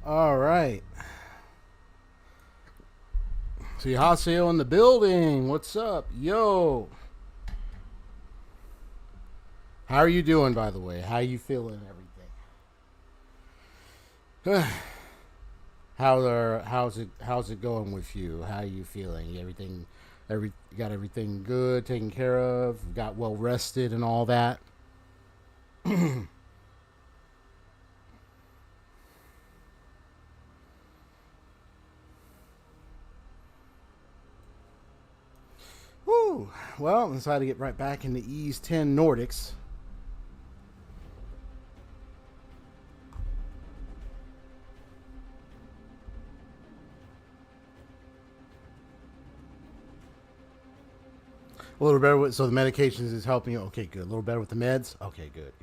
All right. See Haseo in the building. What's up? Yo. How are you doing, by the way? How you feeling and everything? How's it going with you? How are you feeling? Got everything good, taken care of, got well rested and all that? Woo. Well, I decided to get right back into ys10Nordics. A little better with, so the medications is helping you. Okay, good. A little better with the meds. Okay, good.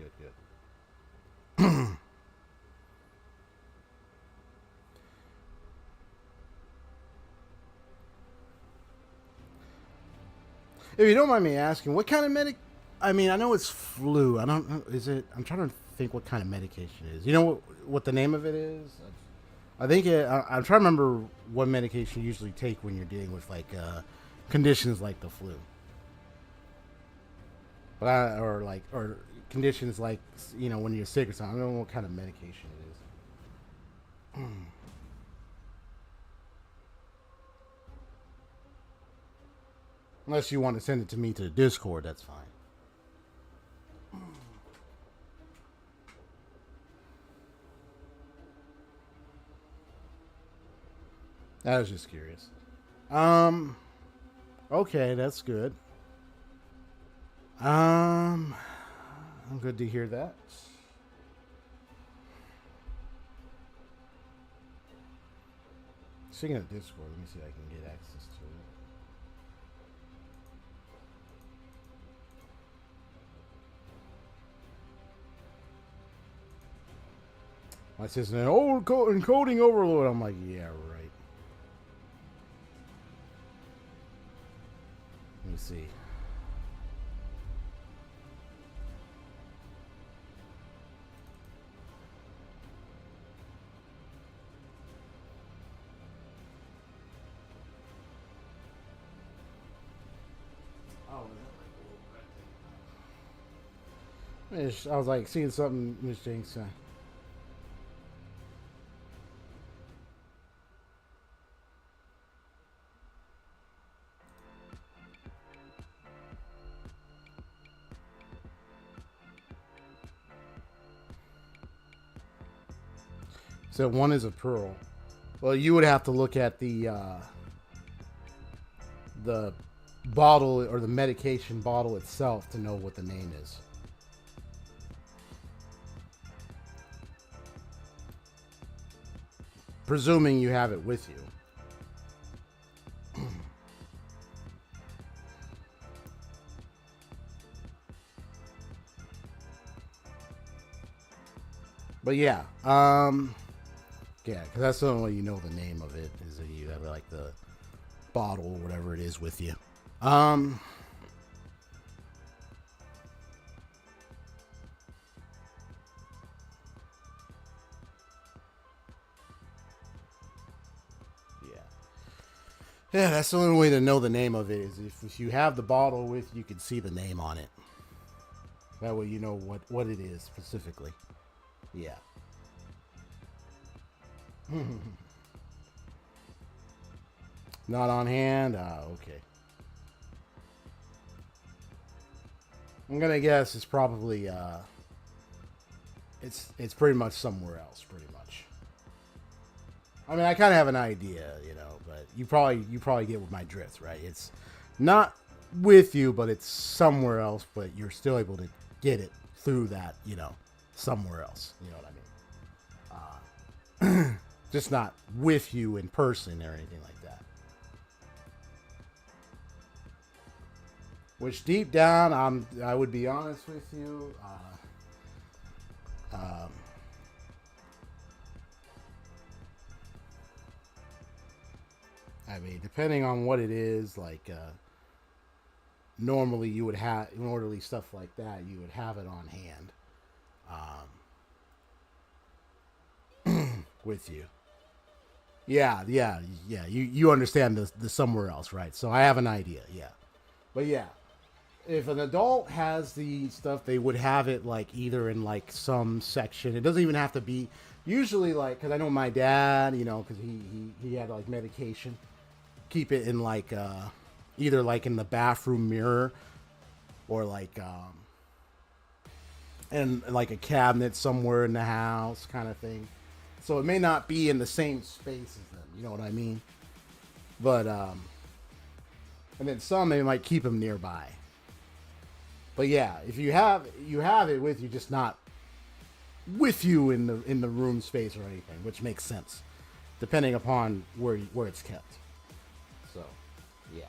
If you don't mind me asking, what kind of medic? I mean, I know it's flu. I don't know. Is it? I'm trying to think what kind of medication it is. You know what the name of it is? I think I'm trying to remember what medication you usually take when you're dealing with like conditions like the flu, or conditions like when you're sick or something. I don't know what kind of medication it is. Unless you want to send it to me to the Discord, that's fine. I was just curious. Um. Okay, that's good. I'm good to hear that. Speaking of Discord, let me see if I can get access to it. My sister, encoding overload. I'm like, yeah, right. Let me see. I was like seeing something, Miss Jinx. So one is a pearl. Well, you would have to look at the bottle or the medication bottle itself to know what the name is. Presuming you have it with you. But yeah, yeah, because that's the only way you know the name of it is that you have like the bottle or whatever it is with you. Yeah, that's the only way to know the name of it is if you have the bottle with you can see the name on it. That way you know what it is specifically. Yeah. Not on hand? Okay. I'm gonna guess it's probably it's pretty much somewhere else, pretty much. I mean, I kind of have an idea, you know, but you probably get with my drift, right? It's not with you, but it's somewhere else, but you're still able to get it through that, you know, somewhere else. You know what I mean? Just not with you in person or anything like that. Which deep down, I would be honest with you. I mean, depending on what it is, like normally you would have, in orderly stuff like that, you would have it on hand with you. Yeah, yeah, yeah. You understand the somewhere else, right? So I have an idea, yeah. But yeah, if an adult has the stuff, they would have it like either in like some section. It doesn't even have to be usually like because I know my dad, you know, because he had like medication. Keep it in like either like in the bathroom mirror or like in like a cabinet somewhere in the house kind of thing. So it may not be in the same space as them, you know what I mean? But and then some they might keep them nearby. But yeah, if you have it with you, just not with you in the room space or anything, which makes sense, depending upon where it's kept. So, yeah,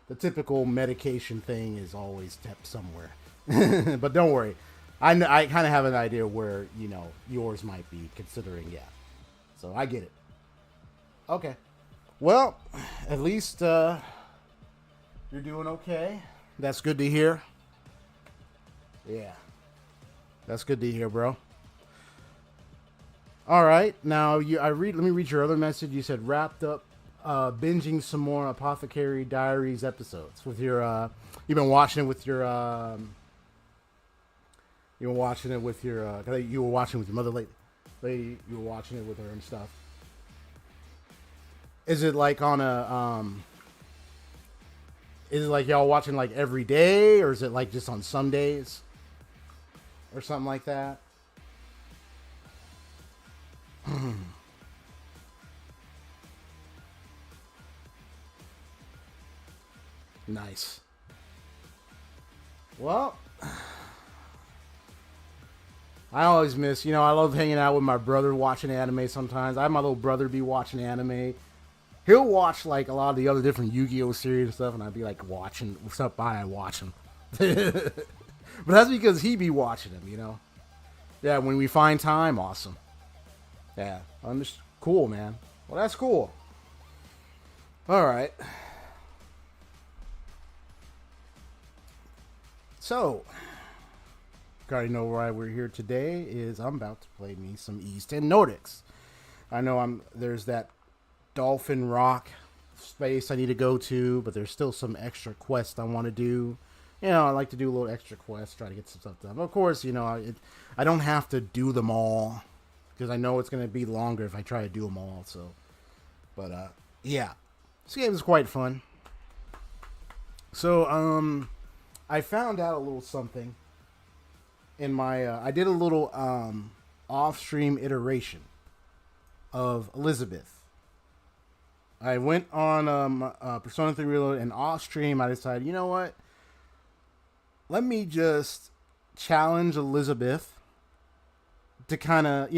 the typical medication thing is always kept somewhere. But don't worry, I kind of have an idea where you know yours might be. Considering, yeah, so I get it. Okay, well, at least you're doing okay. That's good to hear. Yeah, that's good to hear, bro. All right, now let me read your other message. You said wrapped up binging some more Apothecary Diaries episodes with your you've been watching it with your you were watching it with your you were watching with your mother lady, you were watching it with her and stuff. Is it like on a is it like y'all watching like every day, or is it like just on some days or something like that? Nice. Well, I always miss, you know, I love hanging out with my brother watching anime sometimes. I have my little brother be watching anime. He'll watch like a lot of the other different Yu-Gi-Oh series and stuff, and I'd be like watching, what's up by, I watch him. But that's because he be watching them, you know? Yeah, when we find time, awesome. Yeah, I'm just cool, man. Well, that's cool. All right. So, you already know why we're here today. Is I'm about to play me some ysxnordics. I know there's that Dolphin Rock space I need to go to, but there's still some extra quests I want to do. You know, I like to do a little extra quests, try to get some stuff done. Of course, you know, I don't have to do them all because I know it's going to be longer if I try to do them all. So, but yeah, this game is quite fun. So, I found out a little something in my I did a little off-stream iteration of Elizabeth. I went on Persona 3 Reload, and off stream I decided, you know what? Let me just challenge Elizabeth to kind of,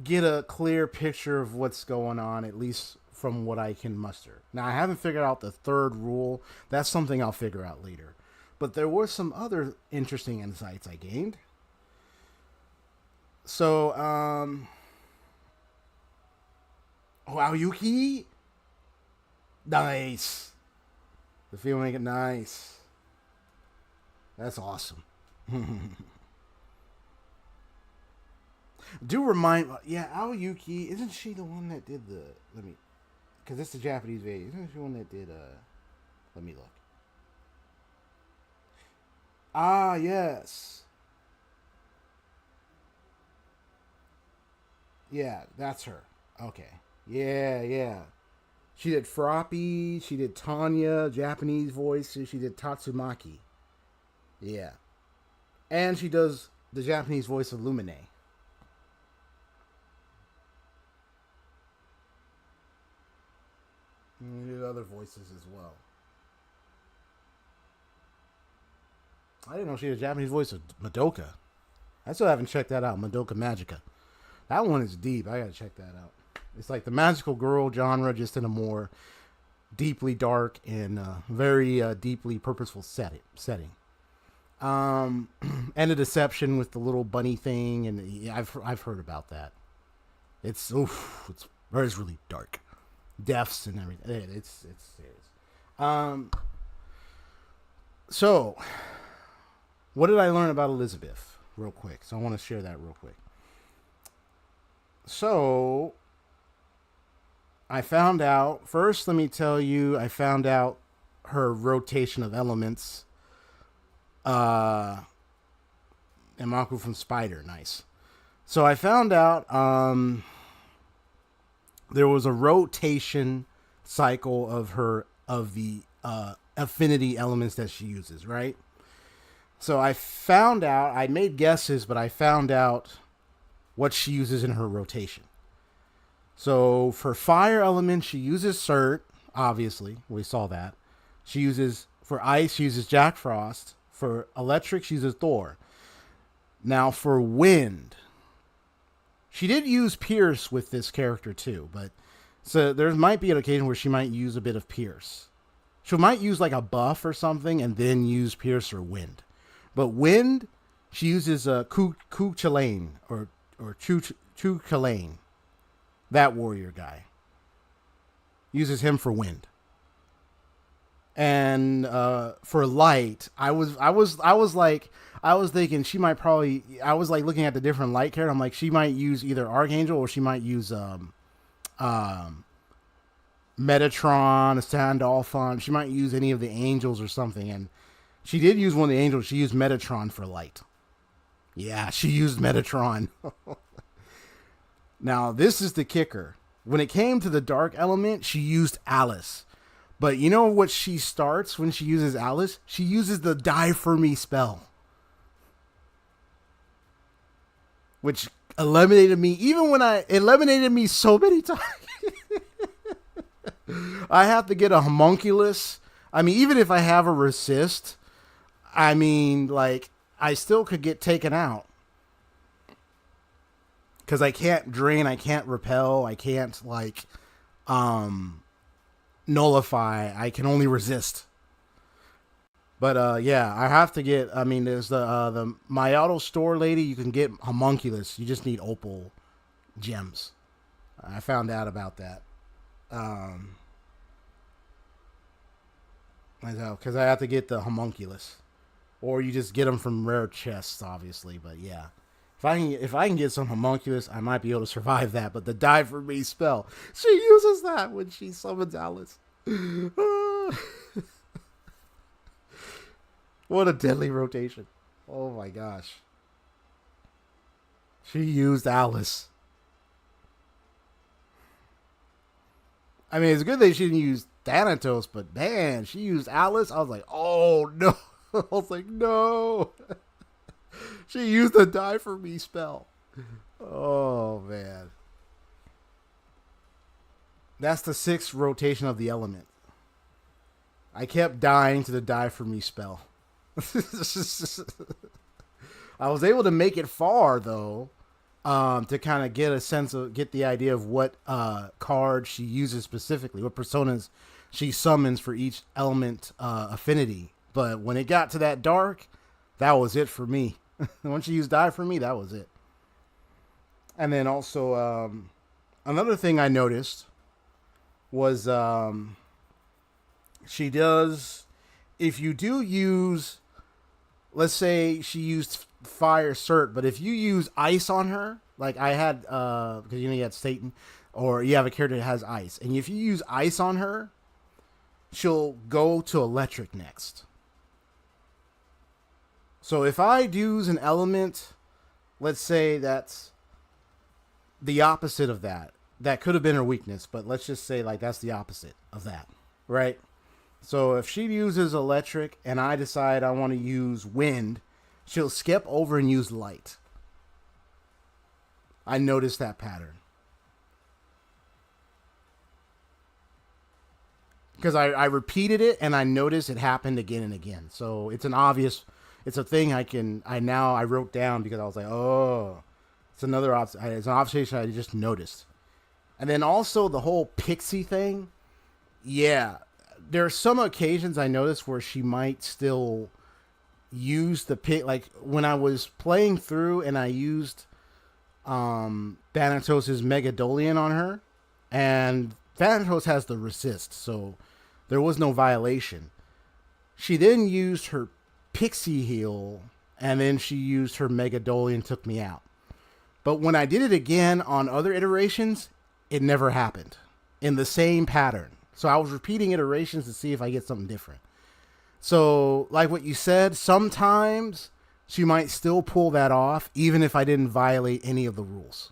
get a clear picture of what's going on, at least from what I can muster. Now, I haven't figured out the third rule. That's something I'll figure out later. But there were some other interesting insights I gained. So, wow, Yuki? Nice. The feel make it nice. That's awesome. Do remind, yeah, Aoyuki, isn't she the one that did the, because it's the Japanese video, isn't she the one that did, let me look. Ah, yes. Yeah, that's her. Okay. Yeah. She did Froppy, she did Tanya, Japanese voice, she did Tatsumaki. Yeah. And she does the Japanese voice of Lumine. And we did other voices as well. I didn't know she had a Japanese voice of Madoka. I still haven't checked that out, Madoka Magica. That one is deep. I gotta check that out. It's like the magical girl genre, just in a more deeply dark and very deeply purposeful setting. And a deception with the little bunny thing, and yeah, I've heard about that. It's really dark. Deaths and everything. It's serious. So, what did I learn about Elizabeth? Real quick. So I want to share that real quick. So, I found out, first let me tell you, I found out her rotation of elements. And Maku from Spider, nice. So I found out, there was a rotation cycle of the affinity elements that she uses, right? So I found out, I made guesses, but I found out what she uses in her rotation. So for fire element, she uses Cert, obviously. We saw that. For ice, she uses Jack Frost. For electric, she uses Thor. Now for wind, she did use Pierce with this character too, but so there might be an occasion where she might use a bit of Pierce. She might use like a buff or something and then use Pierce or wind. But wind, she uses Ku Chalain or Chu Chalain. That warrior guy. Uses him for wind. And for light, I was thinking she might probably, I was like looking at the different light character. I'm like, she might use either Archangel or she might use Metatron, Sandalphon. She might use any of the angels or something. And she did use one of the angels. She used Metatron for light. Yeah, she used Metatron. Now, this is the kicker. When it came to the dark element, she used Alice. But you know what she starts when she uses Alice? She uses the Die For Me spell. Which eliminated me, eliminated me so many times. I have to get a homunculus. I mean, even if I have a resist, I mean, like, I still could get taken out. Because I can't drain, I can't repel, I can't, like, nullify. I can only resist. But, yeah, I have to get, I mean, there's the My Auto Store lady, you can get homunculus. You just need opal gems. I found out about that. Because I have to get the homunculus. Or you just get them from rare chests, obviously, but yeah. If I can get some homunculus, I might be able to survive that. But the Die For Me spell, she uses that when she summons Alice. What a deadly rotation. Oh my gosh. She used Alice. I mean, it's good that she didn't use Thanatos, but man, she used Alice. I was like, oh no. I was like, no. She used the Die For Me spell. Oh man, that's the sixth rotation of the element. I kept dying to the die for me spell. I was able to make it far though, to kind of get the idea of what card she uses specifically, what personas she summons for each element affinity. But when it got to that dark, that was it for me. Once she used die for me, that was it. And then also another thing I noticed was she does, if you do use, let's say she used fire cert, but if you use ice on her, like I had, because you had Satan, or you have a character that has ice, and if you use ice on her, she'll go to electric next. So if I use an element, let's say that's the opposite of that. That could have been her weakness, but let's just say like that's the opposite of that, right? So if she uses electric and I decide I want to use wind, she'll skip over and use light. I noticed that pattern. Because I repeated it and I noticed it happened again and again. So it's it's a thing I wrote down because I was like, oh, it's an observation I just noticed. And then also the whole pixie thing. Yeah, there are some occasions I noticed where she might still use the pit. Like when I was playing through and I used Thanatos' Megadolian on her, and Thanatos has the resist, so there was no violation. She then used her pixie heal, and then she used her Megadolian, took me out. But when I did it again on other iterations, it never happened in the same pattern. So I was repeating iterations to see if I get something different. So, like what you said, sometimes she might still pull that off, even if I didn't violate any of the rules.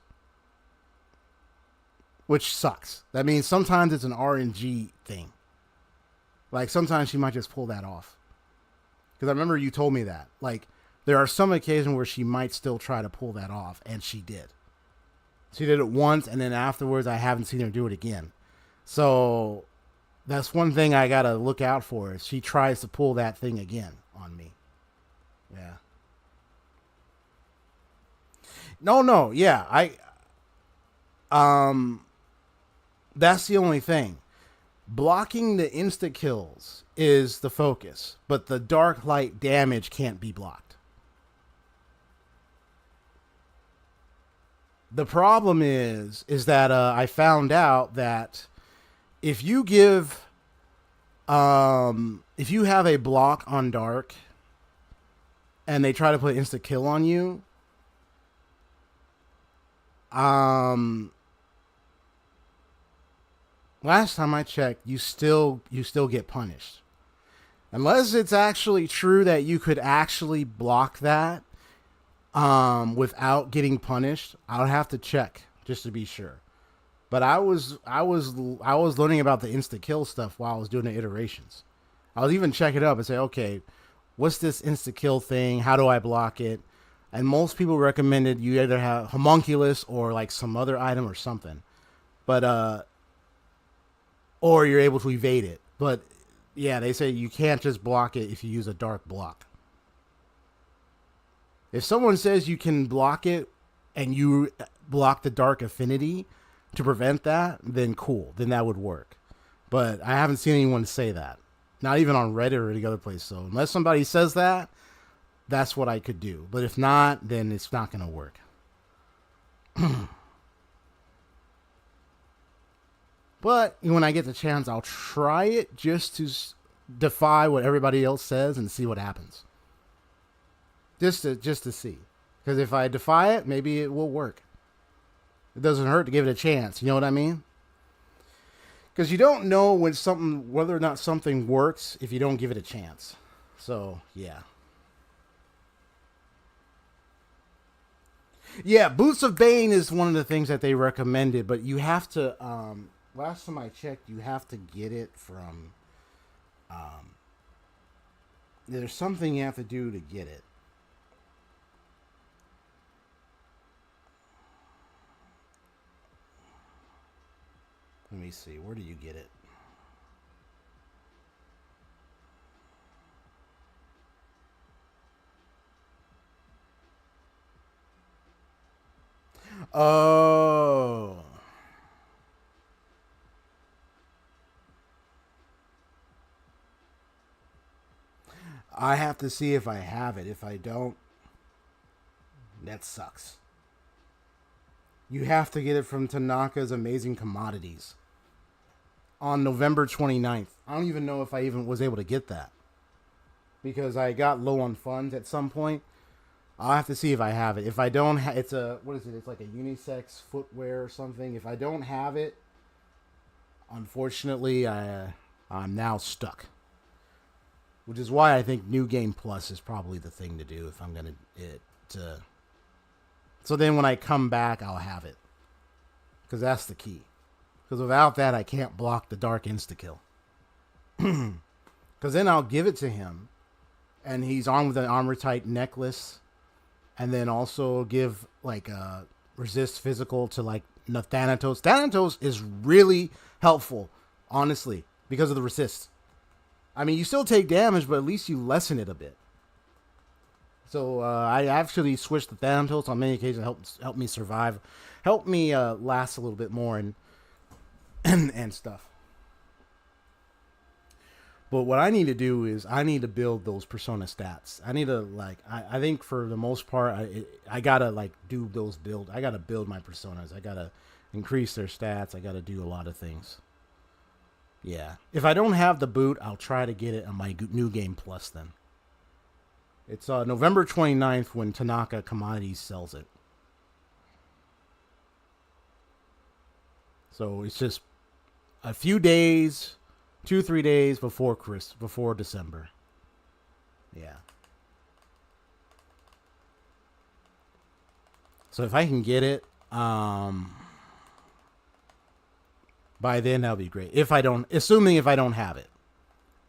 Which sucks. That means sometimes it's an RNG thing. Like, sometimes she might just pull that off. Because I remember you told me that. Like, there are some occasions where she might still try to pull that off, and she did. She did it once, and then afterwards I haven't seen her do it again. So that's one thing I gotta look out for, is she tries to pull that thing again on me. Yeah. No, yeah. That's the only thing. Blocking the insta kills is the focus, but the dark light damage can't be blocked. The problem is that I found out that if you give, if you have a block on dark and they try to put insta kill on you, last time I checked, you still get punished. Unless it's actually true that you could actually block that without getting punished. I'll have to check just to be sure. But I was learning about the insta kill stuff while I was doing the iterations. I was even checking it up and say, okay, what's this insta kill thing? How do I block it? And most people recommended you either have homunculus or like some other item or something. But or you're able to evade it. But yeah, they say you can't just block it if you use a dark block. If someone says you can block it and you block the dark affinity to prevent that, then cool. Then that would work. But I haven't seen anyone say that. Not even on Reddit or any other place. So unless somebody says that, that's what I could do. But if not, then it's not going to work. But when I get the chance, I'll try it just to defy what everybody else says and see what happens. Just to see. Because if I defy it, maybe it will work. It doesn't hurt to give it a chance. You know what I mean? Because you don't know whether or not something works if you don't give it a chance. So, yeah. Yeah, Boots of Bane is one of the things that they recommended, but you have to, last time I checked, you have to get it from, there's something you have to do to get it. me see. Where do you get it? Oh. I have to see if I have it. If I don't, that sucks. You have to get it from Tanaka's Amazing Commodities on November 29th. I don't even know if I even was able to get that because I got low on funds at some point. I'll have to see if I have it. If I don't, it's a, what is it? It's like a unisex footwear or something. If I don't have it, unfortunately, I'm now stuck. Which is why I think New Game Plus is probably the thing to do if I'm gonna it. So then when I come back, I'll have it, because that's the key. Because without that, I can't block the dark insta kill. Because then I'll give it to him, and he's armed with an armor tight necklace, and then also give like a resist physical to like Thanatos. Thanatos is really helpful, honestly, because of the resist. I mean, you still take damage, but at least you lessen it a bit. So I actually switched to Thanatos on many occasions. Help me survive, help me last a little bit more and stuff. But what I need to do is I need to build those persona stats. I need to I think for the most part I gotta like do those build. I gotta build my personas. I gotta increase their stats. I gotta do a lot of things. Yeah. If I don't have the boot, I'll try to get it on my New Game Plus then. It's November 29th when Tanaka Commodities sells it. So it's just a few days, 2-3 days before December. Yeah. So if I can get it, by then, that'll be great. Assuming if I don't have it.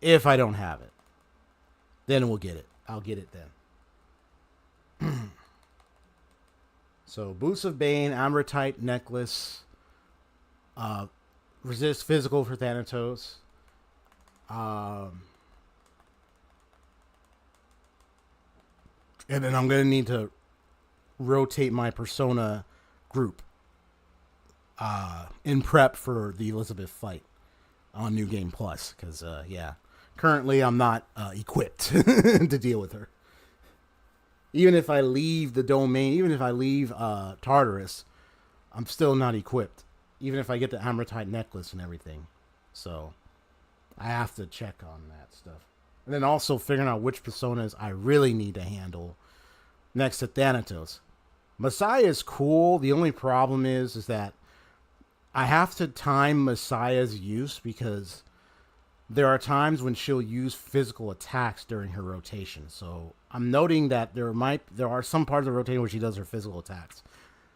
If I don't have it, then we'll get it. I'll get it then. So, Boots of Bane, Ambertite necklace, resist physical for Thanatos. And then I'm going to need to rotate my persona group. In prep for the Elizabeth fight on New Game Plus, because currently I'm not equipped to deal with her. Even if I leave the domain, even if I leave Tartarus, I'm still not equipped. Even if I get the Amortite necklace and everything, so I have to check on that stuff. And then also figuring out which personas I really need to handle next to Thanatos. Messiah is cool. The only problem is that I have to time Messiah's use because there are times when she'll use physical attacks during her rotation. So I'm noting that there are some parts of the rotation where she does her physical attacks.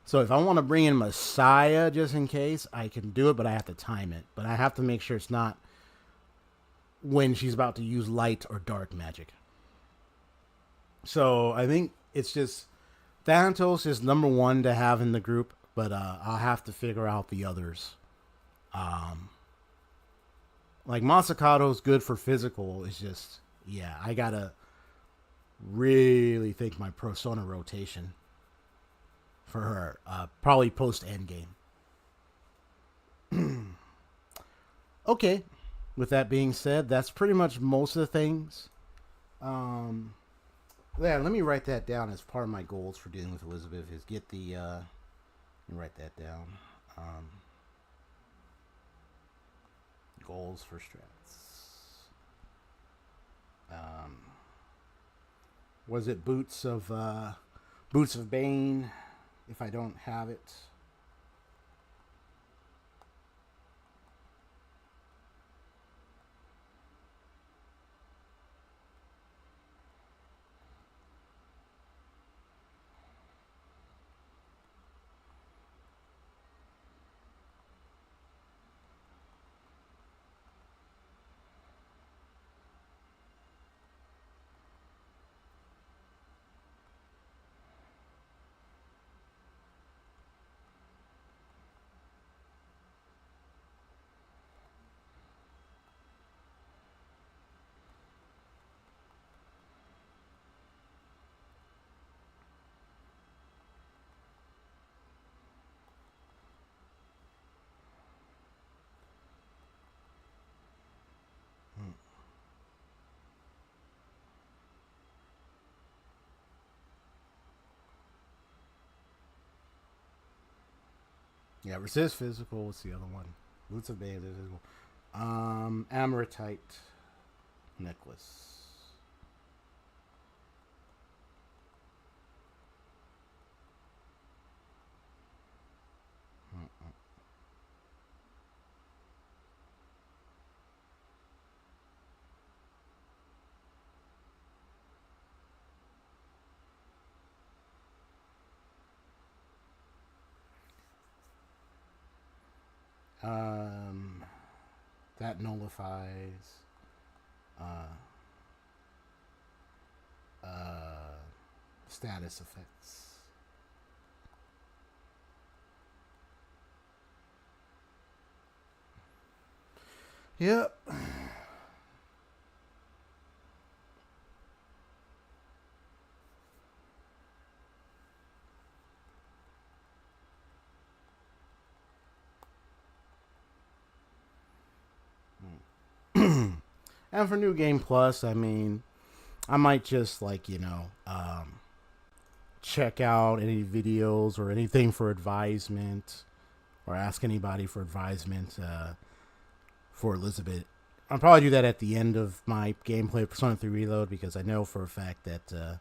So if I want to bring in Messiah just in case, I can do it, but I have to time it. But I have to make sure it's not when she's about to use light or dark magic. So I think it's just Thanatos is number one to have in the group. But I'll have to figure out the others. Like Masakato's good for physical. It's just, I gotta really think my persona rotation for her. Probably post endgame. Okay. With that being said, that's pretty much most of the things. Let me write that down as part of my goals for dealing with Elizabeth. Is get the. Let me write that down. Goals for strats. Was it Boots of Bane? If I don't have it. Yeah, resist physical. What's the other one? Boots of Bane, physical. Amaretite necklace. That nullifies uh, status effects. Yep. And for New Game Plus, I mean, I might just like, check out any videos or anything for advisement or ask anybody for advisement for Elizabeth. I'll probably do that at the end of my gameplay of Persona 3 Reload because I know for a fact that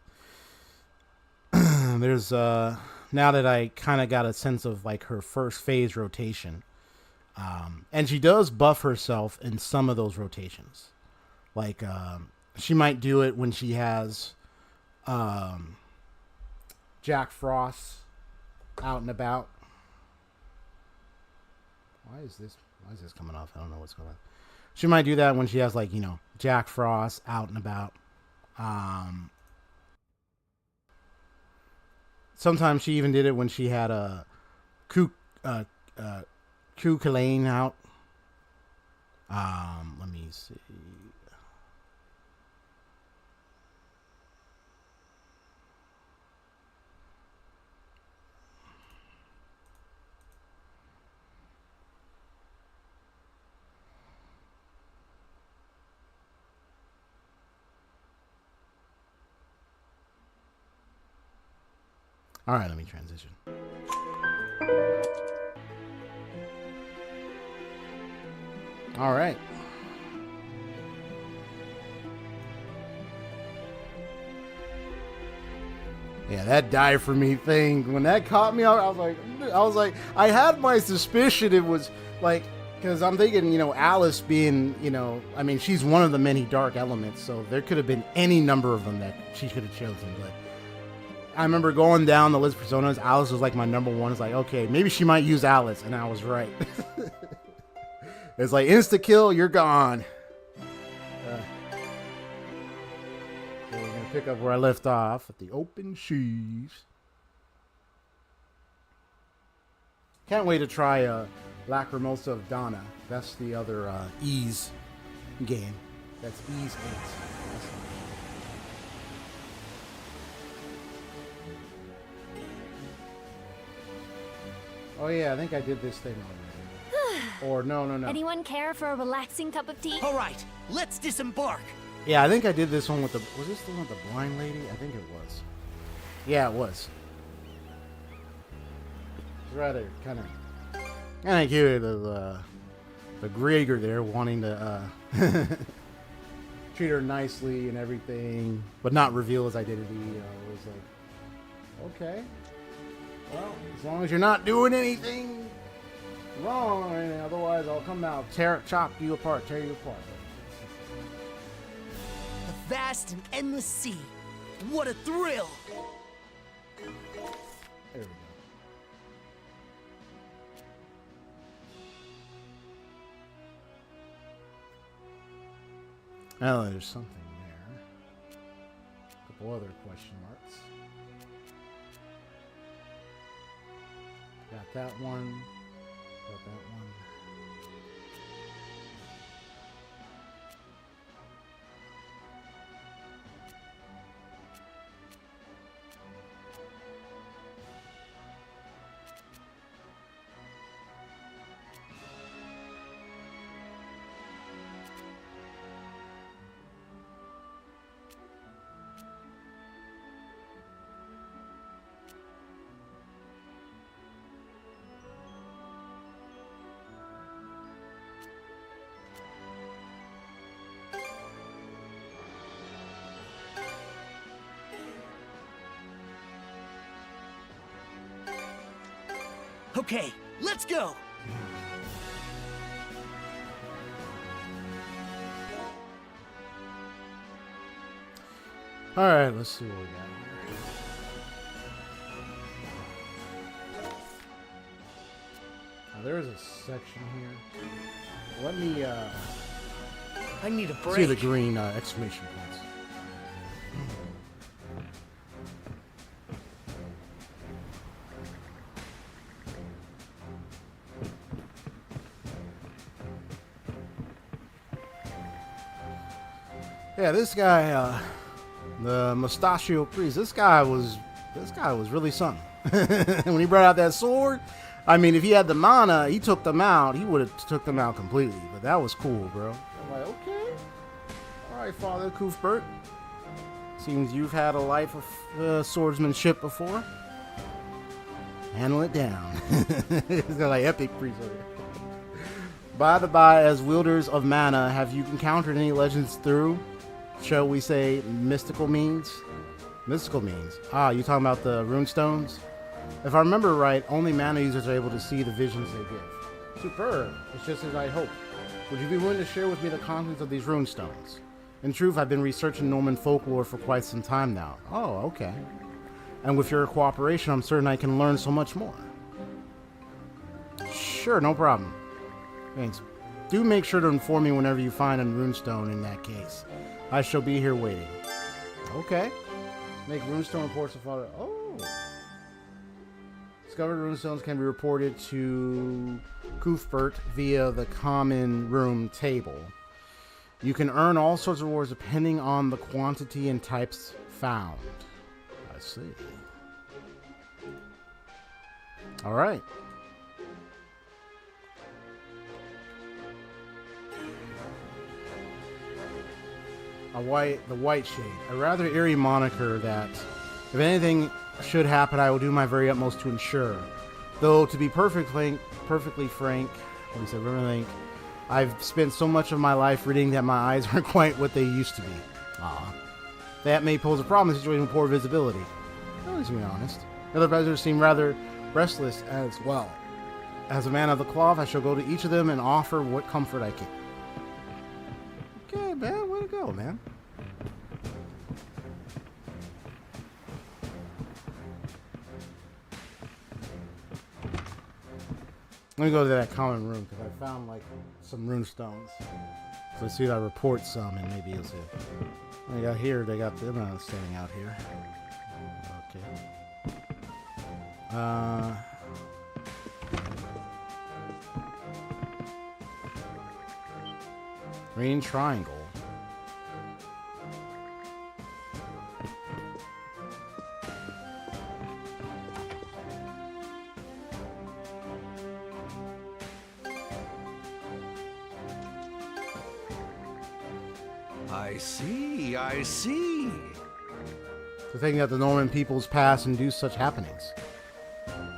there's now that I kind of got a sense of like her first phase rotation, and she does buff herself in some of those rotations. Like she might do it when she has Jack Frost out and about. Why is this coming off? I don't know what's going on. She might do that when she has like, Jack Frost out and about. Sometimes she even did it when she had a Kalane out. Let me see. All right, let me transition. All right. Yeah, that die for me thing, when that caught me, I was like, I had my suspicion it was like, because I'm thinking, Alice being, I mean, she's one of the many dark elements, so there could have been any number of them that she could have chosen, but I remember going down the list of personas. Alice was like my number one. It's like, okay, maybe she might use Alice, and I was right. It's like insta kill, you're gone. So we're gonna pick up where I left off at the open seas. Can't wait to try Lacrimosa of Donna. That's the other Ys game. That's Ys 8. Oh yeah, I think I did this thing already. Or no. Anyone care for a relaxing cup of tea? All right, let's disembark. Yeah, I think I did this one with the... Was this the one with the blind lady? I think it was. Yeah, it was. It's rather kind of cute of the Griegr there wanting to treat her nicely and everything, but not reveal his identity. It was like, okay. Well, as long as you're not doing anything wrong, and otherwise I'll come out, chop you apart, tear you apart. The vast and endless sea. What a thrill! There we go. Oh, there's something there. A couple other question marks. Got that one. Got that one. Okay, let's go. All right, let's see what we got here. Now, there is a section here. Let me I need a break. see the green exclamation points. Yeah, this guy, the Mustachio Priest, this guy was really something. When he brought out that sword, I mean, if he had the mana, he took them out. He would have took them out completely. But that was cool, bro. I'm like, okay, all right, Father Cuthbert. Seems you've had a life of swordsmanship before. Handle it down. It's like epic priest over here. By the by, as wielders of mana, have you encountered any legends through, shall we say, mystical means? Mystical means. Ah, you talking about the rune stones? If I remember right, only mana users are able to see the visions they give. Superb. It's just as I hoped. Would you be willing to share with me the contents of these rune stones? In truth, I've been researching Norman folklore for quite some time now. Oh, okay. And with your cooperation, I'm certain I can learn so much more. Sure, no problem. Thanks. Do make sure to inform me whenever you find a runestone in that case. I shall be here waiting. Okay. Make runestone reports to Father. Oh. Discovered runestones can be reported to Cuthbert via the common room table. You can earn all sorts of rewards depending on the quantity and types found. I see. All right. The White Shade, a rather eerie moniker that, if anything should happen, I will do my very utmost to ensure. Though, to be perfectly frank, I've spent so much of my life reading that my eyes aren't quite what they used to be. That may pose a problem in a situation with poor visibility. At least to be honest. The other visitors seem rather restless as well. As a man of the cloth, I shall go to each of them and offer what comfort I can. Okay, man, way to go, man. Let me go to that common room because I found like some rune stones. So let's see if I report some and maybe you'll see it. They got here, they got them standing out here. Okay. Green triangle. I see. To think that the Norman peoples pass and do such happenings.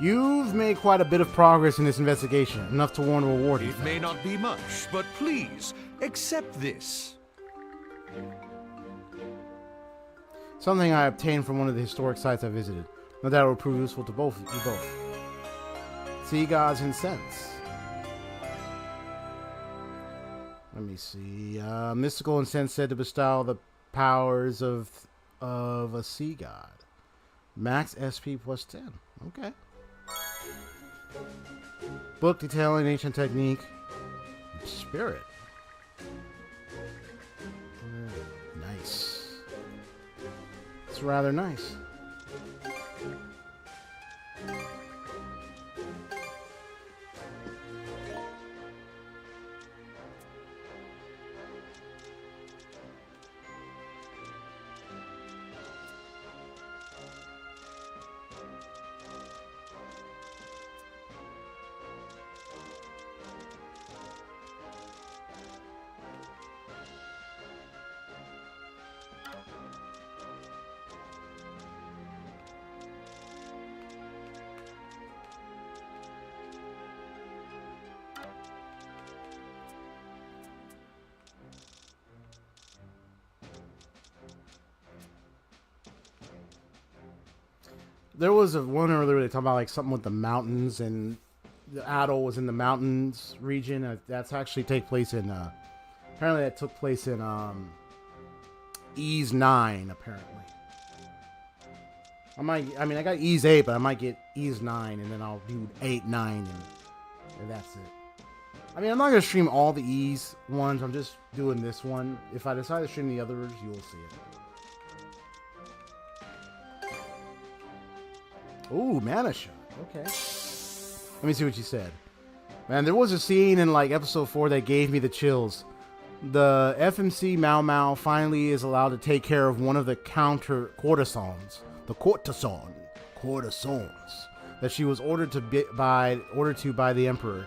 You've made quite a bit of progress in this investigation, enough to warrant a reward. It may not be much, but please, accept this. Something I obtained from one of the historic sites I visited. No doubt it will prove useful to you both. Sea gods incense. Let me see. Mystical incense said to bestow the powers of a sea god. Max SP plus 10. Okay. Book detailing ancient technique. Spirit. Nice. It's rather nice. There was one earlier they talked about like something with the mountains and the Adol was in the mountains region. That's actually take place in. Apparently, that took place in ys9. Apparently, I mean, I got ys8, but I might get ys9, and then I'll do 8, 9, and that's it. I mean, I'm not gonna stream all the Ys ones. I'm just doing this one. If I decide to stream the others, you will see it. Ooh, mana shot. Okay. Let me see what you said. Man, there was a scene in like episode 4 that gave me the chills. The FMC Mau Mau finally is allowed to take care of one of the courtesans that she was ordered to by the Emperor.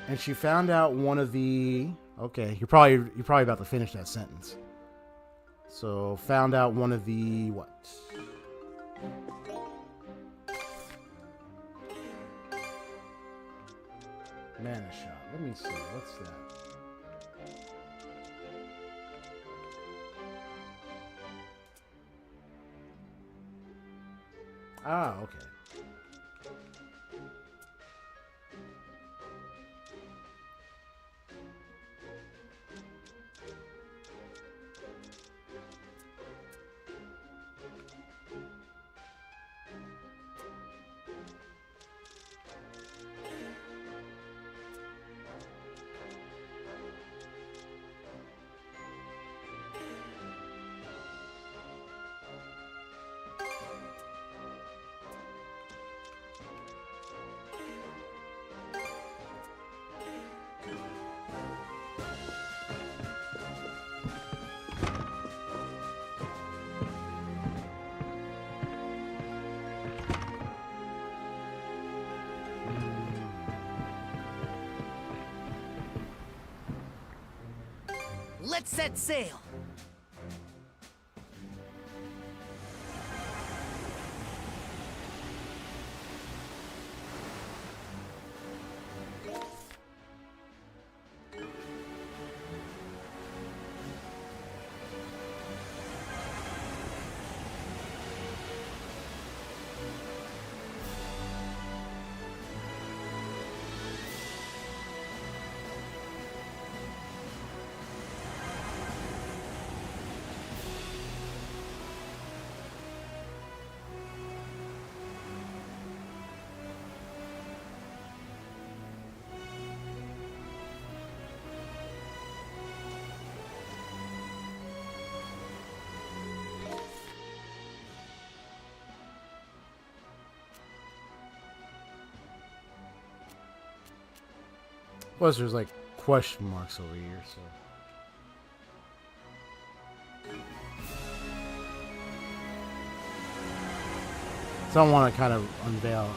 And she found out one of the... Okay, you're probably about to finish that sentence. So, found out one of the... What? Mana shot. Let me see. What's that? Ah, okay. Let's set sail. Plus, there's like question marks over here, so I want to kind of unveil.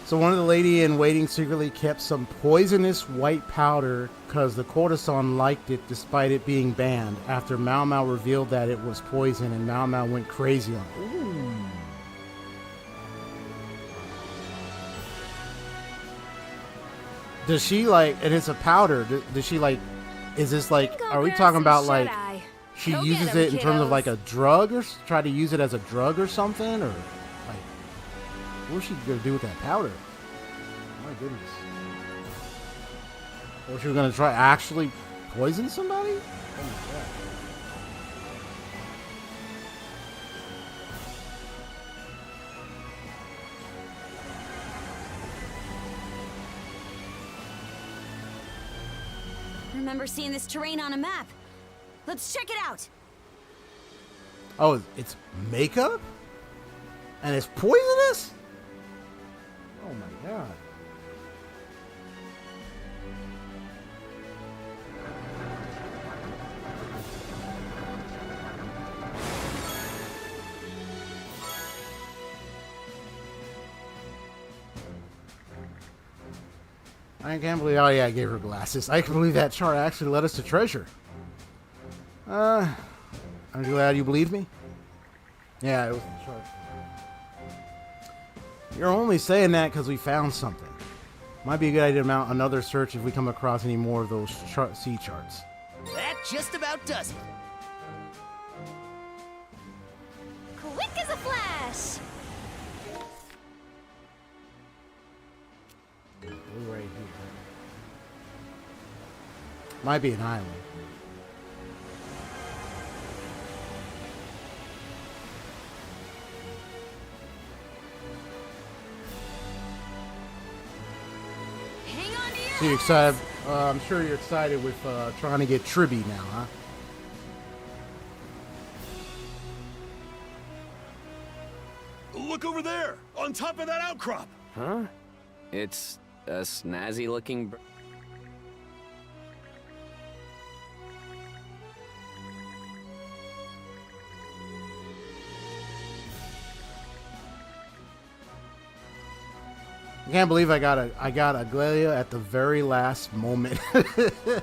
So one of the lady in waiting secretly kept some poisonous white powder because the courtesan liked it despite it being banned. After Mau Mau revealed that it was poison, and Mau Mau went crazy on it. Ooh. Does she like, and it's a powder, does she like, is this like, are we talking about like, she uses it in terms of like a drug, or try to use it as a drug or something, or like, what's she gonna do with that powder? My goodness. Or she was gonna try actually poison somebody? Oh my God. I remember seeing this terrain on a map. Let's check it out. Oh, it's makeup? And it's poisonous? Oh my God. I can't believe, oh yeah, I gave her glasses. I can believe that chart actually led us to treasure. Aren't you glad you believed me? Yeah, it was the chart. You're only saying that because we found something. Might be a good idea to mount another search if we come across any more of those sea charts. That just about does it. Quick as a flash. We're right here. Might be an island. Hang on to your So you excited? I'm sure you're excited with trying to get Tribby now, huh? Look over there, on top of that outcrop. Huh? It's a snazzy-looking. I can't believe I got Obelia at the very last moment. The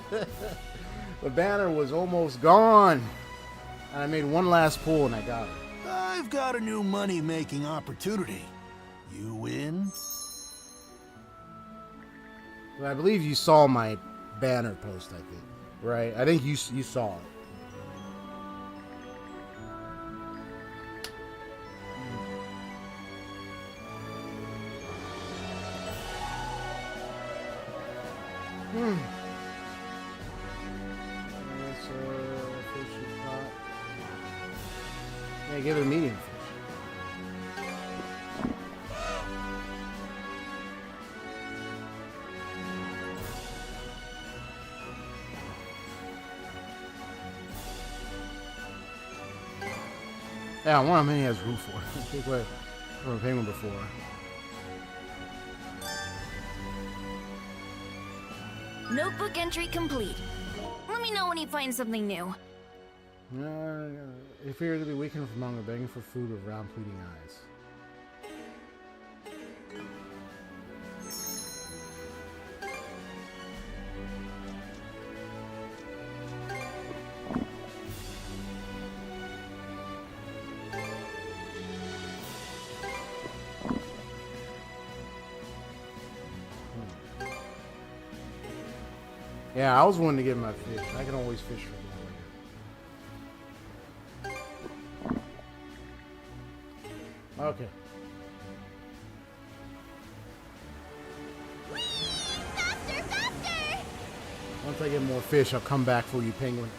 banner was almost gone, and I made one last pull and I got it. I've got a new money-making opportunity. You win? Well, I believe you saw my banner post. I think, right? I think you saw it. Fish is caught. Yeah, give it a medium fish. Yeah, I wonder how many he has room for. I think we're paying one before. notebook entry complete. Let me know when you find something new. It appeared to be weakened from hunger, begging for food with round pleading eyes. Yeah, I was wanting to get my fish. I can always fish for more. Okay. Faster, faster! Once I get more fish, I'll come back for you, penguin.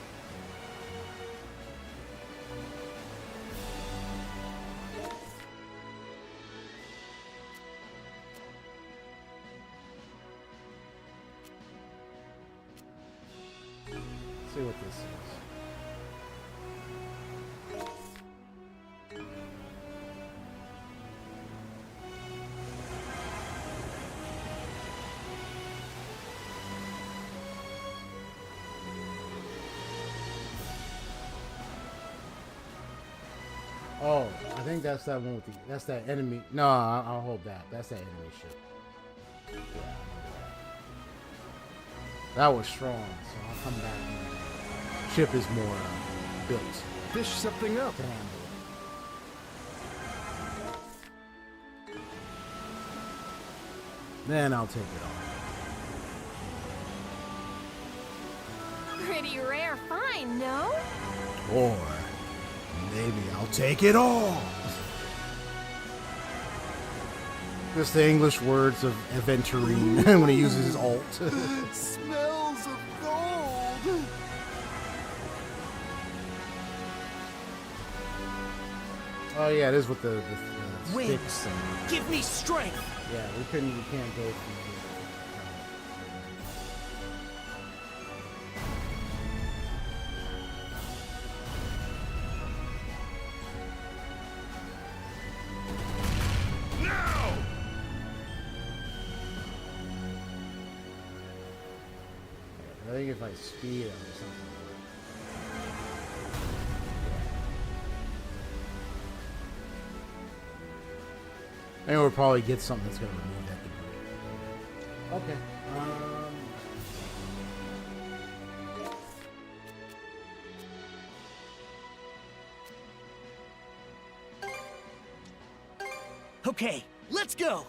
Let's see what this is. Oh, I think that's that one with the. That's that enemy. No, I'll hold that. That's that enemy ship. Yeah, that was strong, so I'll come back. Ship is more built. Fish something up. To handle it. Then I'll take it off. Pretty rare find, no? Or maybe I'll take it all. Just the English words of Aventurine when he uses his alt. Smells of gold! Oh yeah, it is with the Wings, sticks. And, give me strength! yeah, we can't go through here. Now! I think if I speed it or something. I think we'll probably get something that's going to remove that debris. Okay. Okay, let's go!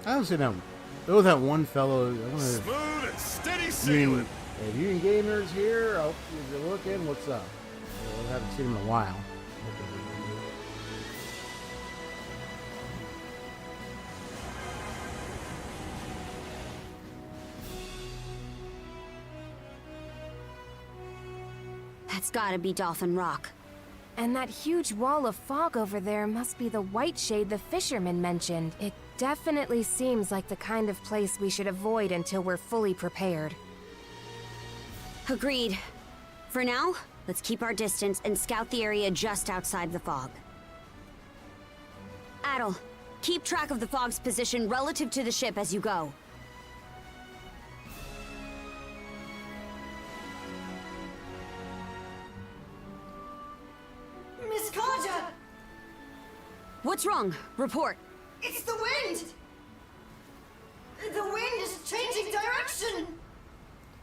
I don't see them. There was that one fellow. I wonder Smooth and steady if sailing. you gamers here, if you're looking, what's up? I haven't seen him in a while. That's gotta be Dolphin Rock. And that huge wall of fog over there must be the white shade the fisherman mentioned. It definitely seems like the kind of place we should avoid until we're fully prepared. Agreed. For now, let's keep our distance and scout the area just outside the fog. Adol, keep track of the fog's position relative to the ship as you go. Miss Karja! What's wrong? Report. It's the wind! The wind is changing direction!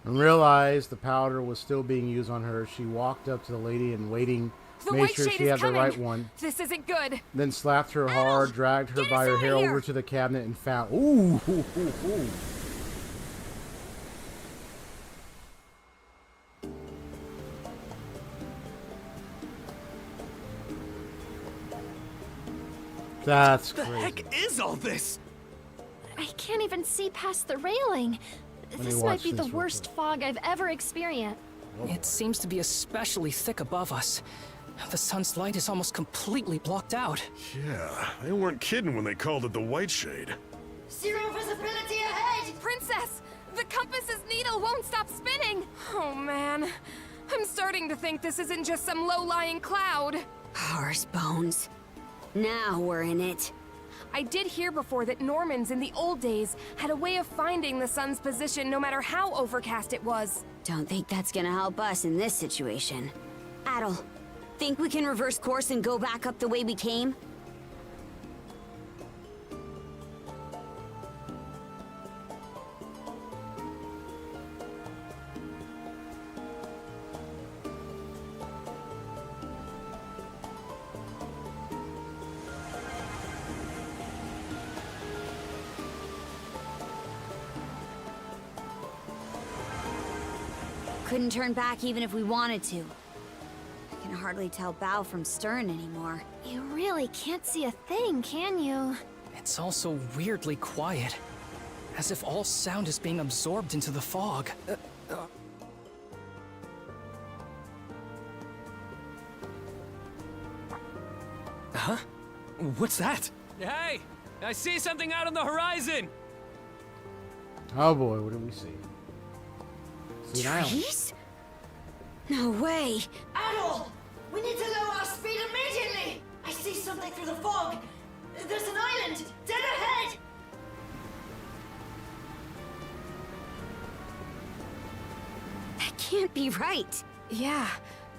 And realized the powder was still being used on her, she walked up to the lady and waiting, The made white sure shade she is had coming. the right one. This isn't good. Then slapped her hard, dragged her get by us her outta hair here. over to the cabinet and found. Ooh, hoo, hoo, hoo. That's The crazy. heck is all this? I can't even see past the railing. me This watch might be this the real worst fog I've ever experienced. It seems to be especially thick above us. The sun's light is almost completely blocked out. Yeah, they weren't kidding when they called it the White Shade. Zero visibility ahead! Princess! The compass's needle won't stop spinning! Oh man. I'm starting to think this isn't just some low-lying cloud. Horse bones. Now we're in it. I did hear before that Normans in the old days had a way of finding the sun's position no matter how overcast it was. Don't think that's gonna help us in this situation. Adol, think we can reverse course and go back up the way we came? Couldn't turn back even if we wanted to. I can hardly tell bow from stern anymore. You really can't see a thing, can you? It's also weirdly quiet. As if all sound is being absorbed into the fog. Huh? What's that? Hey! I see something out on the horizon! Oh boy, what do we see? See an island. Trees? No way! Adol! We need to lower our speed immediately! I see something through the fog! There's an island! Dead ahead! That can't be right. Yeah,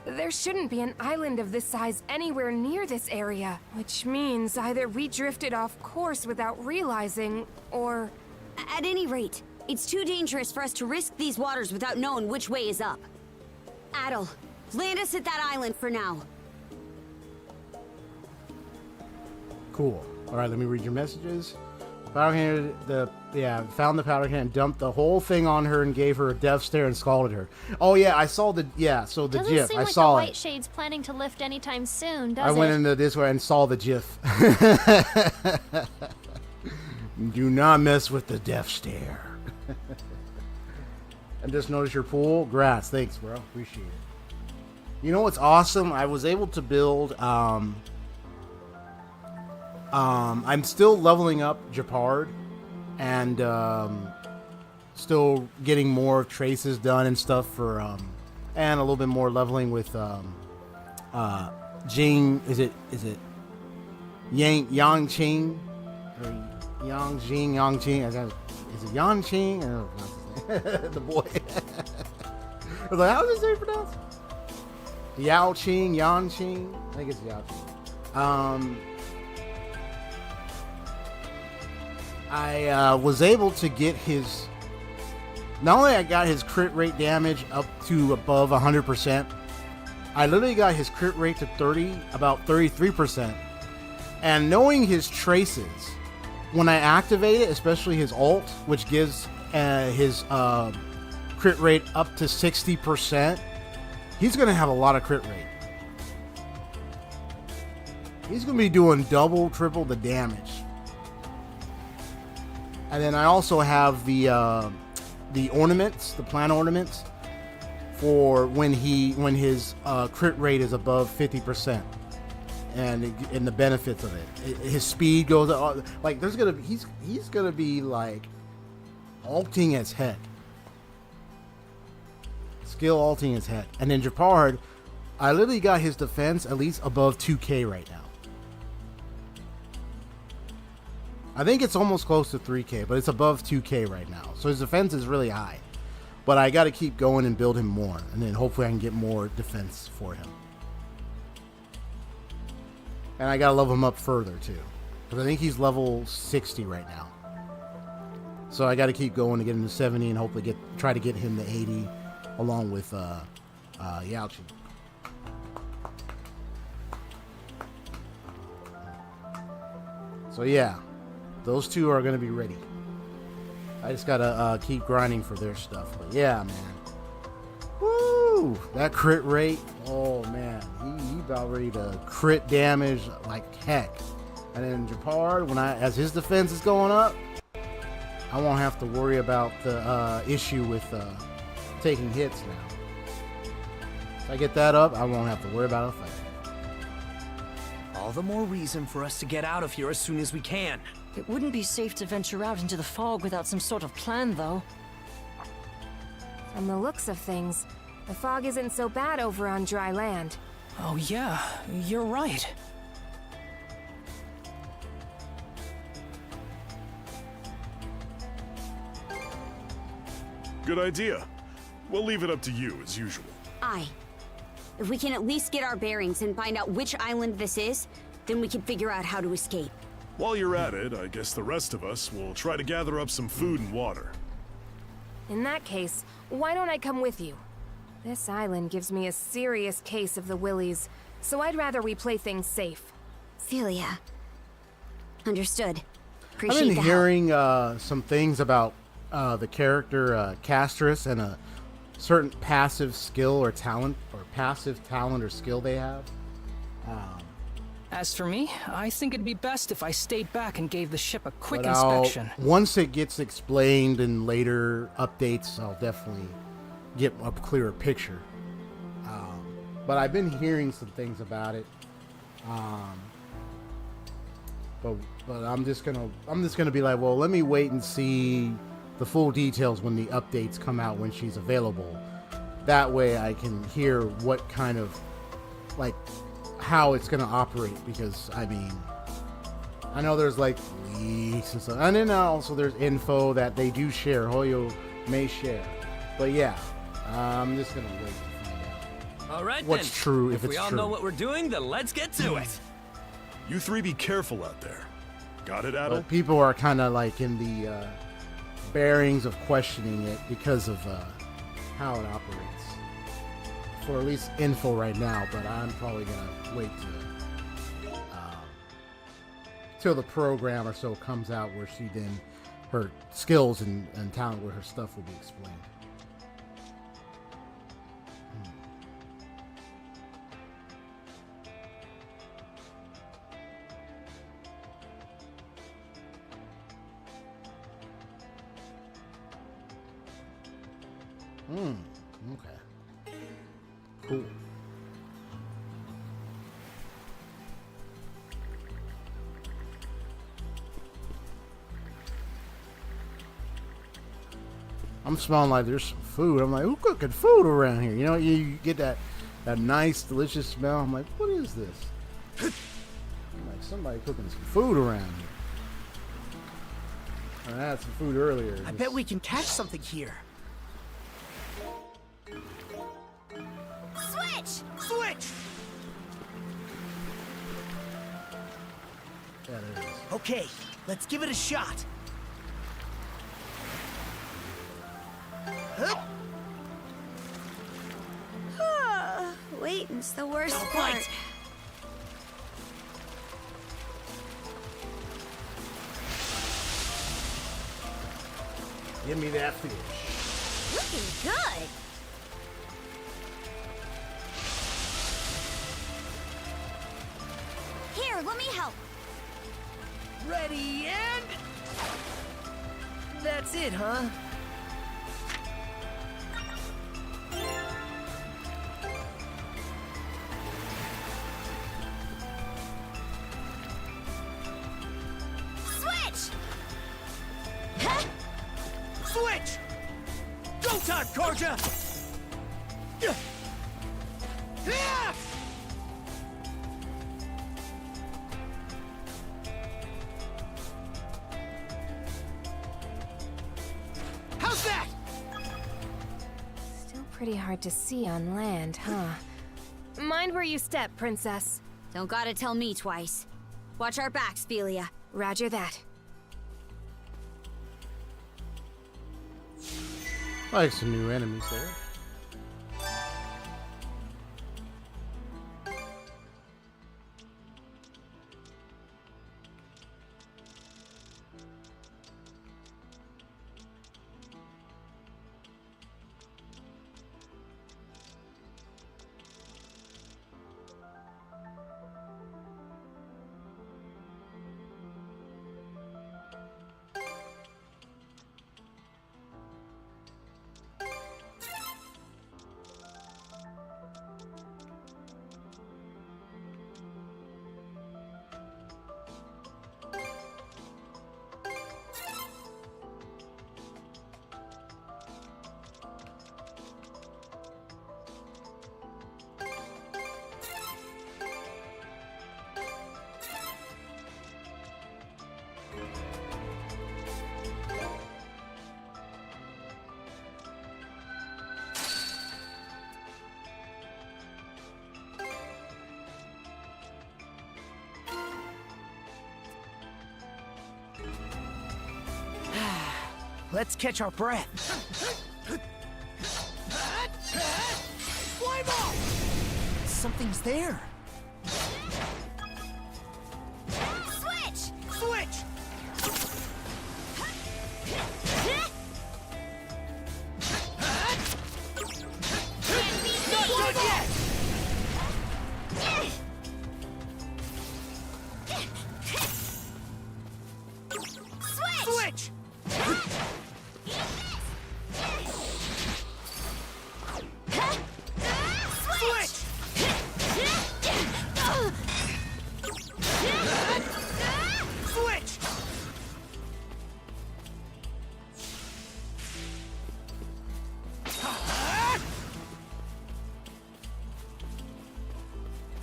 there shouldn't be an island of this size anywhere near this area. Which means either we drifted off course without realizing, or... At any rate, it's too dangerous for us to risk these waters without knowing which way is up. Adol, land us at that island for now. Cool. All right, let me read your messages. Powder cannon, found the powder cannon, dumped the whole thing on her, and gave her a death stare and scalded her. Oh yeah, I saw the so the Doesn't GIF. seem I like saw the White it. Shade's planning to lift anytime soon, does I it? went into Discord and saw the GIF. Do not mess with the death stare. And just notice your pool. Grass. Thanks, bro. Appreciate it. You know what's awesome? I was able to build. I'm still leveling up Japard, and still getting more traces done and stuff for, and a little bit more leveling with Jing. Is it Yang Qing or Yang Jing Yang Qing? Is it Yang Qing? I don't know if that's his name. The boy. I was like, how is his name pronounced? Yao Qing, Yan Qing. I think it's Yao Qing. I was able to get his. Not only I got his crit rate damage up to above 100%, I literally got his crit rate to about 33%. And knowing his traces, when I activate it, especially his ult, which gives his crit rate up to 60%, he's going to have a lot of crit rate. He's going to be doing double, triple the damage. And then I also have the ornaments, the plant ornaments, for when his crit rate is above 50%, and the benefits of it. His speed goes up. Like he's gonna be like ulting as heck, skill ulting as heck. And then Japard, I literally got his defense at least above 2K right now. I think it's almost close to 3K, but it's above 2K right now. So his defense is really high. But I got to keep going and build him more. And then hopefully I can get more defense for him. And I got to level him up further too. Because I think he's level 60 right now. So I got to keep going to get him to 70 and hopefully try to get him to 80 along with Yaochi. So yeah. Those two are going to be ready. I just got to keep grinding for their stuff. But yeah, man. Woo! That crit rate. Oh, man. He about ready to crit damage like heck. And then Japard, as his defense is going up, I won't have to worry about the issue with taking hits now. If I get that up, I won't have to worry about a thing. All the more reason for us to get out of here as soon as we can. It wouldn't be safe to venture out into the fog without some sort of plan, though. From the looks of things, the fog isn't so bad over on dry land. Oh yeah, you're right. Good idea. We'll leave it up to you, as usual. Aye. If we can at least get our bearings and find out which island this is, then we can figure out how to escape. While you're at it, I guess the rest of us will try to gather up some food and water. In that case, why don't I come with you? This island gives me a serious case of the willies, so I'd rather we play things safe. Celia. Understood. I've Appreciate been the hearing some things about the character Castris and a certain passive skill or talent, or passive talent or skill they have. As for me, I think it'd be best if I stayed back and gave the ship a quick inspection. Once it gets explained in later updates, I'll definitely get a clearer picture. But I've been hearing some things about it. But I'm just gonna be like, well, let me wait and see the full details when the updates come out when she's available. That way I can hear what kind of how it's gonna operate, because I mean, I know there's like leaks and stuff, and then also there's info that they do share. Hoyo may share, but yeah, I'm just gonna wait to find out. All right, what's then. true if it's we all true. know what we're doing, then let's get to it. You three be careful out there. Got it, Adol? But people are kind of like in the bearings of questioning it because of how it operates. For at least info right now, but I'm probably gonna wait till the program or so comes out where she then her skills and talent, where her stuff will be explained. Okay. Cool. I'm smelling like there's some food. I'm like, who cooking food around here? You know, you get that nice, delicious smell. I'm like, what is this? I'm like, somebody cooking some food around here. I had some food earlier. I bet we can catch something here. Switch! Switch! Yeah, there it is. Okay, let's give it a shot. Hup. Waiting's the worst All part. right. Give me that fish. Looking good. Here, let me help. Ready and... That's it, huh? Switch! Switch! Go time, Karja! Yeah! How's that? Still pretty hard to see on land, huh? Mind where you step, Princess. Don't gotta tell me twice. Watch our backs, Felia. Roger that. Like some new enemies there. Let's catch our breath. Climb up! Something's there. Switch! Switch! Not done yet! Switch! Switch! Switch! Switch!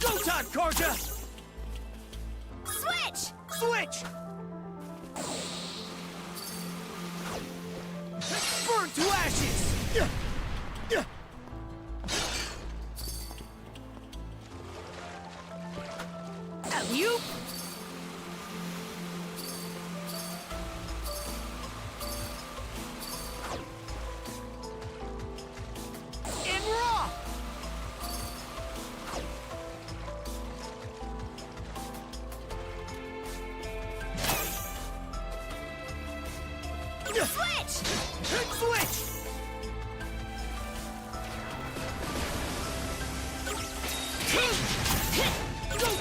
Go time, Karja! Switch! Switch! Burn to ashes! You? And raw! Switch! Switch!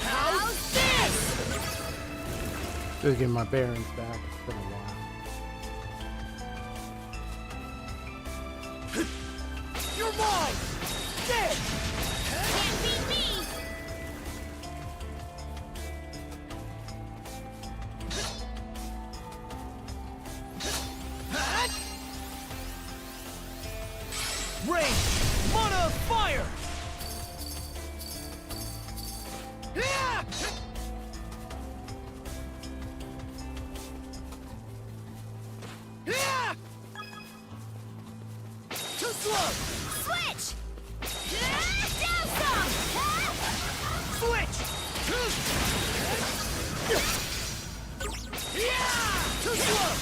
How's this? Just getting my bearings back. It's been a while. You're mine! Dead! Can't beat me! Rain! Mana of fire! Yeah! Yeah! Too slow! Switch! Down some! Switch! Yeah! Too slow!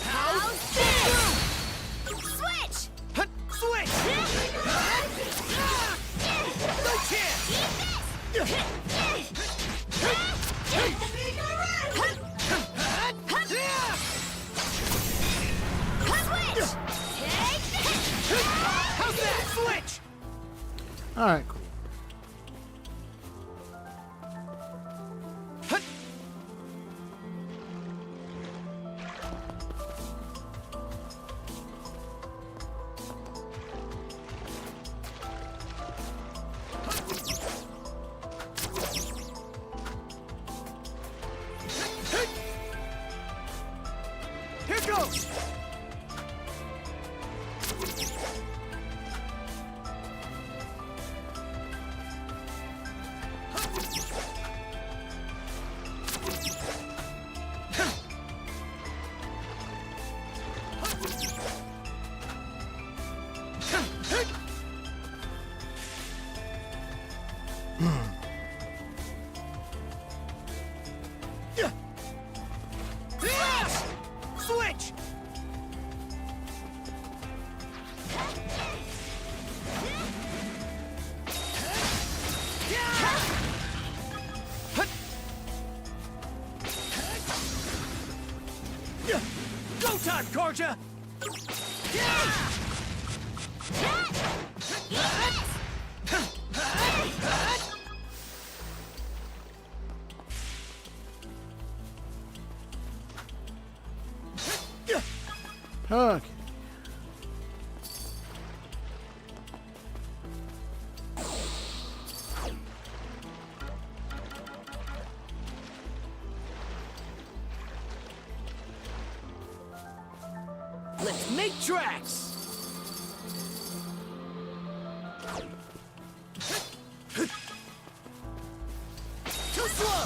How's this? Switch! Switch! No chance! Yeah! All right, cool. Here goes! Switch! Go time, Karja! Okay. Let's make tracks! Too slow!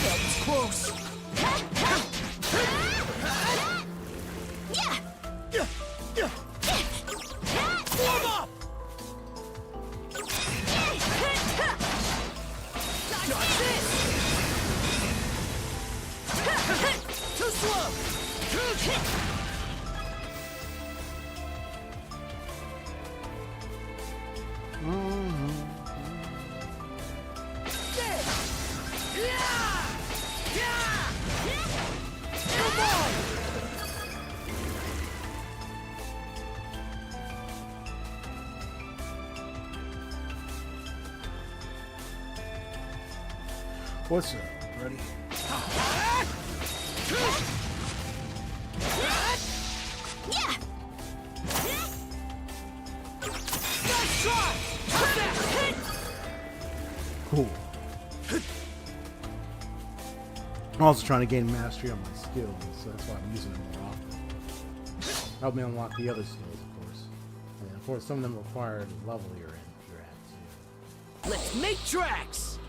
That was close! Form up! Got this! Too slow! What's up, buddy? Cool. I'm also trying to gain mastery on my skills, so that's why I'm using them more often. Help me unlock the other skills, of course. And of course, some of them require the level you're at, too. Let's make tracks!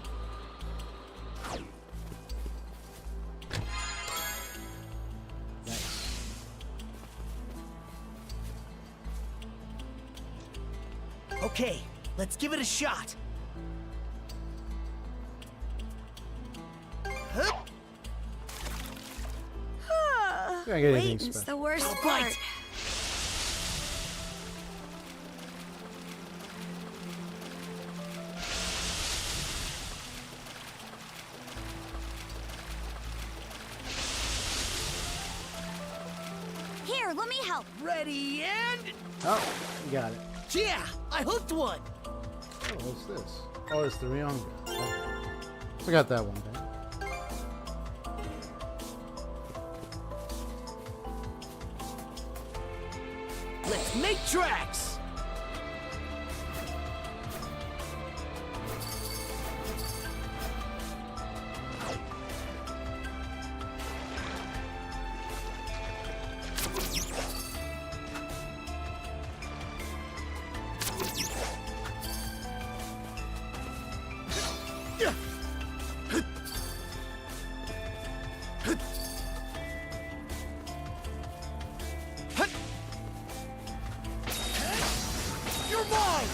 Okay, let's give it a shot. Can't get anything Waiting's special. the worst I'll part. bite. Here, let me help. Ready and... Oh, you got it. Yeah, I hooked one. Oh, what's this? Oh, it's the Ryonga. Okay. So I got that one thing. Let's make tracks. You're mine!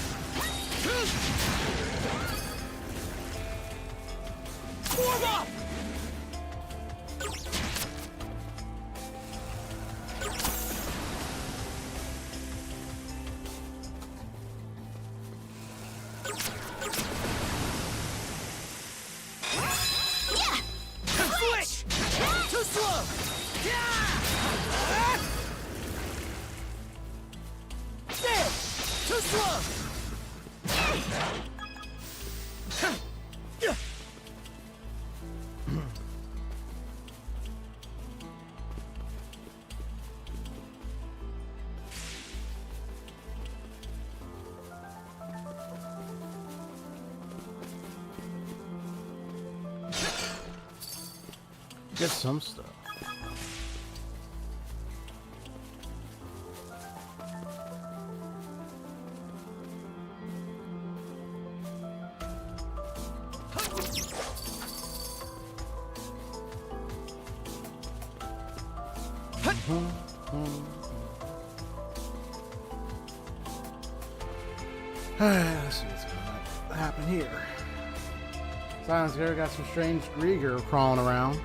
Form up! Switch! Too slow! There! Too slow! Get some stuff. Let's see what's gonna happen here. Silence here got some strange Griegr crawling around.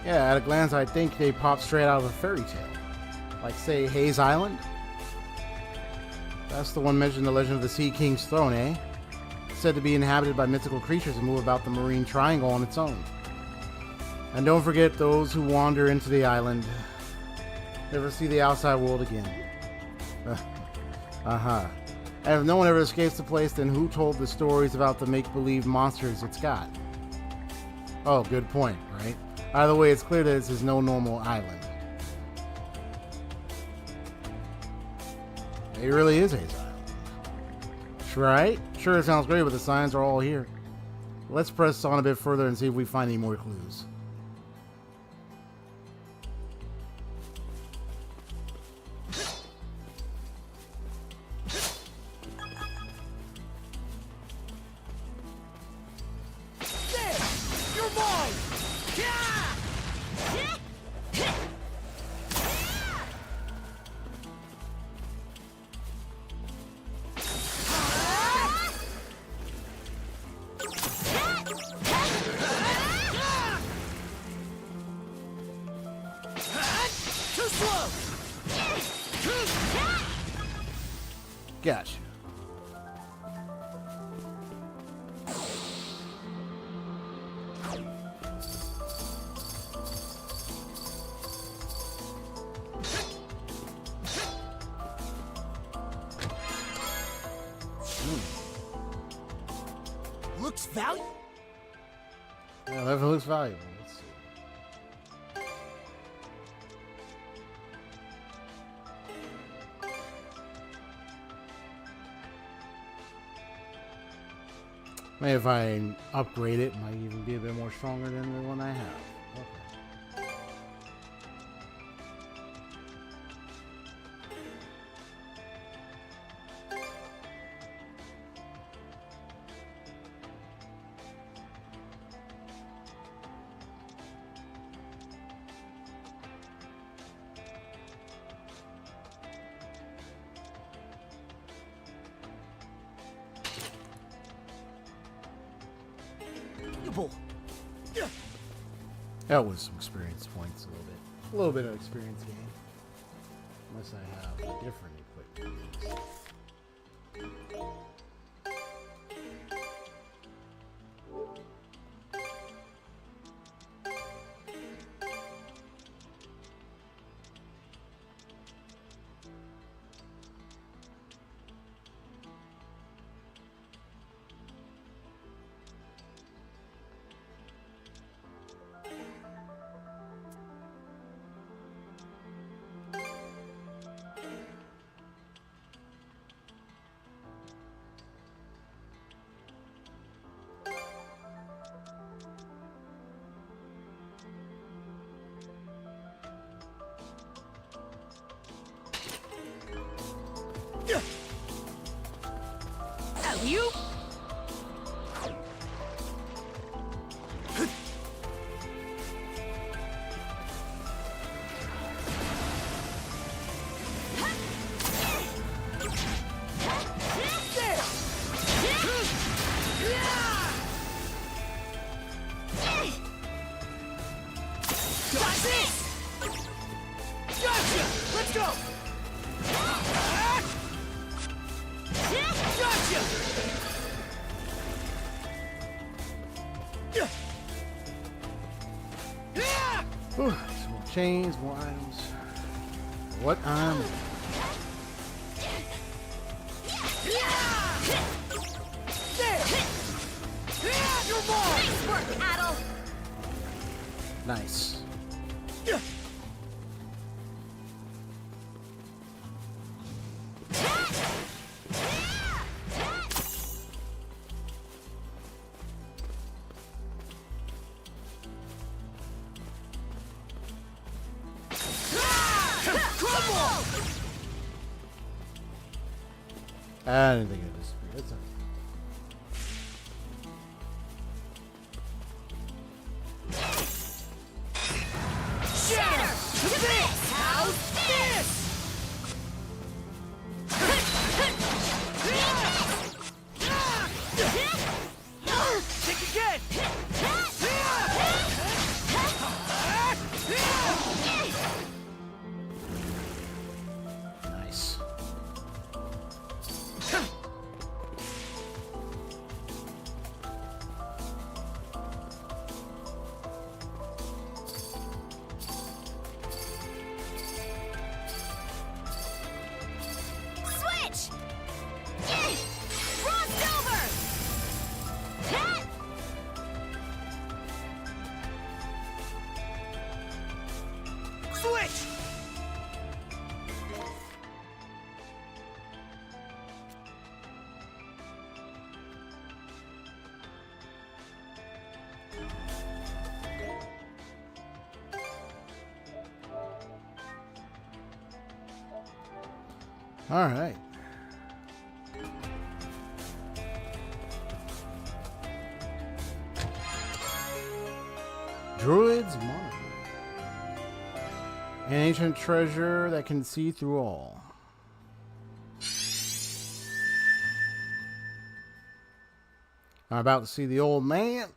Yeah, at a glance, I think they popped straight out of a fairy tale. Like, say, Hayes Island? That's the one mentioned in the Legend of the Sea King's Throne, eh? It's said to be inhabited by mythical creatures and move about the marine triangle on its own. And don't forget those who wander into the island never see the outside world again. Uh-huh. And if no one ever escapes the place, then who told the stories about the make-believe monsters it's got? Oh, good point, right? Either way, it's clear that this is no normal island. It really is Hayes Island. Right? Sure, it sounds great, but the signs are all here. Let's press on a bit further and see if we find any more clues. Gotcha. Looks valuable. Yeah, that looks valuable. Let's see. Maybe if I upgrade it, it might even be a bit more stronger than the one I have. Okay. That was some experience points, a little bit of experience gain. Unless I have different equipment. You? Whew, some more chains, more items. What I'm Nice work, Adol. nice. I didn't think it disappeared. It's okay. Shatter to this! How's this? Think again! Nice. Switch! Crossed over! Switch! All right. Druid's Monocle. An ancient treasure that can see through all. I'm about to see the old man.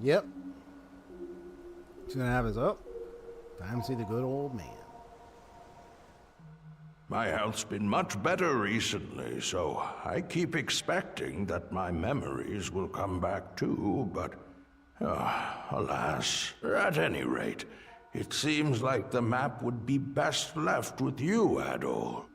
Yep. He's gonna have his up. Time to see the good old man. My health's been much better recently, so I keep expecting that my memories will come back too, but alas. At any rate, it seems like the map would be best left with you, Adol.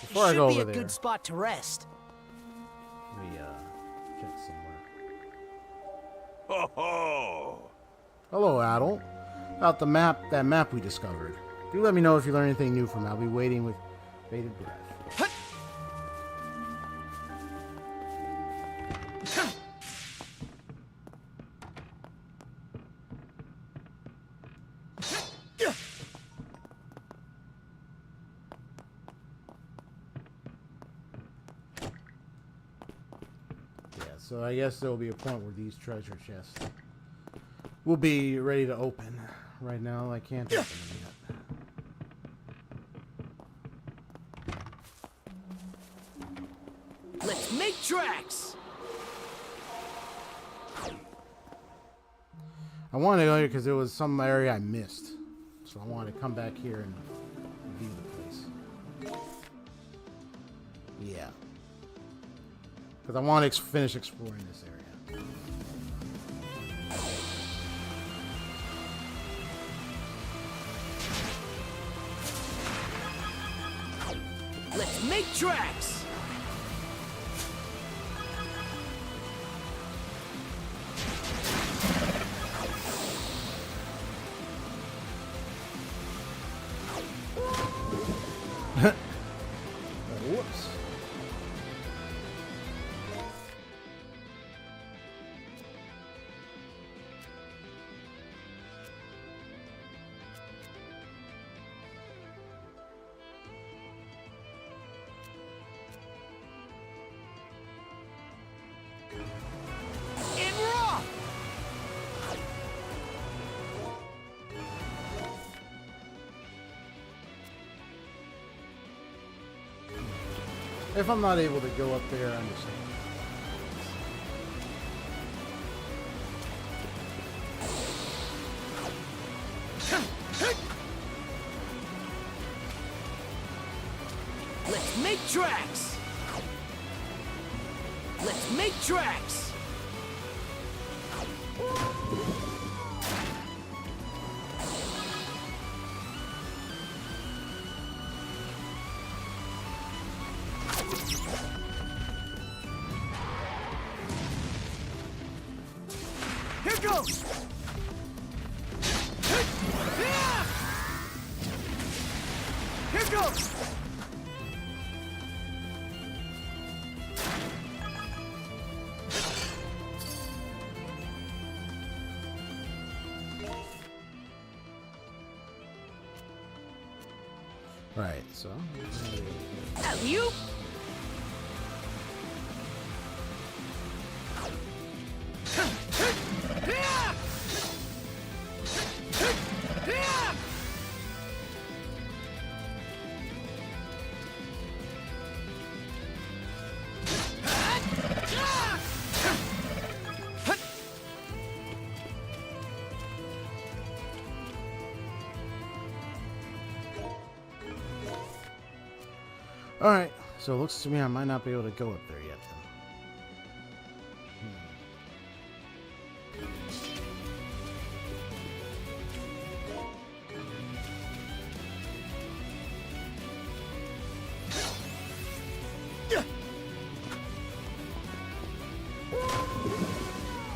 Before I go Should be over a there, good spot to rest. let me check somewhere. Ho ho! Hello, Adol. About the map, that map we discovered. Do let me know if you learn anything new from it. I'll be waiting with bated breath. So I guess there will be a point where these treasure chests will be ready to open. Right now, I can't open them yet. Let's make tracks! I wanted to go here because there was some area I missed. So I wanted to come back here and view the place. Yeah. Because I want to finish exploring this area. Let's make tracks! Whoops. If I'm not able to go up there, I understand. Let's make tracks! Let's make tracks! goes! Here goes! Right, so. You? Alright, so it looks to me I might not be able to go up there yet then.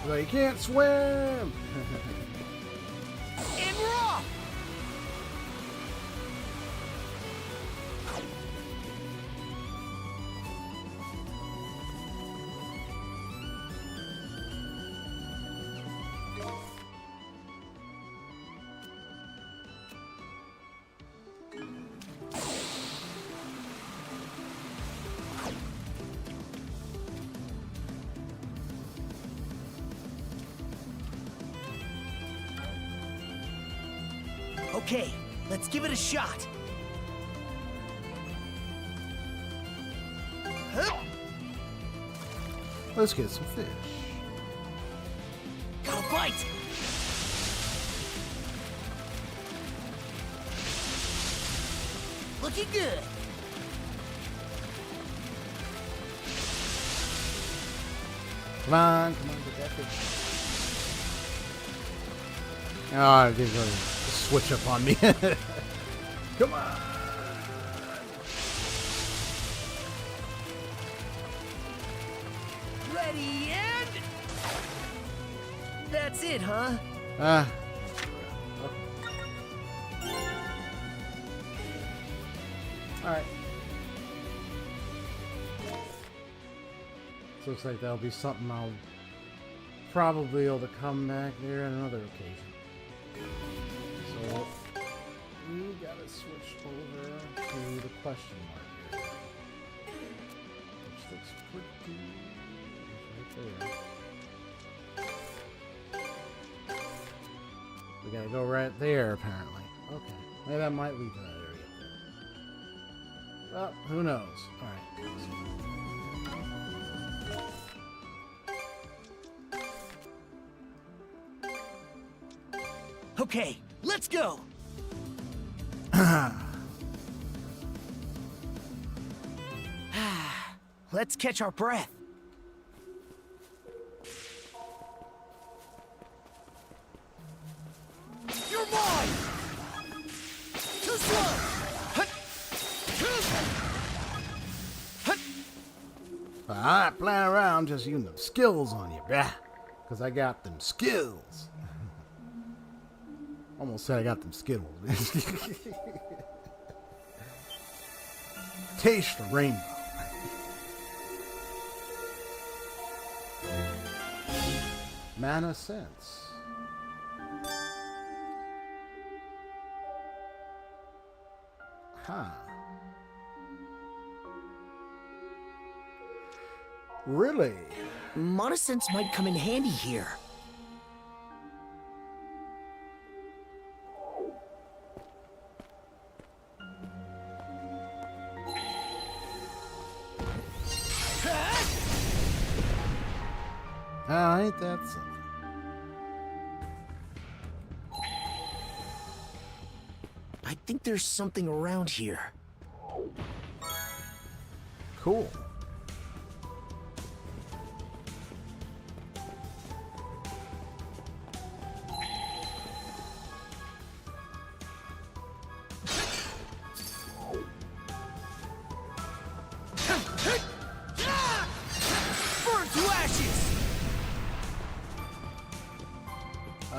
Well, you can't swim! In raw! Okay, let's give it a shot. Let's get some fish. Got a bite! Looking good. Come on, get that fish. Oh, it did really switch up on me. Come on. Ready and... That's it, huh? Alright. Looks like that'll be something I'll probably be able to come back there on another occasion. So we gotta switch over to the question mark here. Which looks pretty right there. We gotta go right there apparently. Okay. Maybe that might lead to that area. Well, who knows? Alright. Okay, let's go! Let's catch our breath. You're mine! Too slow! I ain't playing around, just using them skills on you, bruh. Because I got them skills. Almost said I got them Skittles. Taste the rainbow. Mana sense. Huh. Really? Mana sense might come in handy here. Ain't that something? I think there's something around here. Cool.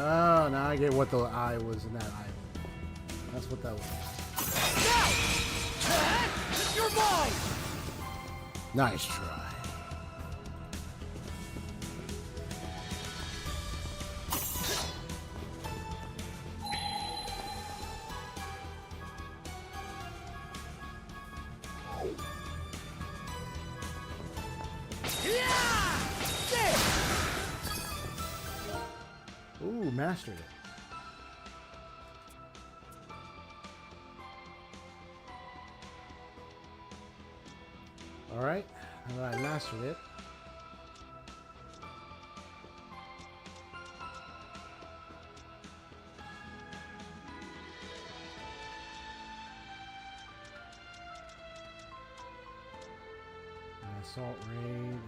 Oh, now I get what the eye was in that island. That's what that was. Now! You're mine! Nice try. Ooh, mastered it. All right, now that I mastered it. Assault raid.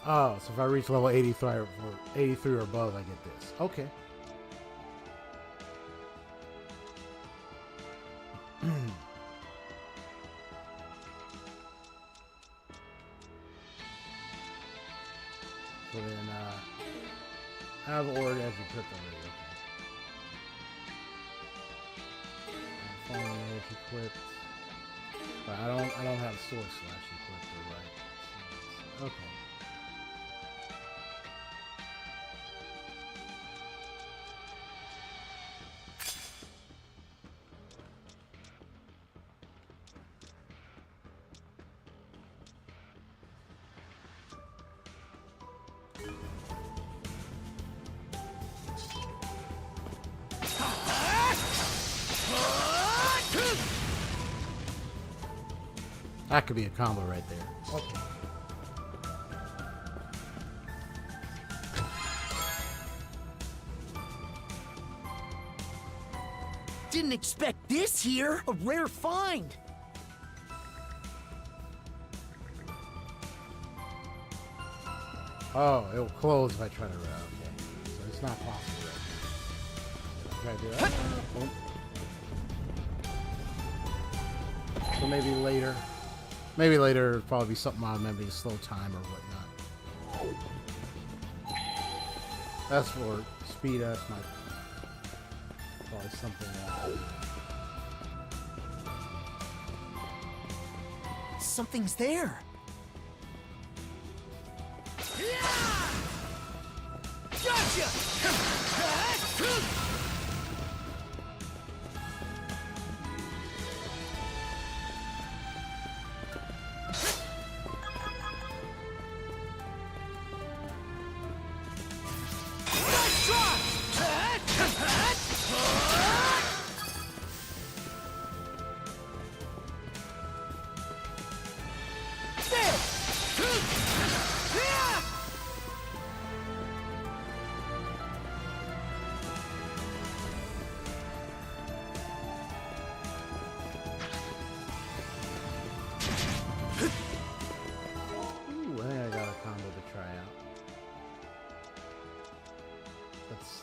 Oh, so if I reach level 83 or above, I get this. Okay. So then, have ordered as equipped already. Okay. Falling edge equipped. But I don't have sword slash equipped, right? Okay. That could be a combo right there. Okay. Didn't expect this here. A rare find. Oh, it'll close if I try to route. Okay. So it's not possible right now. Try to do that. Boom. So maybe later. Maybe later it'll probably be something I'll remember to slow time or whatnot. That's for speed, that's my probably something else. Something's there. Gotcha!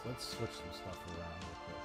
Let's switch some stuff around real quick.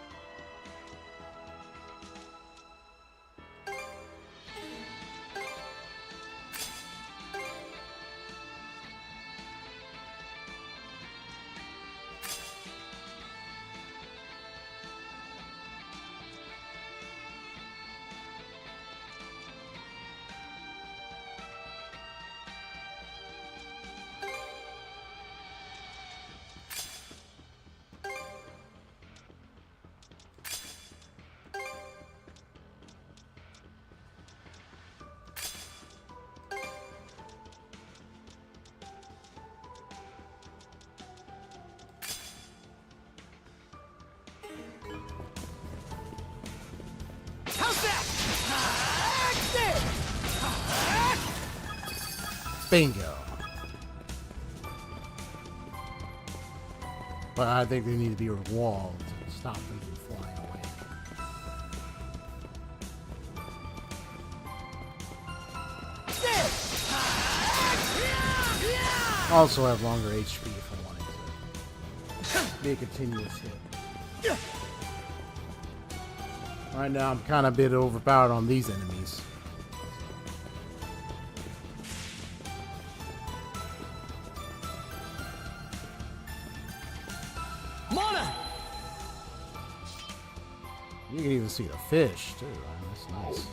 Bingo. But I think they need to be a wall to stop them from flying away. Also have longer HP if I wanted to be a continuous hit. Right now I'm kind of a bit overpowered on these enemies. Mona! You can even see the fish too, right? That's nice.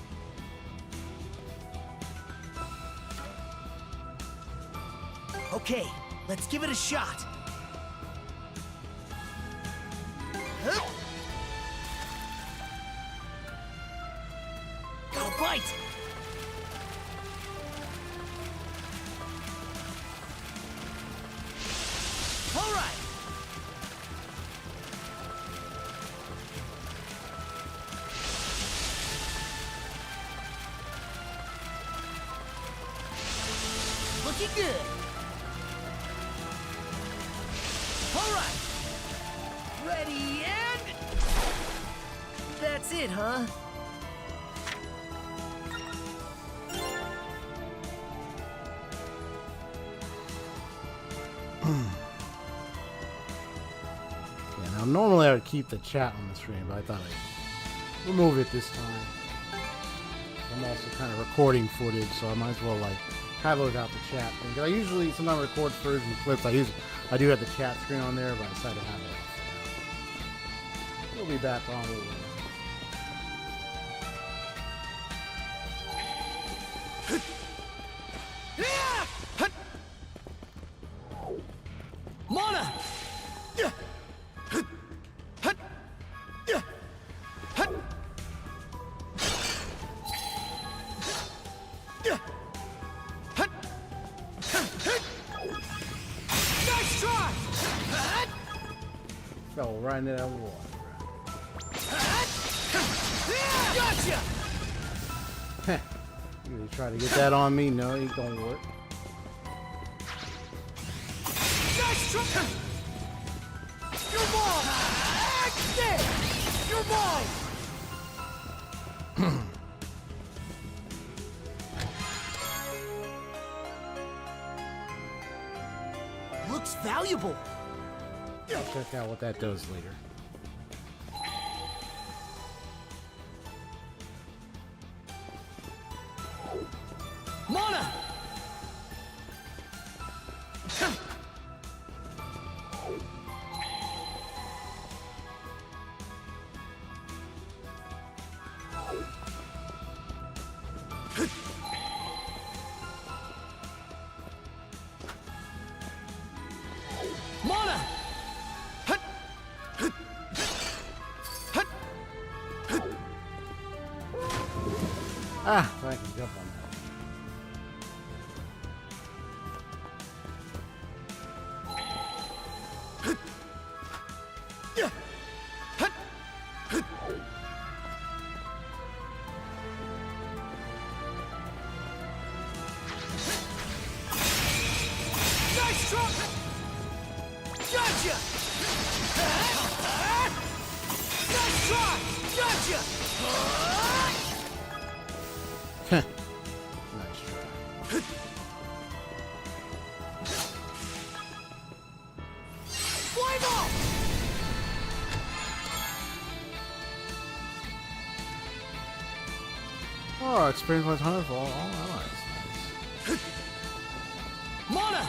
Okay, let's give it a shot. Huh? Got a bite! All right! Looking good! All right! Ready and... That's it, huh? Yeah, now normally I would keep the chat on the screen, but I thought I'd remove it this time. I'm also kind of recording footage, so I might as well like have it without the chat thing. 'Cause I usually sometimes record frozen clips. I do have the chat screen on there, but I decided to have it off. We'll be back on. Mona! Nice try! Fell right into that water. Gotcha! You try to get that on me? No, it don't work. Nice try! You're mine! There! You're mine! Looks valuable. I'll check out what that does later. Mona! Mona! Ah, so I can jump on that. Nice try! Gotcha! Nice try! Gotcha! Nice try. Flame off! Oh, experience was 100 for all. Oh, nice. Mona!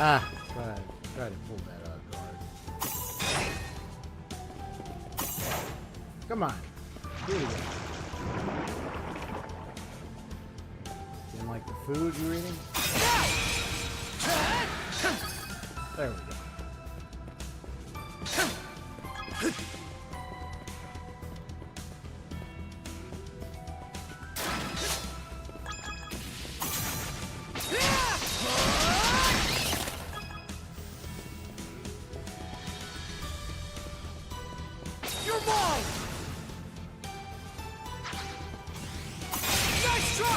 Ah, try to pull that out, guard. Come on. Here we go. Didn't like the food you were eating? There we go. You're mine! Nice try!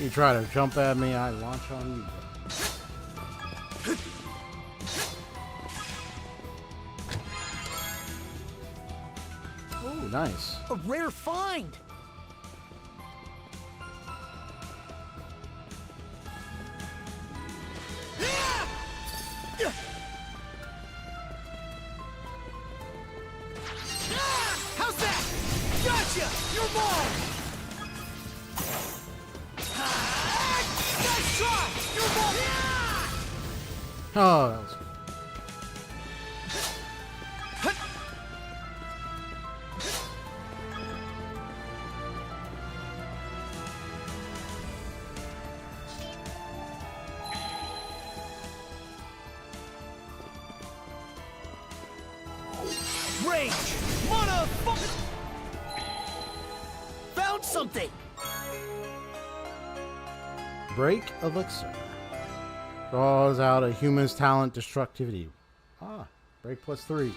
You try to jump at me, I launch on you. Oh, nice. A rare find! How's that? Gotcha! You're mine! Nice try! You're mine! Oh, that was good. Rage! Motherfucker! Found something! Break elixir. Draws out a human's talent destructivity. Ah, break +3.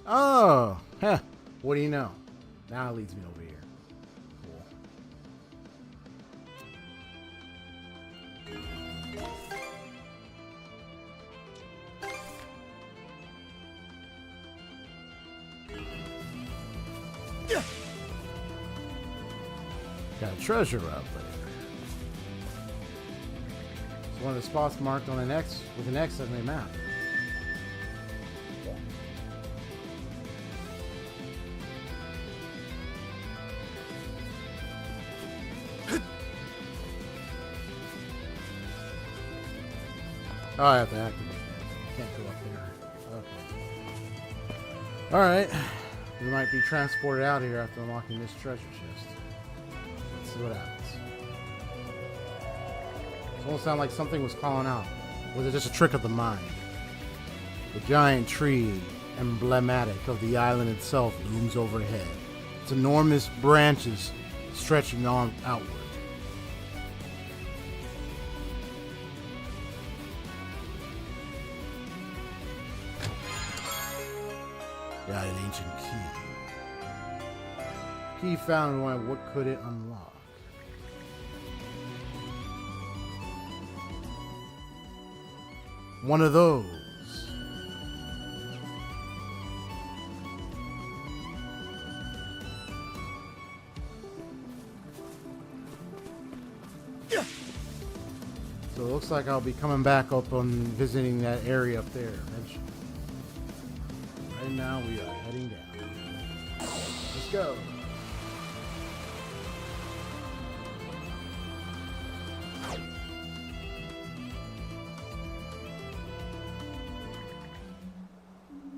Oh, huh. What do you know? Now it leads me over here. Cool. Got a treasure out there. It's one of the spots marked on an X with an X on the map. Oh, I have to activate that. Can't go up there. Okay. Alright. We might be transported out here after unlocking this treasure chest. Let's see what happens. It almost sounded like something was calling out. Was it just a trick of the mind? The giant tree, emblematic of the island itself, looms overhead. Its enormous branches stretching on outward. Got an ancient key. Key found in one. What could it unlock? One of those. So it looks like I'll be coming back up on visiting that area up there eventually. Right now we are heading down. Let's go.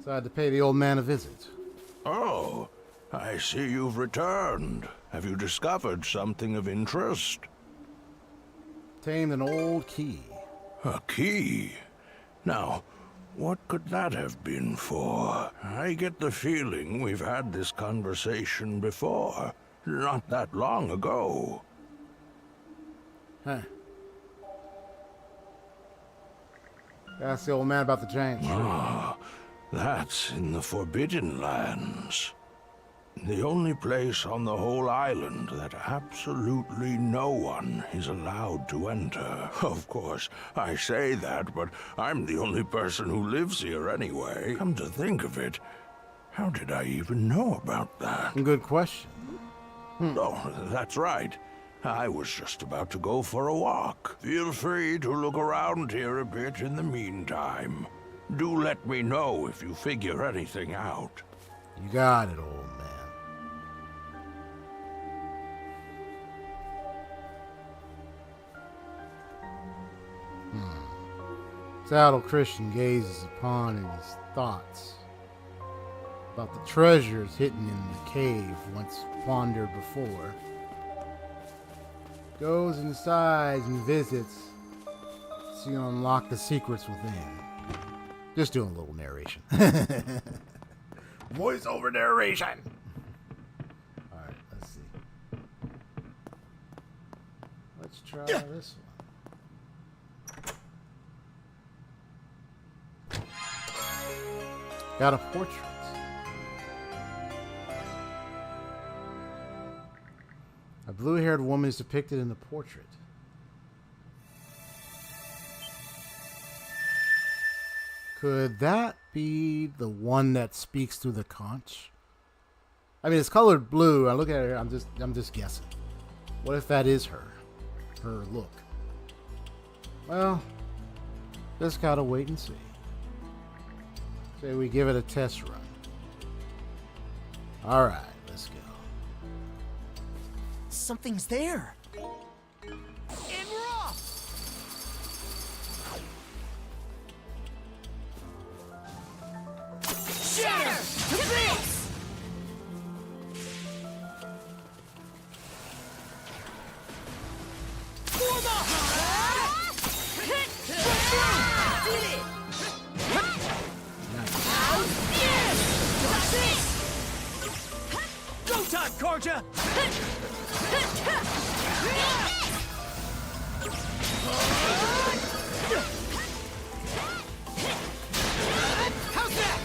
So I had to pay the old man a visit. Oh, I see you've returned. Have you discovered something of interest? Tamed an old key. A key? Now, what could that have been for? I get the feeling we've had this conversation before. Not that long ago. Huh. Ask the old man about the giant tree. Ah, that's in the Forbidden Lands. The only place on the whole island that absolutely no one is allowed to enter. Of course, I say that, but I'm the only person who lives here anyway. Come to think of it, how did I even know about that? Good question. Oh, that's right. I was just about to go for a walk. Feel free to look around here a bit in the meantime. Do let me know if you figure anything out. You got it, old man. Adol Christin gazes upon in his thoughts about the treasures hidden in the cave once wandered before. Goes inside and visits to unlock the secrets within. Just doing a little narration. Voice over narration. All right, let's see. Let's try this one. Got a portrait. A blue-haired woman is depicted in the portrait. Could that be the one that speaks through the conch? I mean, it's colored blue. I look at her. I'm just guessing. What if that is her look? Well, just gotta wait and see. Say we give it a test run. All right, let's go. Something's there. And we're off! Shatter! To bits! Form up! Did it! Go time, Karja! How's that?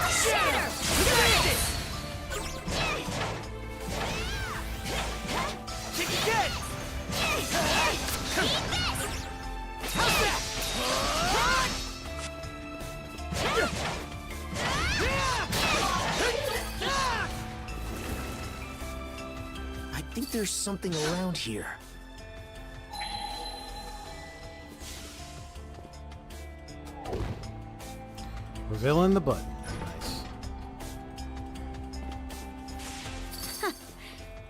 Shatter! Kick again! How's that? I think there's something around here. Revealing the button. Nice.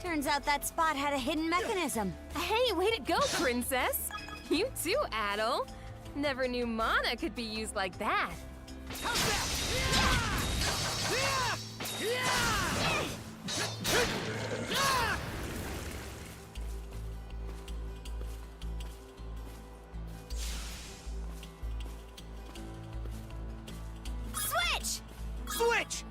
Turns out that spot had a hidden mechanism. Hey, way to go, princess! You too, Adol. Never knew mana could be used like that. How's that? Switch! Switch!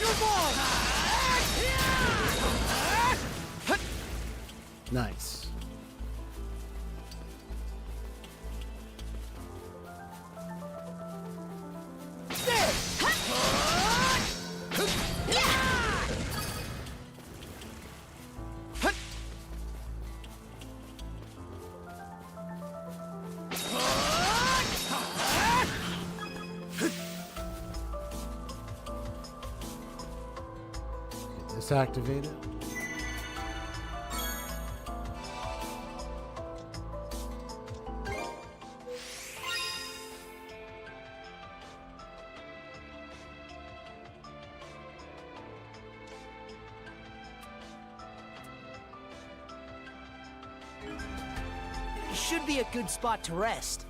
Your ball! Nice. There! Get this activated. Should be a good spot to rest.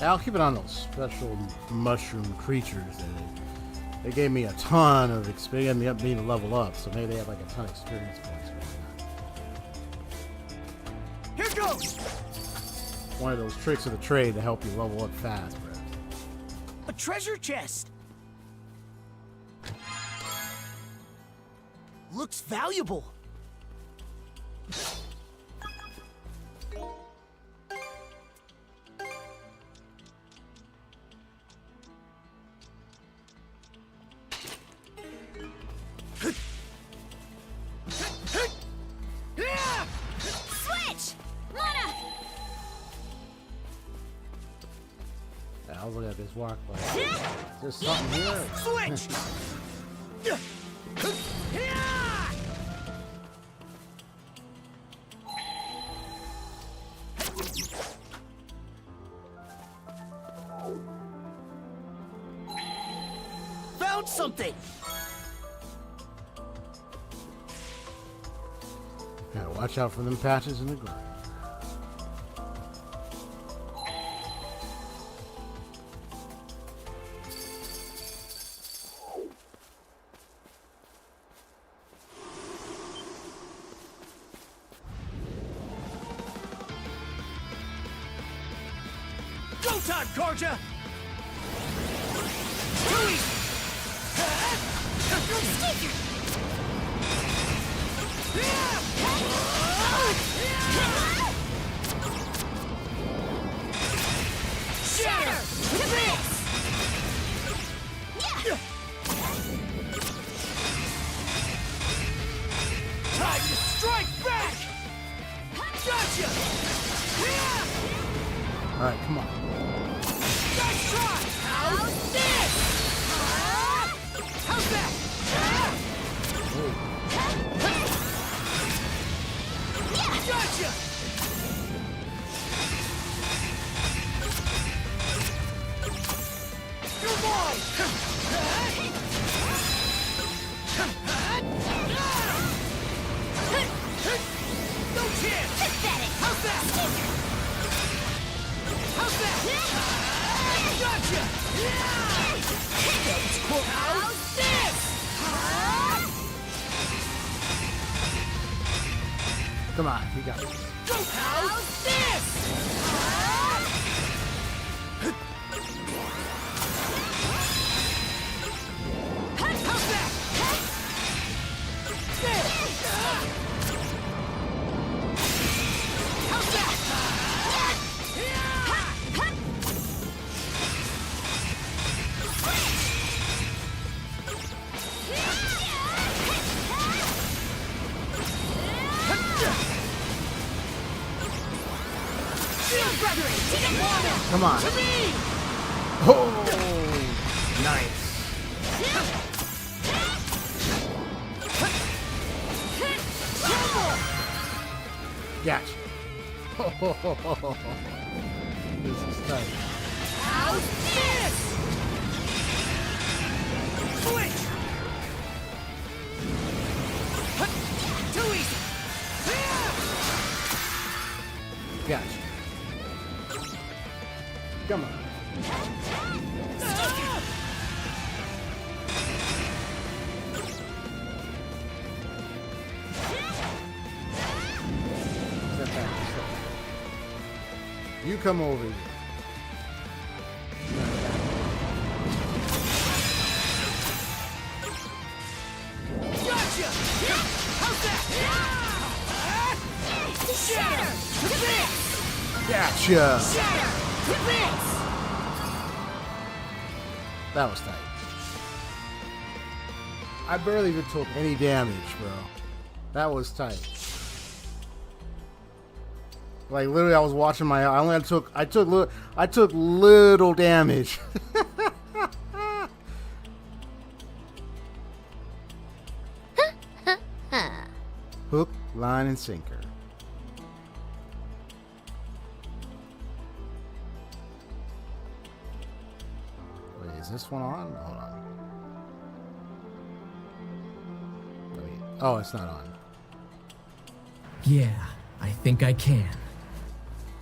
I'll keep it on those special mushroom creatures. They gave me a ton of experience. They got me to level up, so maybe they have like a ton of experience points. Here goes! One of those tricks of the trade to help you level up fast, bro. A treasure chest. Looks valuable. Switch! Mana! I was looking at this walkway. There's something here. Switch! Found something! Gotta watch out for them patches in the ground. showtime, Karja! Too easy! Shatter! To bits! Time to strike back! Gotcha! Alright, come on. Nice try! How's this? How's that? Gotcha! You're mine! No chance! Pathetic! How's that? How's that? Gotcha! How's this? Come on, you got it. How's this? How's that? There! How's that? Come on. To me! Oh, nice. Gotcha. This is tight. How's this? Switch! Too easy! Gotcha. Come on. Step back, step back. You come over here. Gotcha! How's that? Shatter! To bits! Gotcha. Shatter! To bits! That was tight. I barely even took any damage, bro. That was tight. Like literally, I was watching my. I took little damage. Hook, line, and sinker. Wait, is this one on? Hold on. Oh, it's not on. Yeah, I think I can.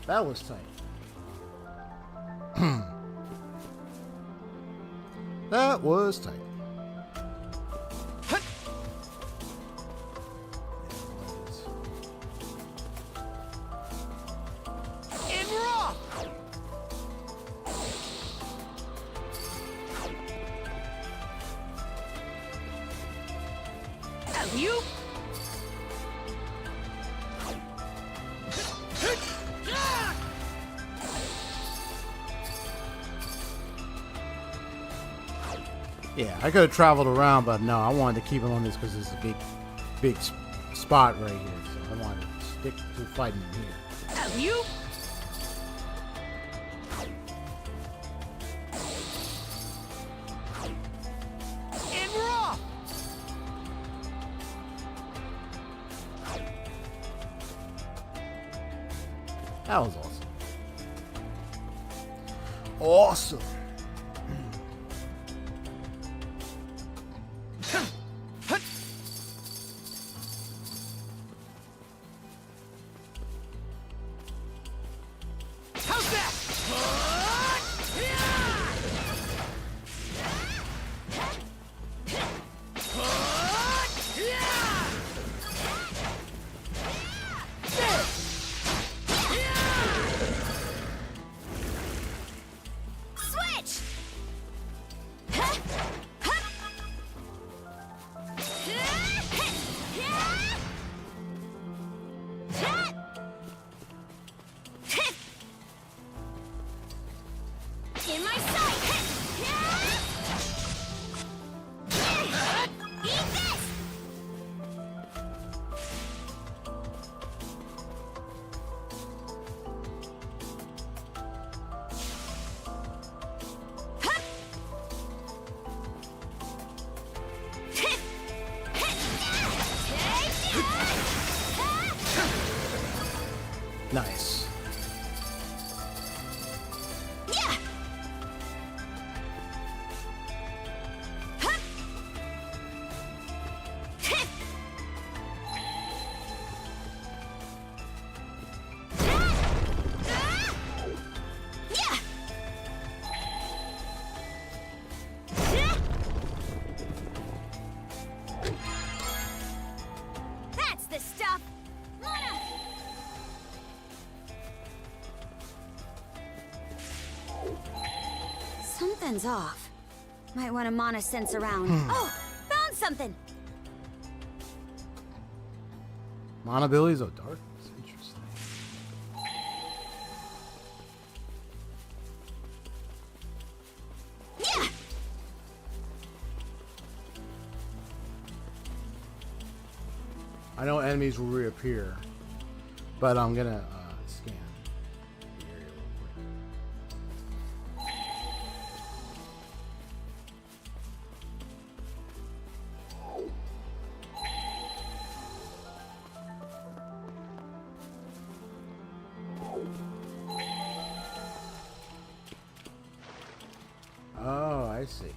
That was tight. That was tight. In raw! You? Yeah, I could have traveled around, but no, I wanted to keep him on this because it's a big spot right here. So I wanted to stick to fighting him here. You? In raw! That was awesome. Awesome. How's that? In my sight! Eat this! Nice. That's the stuff! Mana! Something's off. Might want to mana sense around. Oh, found something! Mana abilities of darkness. Interesting. Yeah! I know enemies will reappear, but I'm gonna scan the area real quick. Oh, I see.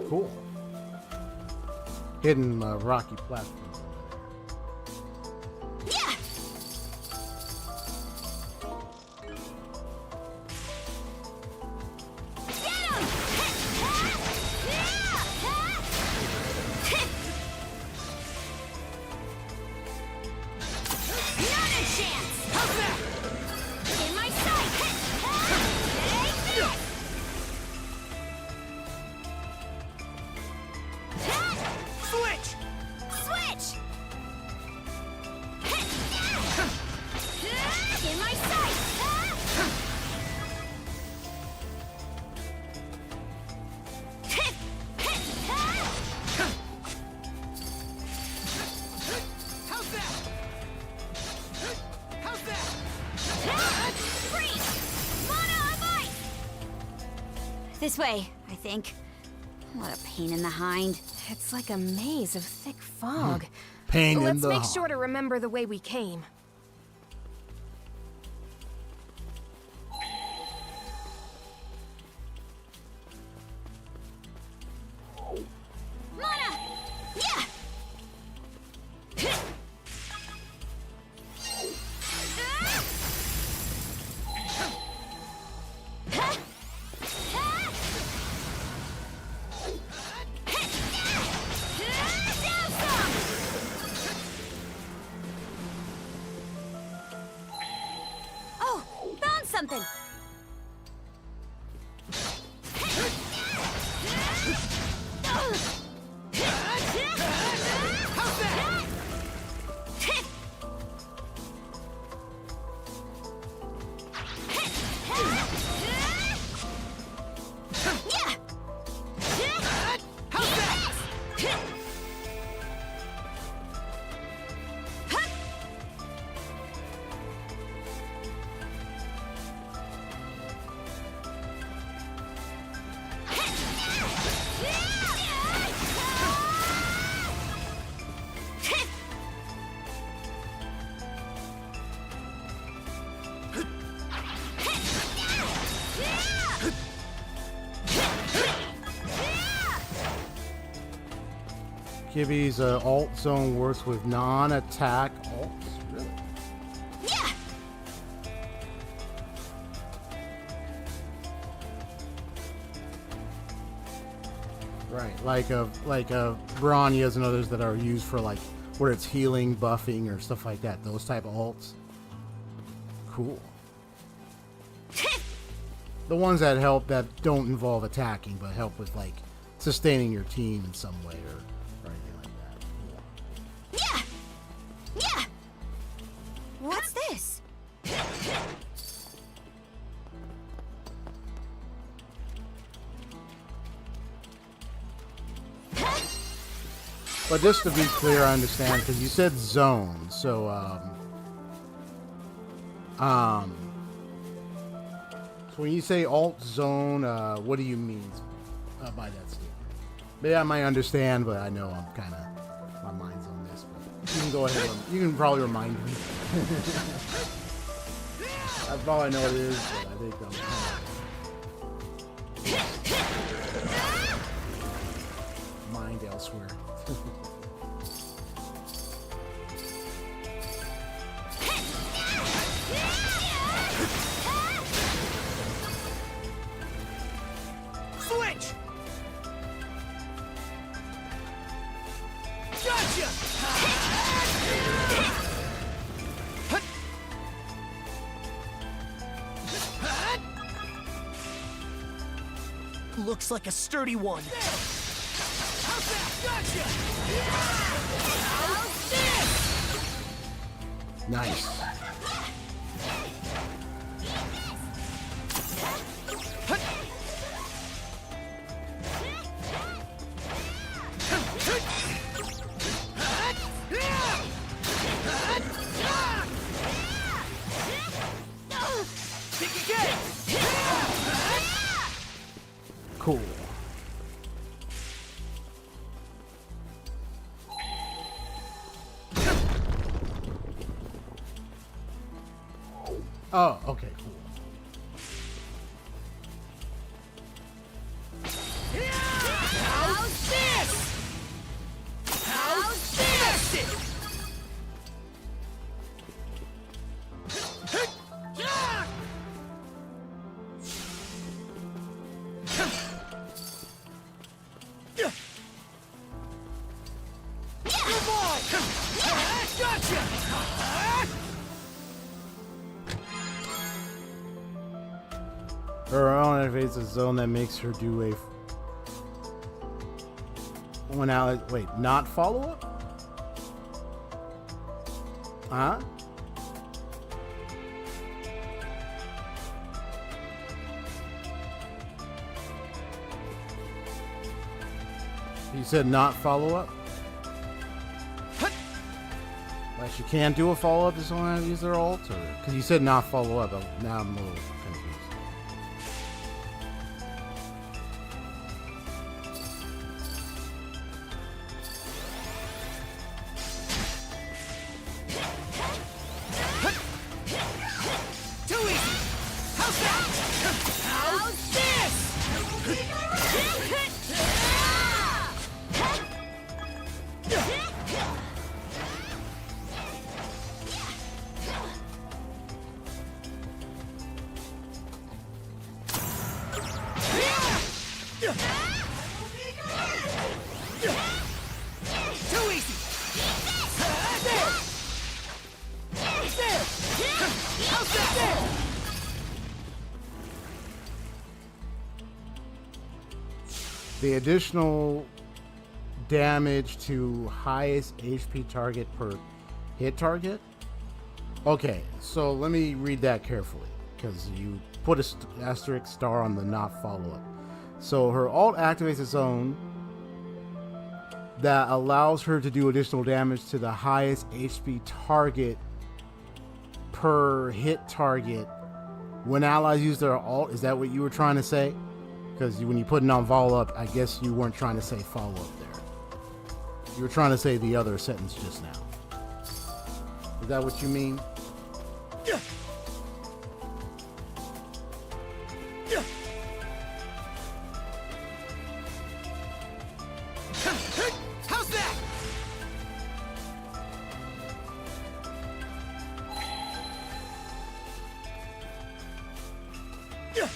Cool. Hidden rocky platforms over there. Yeah! Get him! Not a chance! In my sight! Take this! Switch! Switch! In my sight! How's that? How's that? Freeze! Mana of ice! This way, I think. What a pain in the hind. It's like a maze of thick fog. Pain in Let's the make heart. sure to remember the way we came. Mana! Yeah! Down some! Oh, found something! How's that? Yeah! How's that? Kibby's alt zone works with non-attack alts. Really? Yeah! Right, like Branyas and others that are used for like where it's healing, buffing, or stuff like that. Those type of alts. Cool. The ones that help that don't involve attacking, but help with like sustaining your team in some way or anything like that. Yeah! Yeah! What's this? But just to be clear, I understand because you said zone, so so when you say alt zone, what do you mean by that statement? Maybe I might understand, but I know I'm kind of my mind's on this. But you can go ahead. You can probably remind me. That's probably know what it is, but I think I'm kind of mind elsewhere. Switch! Gotcha! Looks like a sturdy one. Nice. Cool. Oh, okay, cool. How's this? How's this? Her own activates a zone that makes her do a when out. Wait, not follow up? Huh? You said not follow up? Like she can't do a follow up as long as use their ult, or because you said not follow up. Now I'm a little confused. The additional damage to highest HP target per hit target. Okay, so let me read that carefully because you put a asterisk star on the not follow up. So her alt activates a zone that allows her to do additional damage to the highest HP target per hit target when allies use their alt. Is that what you were trying to say? Because when you put it on follow up, I guess you weren't trying to say follow up there. You were trying to say the other sentence just now. Is that what you mean? Yeah. Yeah. How's that? Yeah.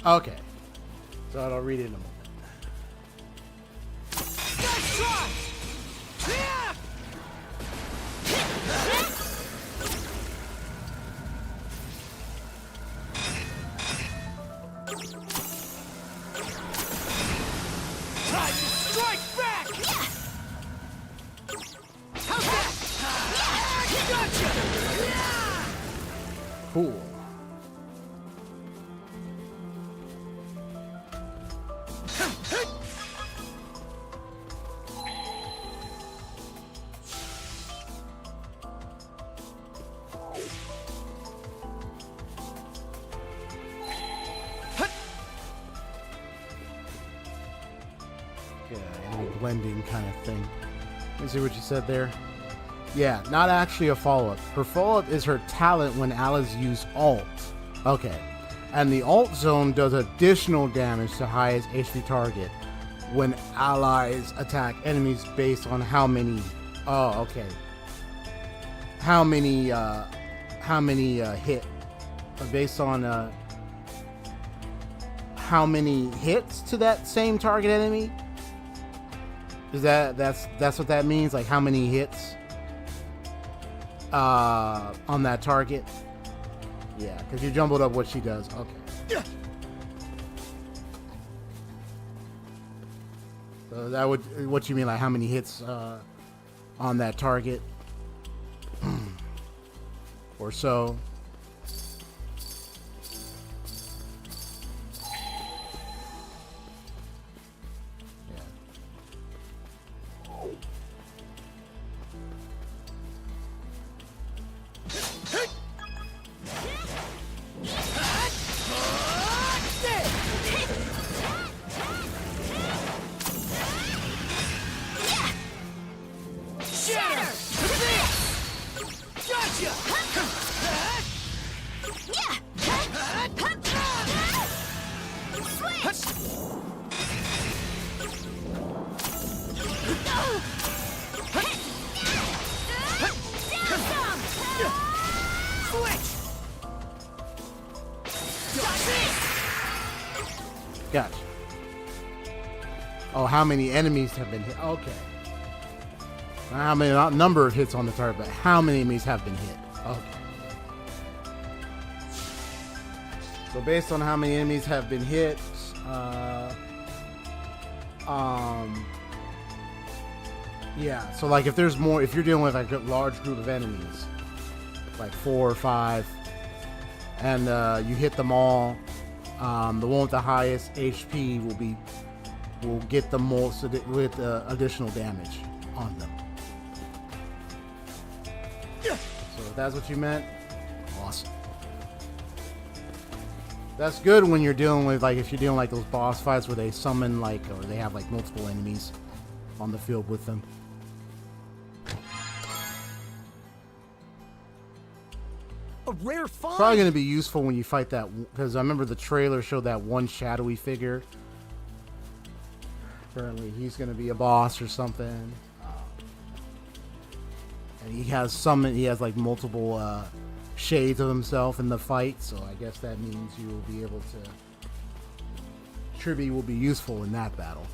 Okay. So I'll read it in a moment. Nice try! Yeah! Time to strike back! How's that? Gotcha! Cool. Blending kind of thing. Let me see what you said there. Yeah, not actually a follow-up. Her follow-up is her talent when allies use alt. Okay. And the alt zone does additional damage to highest HP target when allies attack enemies based on how many... Oh, okay. How many hit. Based on how many hits to that same target enemy. Is that's what that means? Like how many hits on that target? Yeah, because you jumbled up what she does. Okay. So that would what you mean, like how many hits on that target or so. Gotcha. Oh, how many enemies have been hit? Okay. Not how many, not number of hits on the target, but how many enemies have been hit. Okay. So based on how many enemies have been hit, yeah. So like if there's more, if you're dealing with like a large group of enemies, like 4 or 5, and you hit them all, the one with the highest HP will get the most with additional damage on them. So if that's what you meant, awesome. That's good when you're dealing with, like, if you're dealing like those boss fights where they summon like, or they have like multiple enemies on the field with them. A rare find. Probably going to be useful when you fight that, because I remember the trailer showed that one shadowy figure. Apparently he's going to be a boss or something. And he has like multiple shades of himself in the fight, so I guess that means you will be able to... Tribby will be useful in that battle.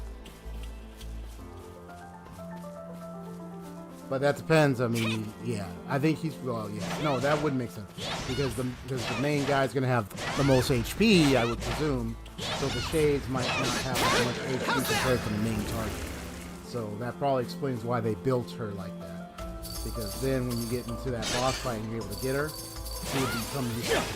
But that depends. I mean, yeah, I think he's... Well, yeah, no, that would make sense. Because the main guy's going to have the most HP, I would presume. So the shades might not have as much HP compared to the main target. So that probably explains why they built her like that. Because then when you get into that boss fight and you're able to get her, she would become useful to that.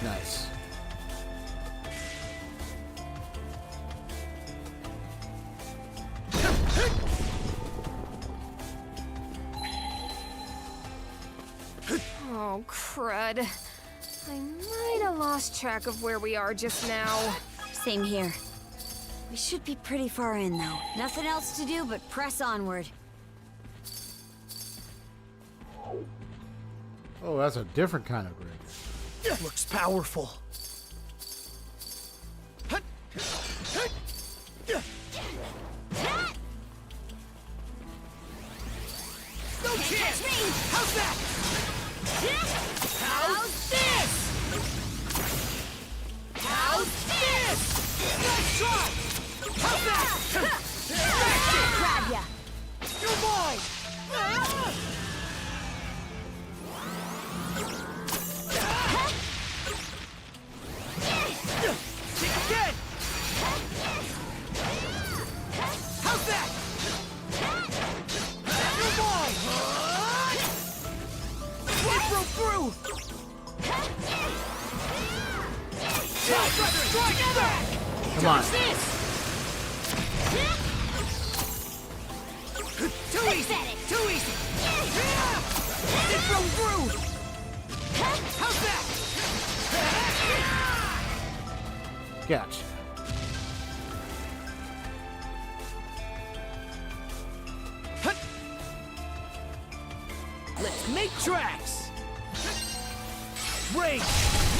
Nice. Oh, crud. I might have lost track of where we are just now. Same here. We should be pretty far in, though. Nothing else to do but press onward. Oh, that's a different kind of Griegr. Looks powerful. No chance! How's that? How's this? How's this? Let's try! How's that? Grab ya! You're mine! Kick again! How's that? You're mine! It broke through! Strike back! Come on. Too easy! Too easy! It broke through! How's that? Gotcha. Let's make tracks! Range!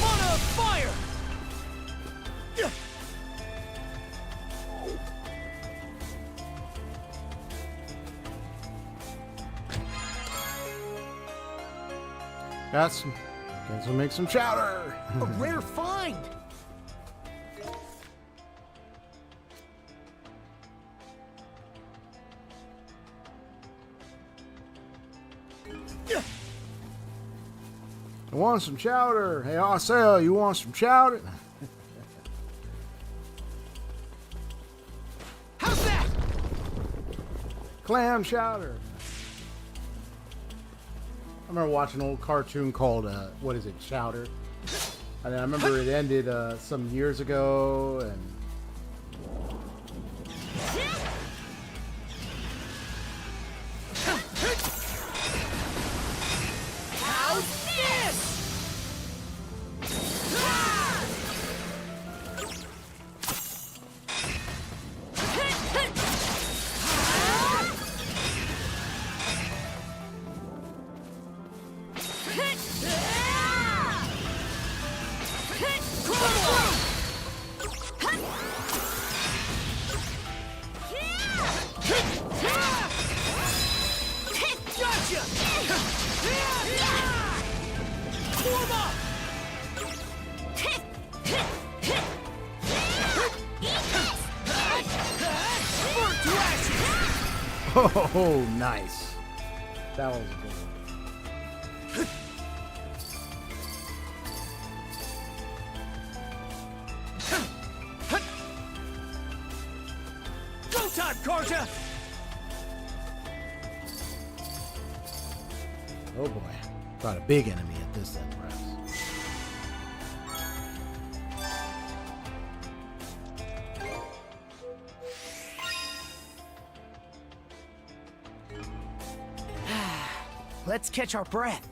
Mana of fire! Got some. Guess we'll make some chowder. A rare find! I want some chowder. Hey, Arcel, you want some chowder? How's that? Clam chowder. I remember watching an old cartoon called, what is it, Chowder? And I remember it ended some years ago, and... How's this? Gotcha! Form up! Burn to ashes! Oh, nice. That was a good one. Go time, Karja! Oh boy. Got a big enemy at this end, perhaps. Let's catch our breath.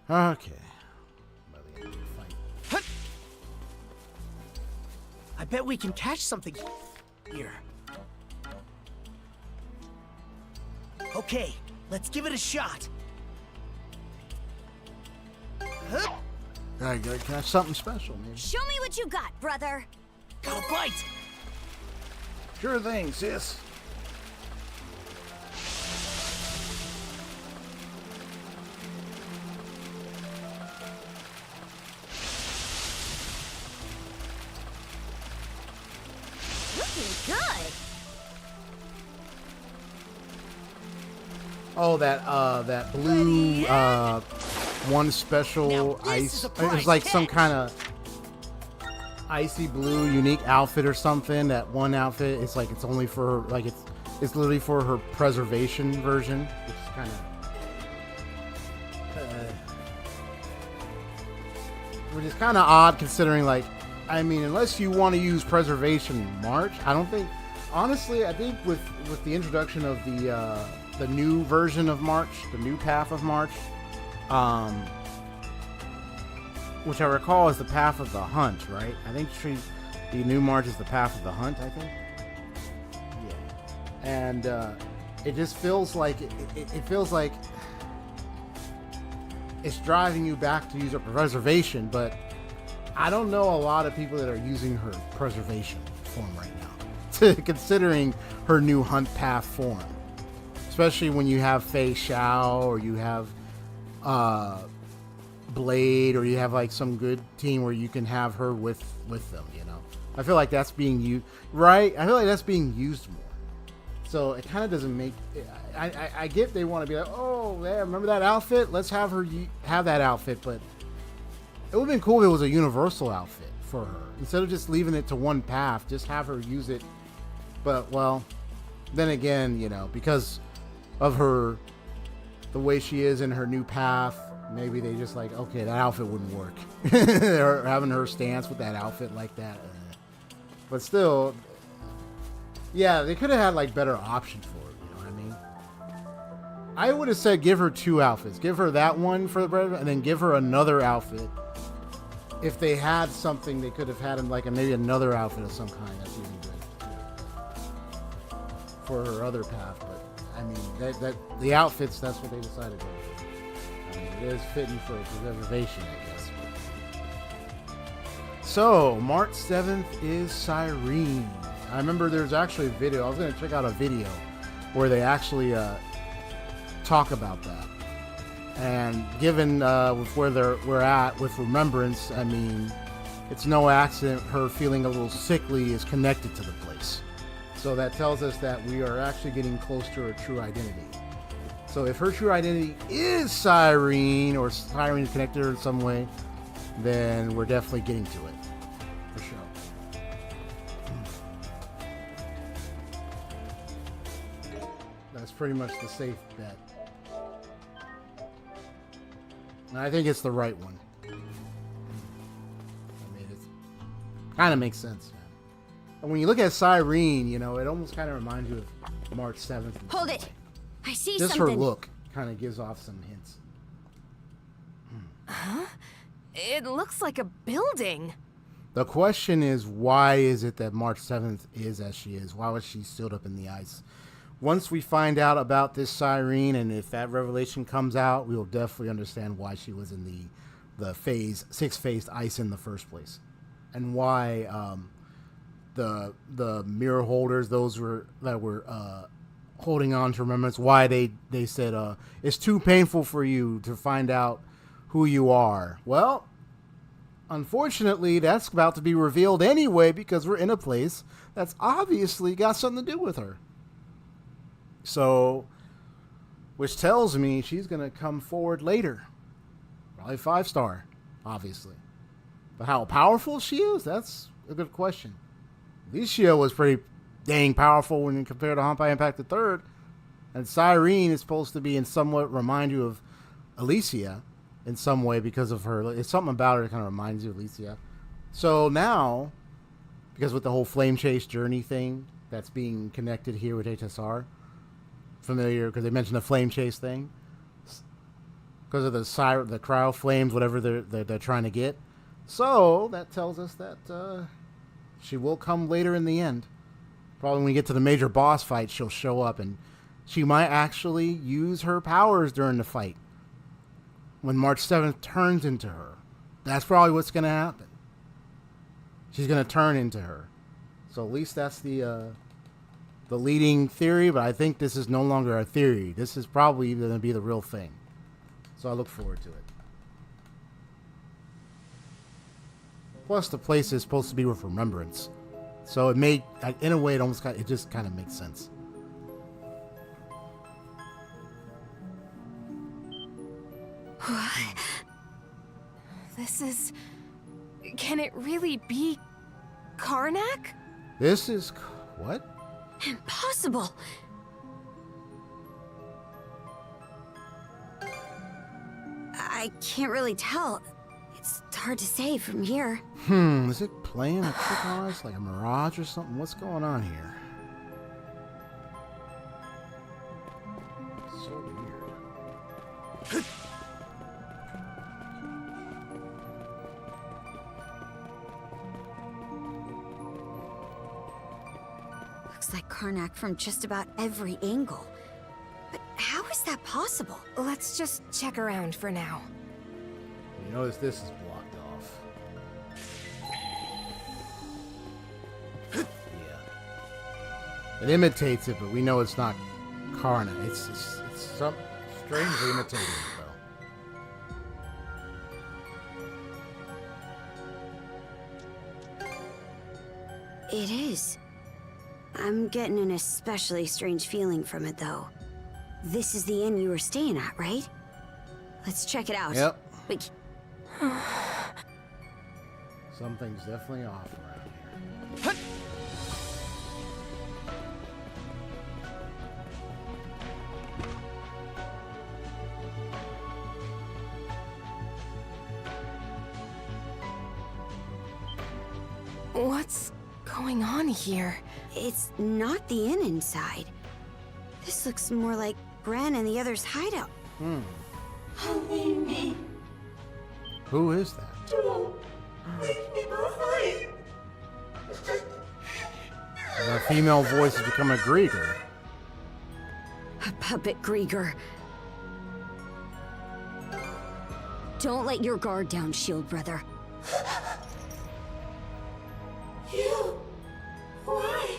Okay. I bet we can catch something here. Okay, let's give it a shot. I gotta catch something special, man. Show me what you got, brother. Got a bite. Sure thing, sis. Looking good. Oh, that blue one special ice. It was like some kind of icy blue unique outfit or something. That one outfit, it's like it's only for her, like it's literally for her preservation version, which is kind of which is kind of odd considering, like, I mean, unless you want to use preservation March, I don't think honestly, I think with the introduction of the new version of March, the new path of March, which I recall is the path of the hunt, right? I think the new March is the path of the hunt, I think. Yeah. And it just feels like it feels like it's driving you back to use her preservation, but I don't know a lot of people that are using her preservation form right now, considering her new hunt path form. Especially when you have Fei Xiao, or you have Blade, or you have like some good team where you can have her with them, you know. I feel like that's being used, right? I feel like that's being used more. So it kind of doesn't make. I get they want to be like, oh yeah, remember that outfit? Let's have her have that outfit, but it would have been cool if it was a universal outfit for her instead of just leaving it to one path. Just have her use it. But well, then again, you know, because of the way she is in her new path, maybe they just like, okay, that outfit wouldn't work. They're having her stance with that outfit like that. But still, yeah, they could have had like better options for it. You know what I mean? I would have said give her 2 outfits. Give her that one for the bread, and then give her another outfit. If they had something, they could have had him like maybe another outfit of some kind. That's even good for her other path. But I mean, that the outfits. That's what they decided to do. I mean, it is fitting for preservation, I guess. So March 7th is Cyrene. I remember there's actually a video. I was going to check out a video where they actually talk about that. And given with where we're at with Remembrance, I mean, it's no accident her feeling a little sickly is connected to the place. So that tells us that we are actually getting close to her true identity. So if her true identity is Cyrene, or Cyrene is connected to her in some way, then we're definitely getting to it. For sure. That's pretty much the safe bet. And I think it's the right one. I mean, it kind of makes sense. And when you look at Cyrene, you know, it almost kind of reminds you of March 7th. Hold it! I see Just something. her look kind of gives off some hints. Huh? It looks like a building. The question is, why is it that March 7th is as she is? Why was she stood up in the ice? Once we find out about this Cyrene, and if that revelation comes out, we will definitely understand why she was in the six-phased ice in the first place, and why the mirror holders, those that were holding on to remembrance, why they said it's too painful for you to find out who you are. Well, unfortunately, that's about to be revealed anyway, because we're in a place that's obviously got something to do with her. So, which tells me she's going to come forward later. Probably 5-star, obviously. But how powerful she is, that's a good question. Alicia was pretty dang powerful when you compare to Hampai Impact the Third. And Cyrene is supposed to be in somewhat remind you of Alicia in some way because of her. It's something about her that kind of reminds you of Alicia. So now, because with the whole Flame Chase journey thing that's being connected here with HSR, familiar because they mentioned the Flame Chase thing because of the cryo flames, whatever they're trying to get. So that tells us that she will come later in the end. Probably when we get to the major boss fight, she'll show up, and she might actually use her powers during the fight when March 7th turns into her. That's probably what's going to happen. She's going to turn into her. So at least that's the leading theory, but I think this is no longer a theory. This is probably going to be the real thing. So I look forward to it. Plus, the place is supposed to be with Remembrance. So it made, in a way, it just kind of makes sense. This is... Can it really be Karnak? This is... what? Impossible! I can't really tell. It's hard to say from here. Is it playing a trick on us like a mirage or something? What's going on here? looks like Karnak from just about every angle. But how is that possible? Let's just check around for now. You notice this is blocked off. Yeah. It imitates it, but we know it's not Karnak. It's some strangely imitating it, though. It is. I'm getting an especially strange feeling from it, though. This is the inn you were staying at, right? Let's check it out. Yep. Wait. Something's definitely off around here. What's going on here? It's not the inn inside. This looks more like Bran and the others' hideout. Who is that? The female voice has become a Griegr. A puppet Griegr. Don't let your guard down, Shield Brother. You? Why?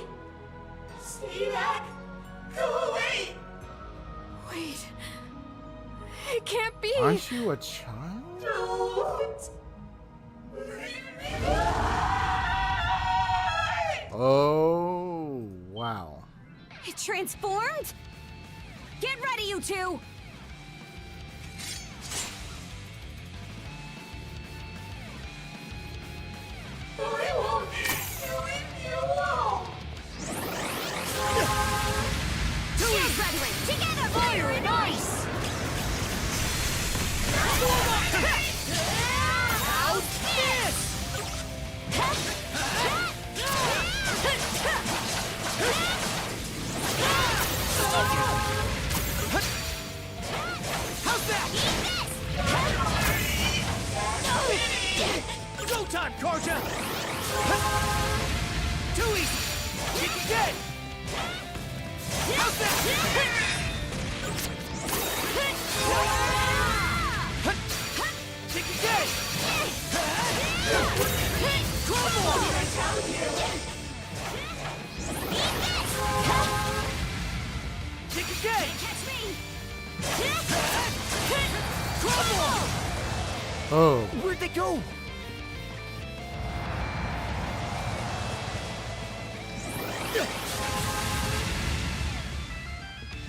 Stay back! Go away! Wait. It can't be. Aren't you a child? Don't! Leave me! Oh, wow. It transformed? Get ready, you two! I won't leave me alone! Shield Brethren, together! Fire and ice! How's this? How's that? Go time, Karja! Too easy! Kick again! How's that? Kick again! Come on! Kick again! Catch me! Come on! Oh. Where'd they go?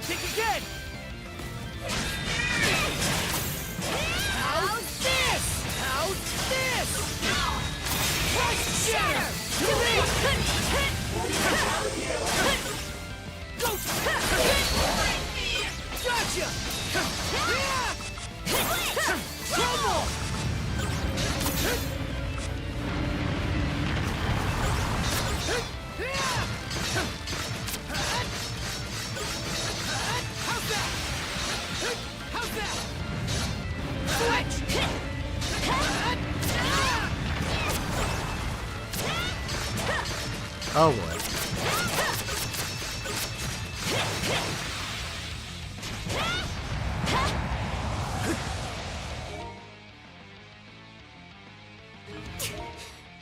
Kick again! How's this? How's this? Crush shatter! Go! Gotcha! Come on! How's that? How's that? Switch! Oh boy.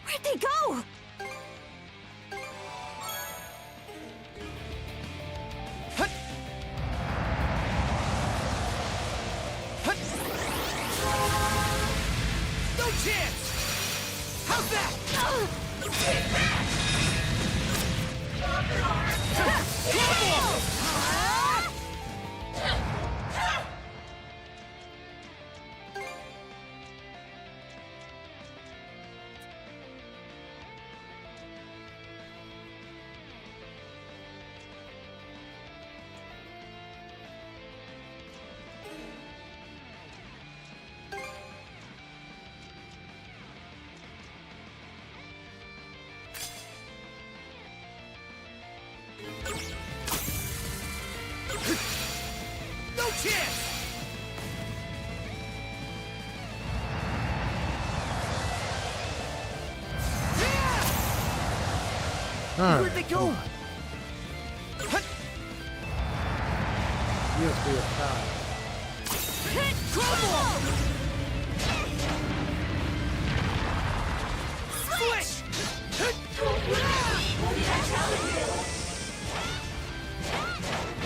Where'd they go? No chance! How's that? Come on! No chance! All Where'd they go? must be a child. Switch!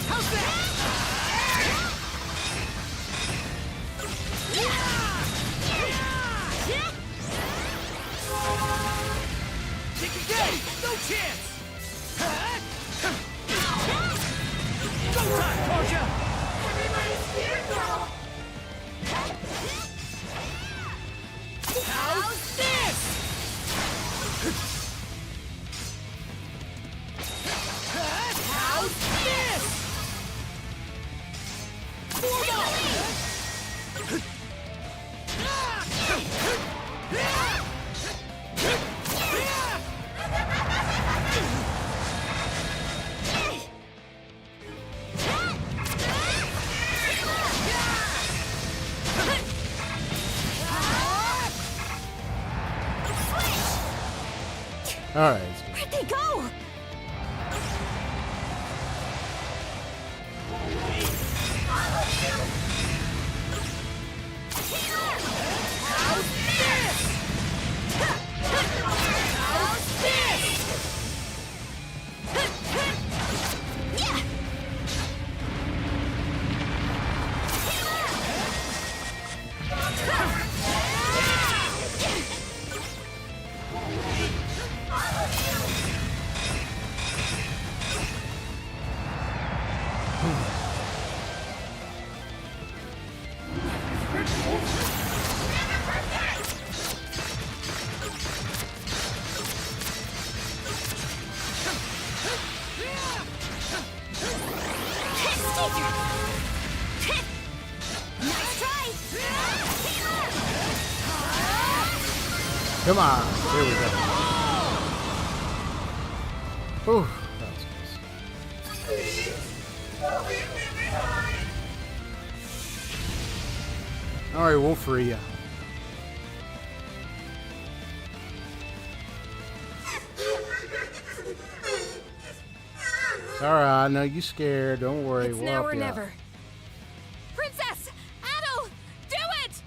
How's that? Kick again! No chance! Go time, Karja! Everybody's fearful! How's this? How's this? Form up! All right. Where'd they go? Come on. Here we go. Ooh, that was close. All right, we'll free ya. It's all right. I know you scared. Don't worry. It's we'll now help or you never. out. Princess! Adol! Do it!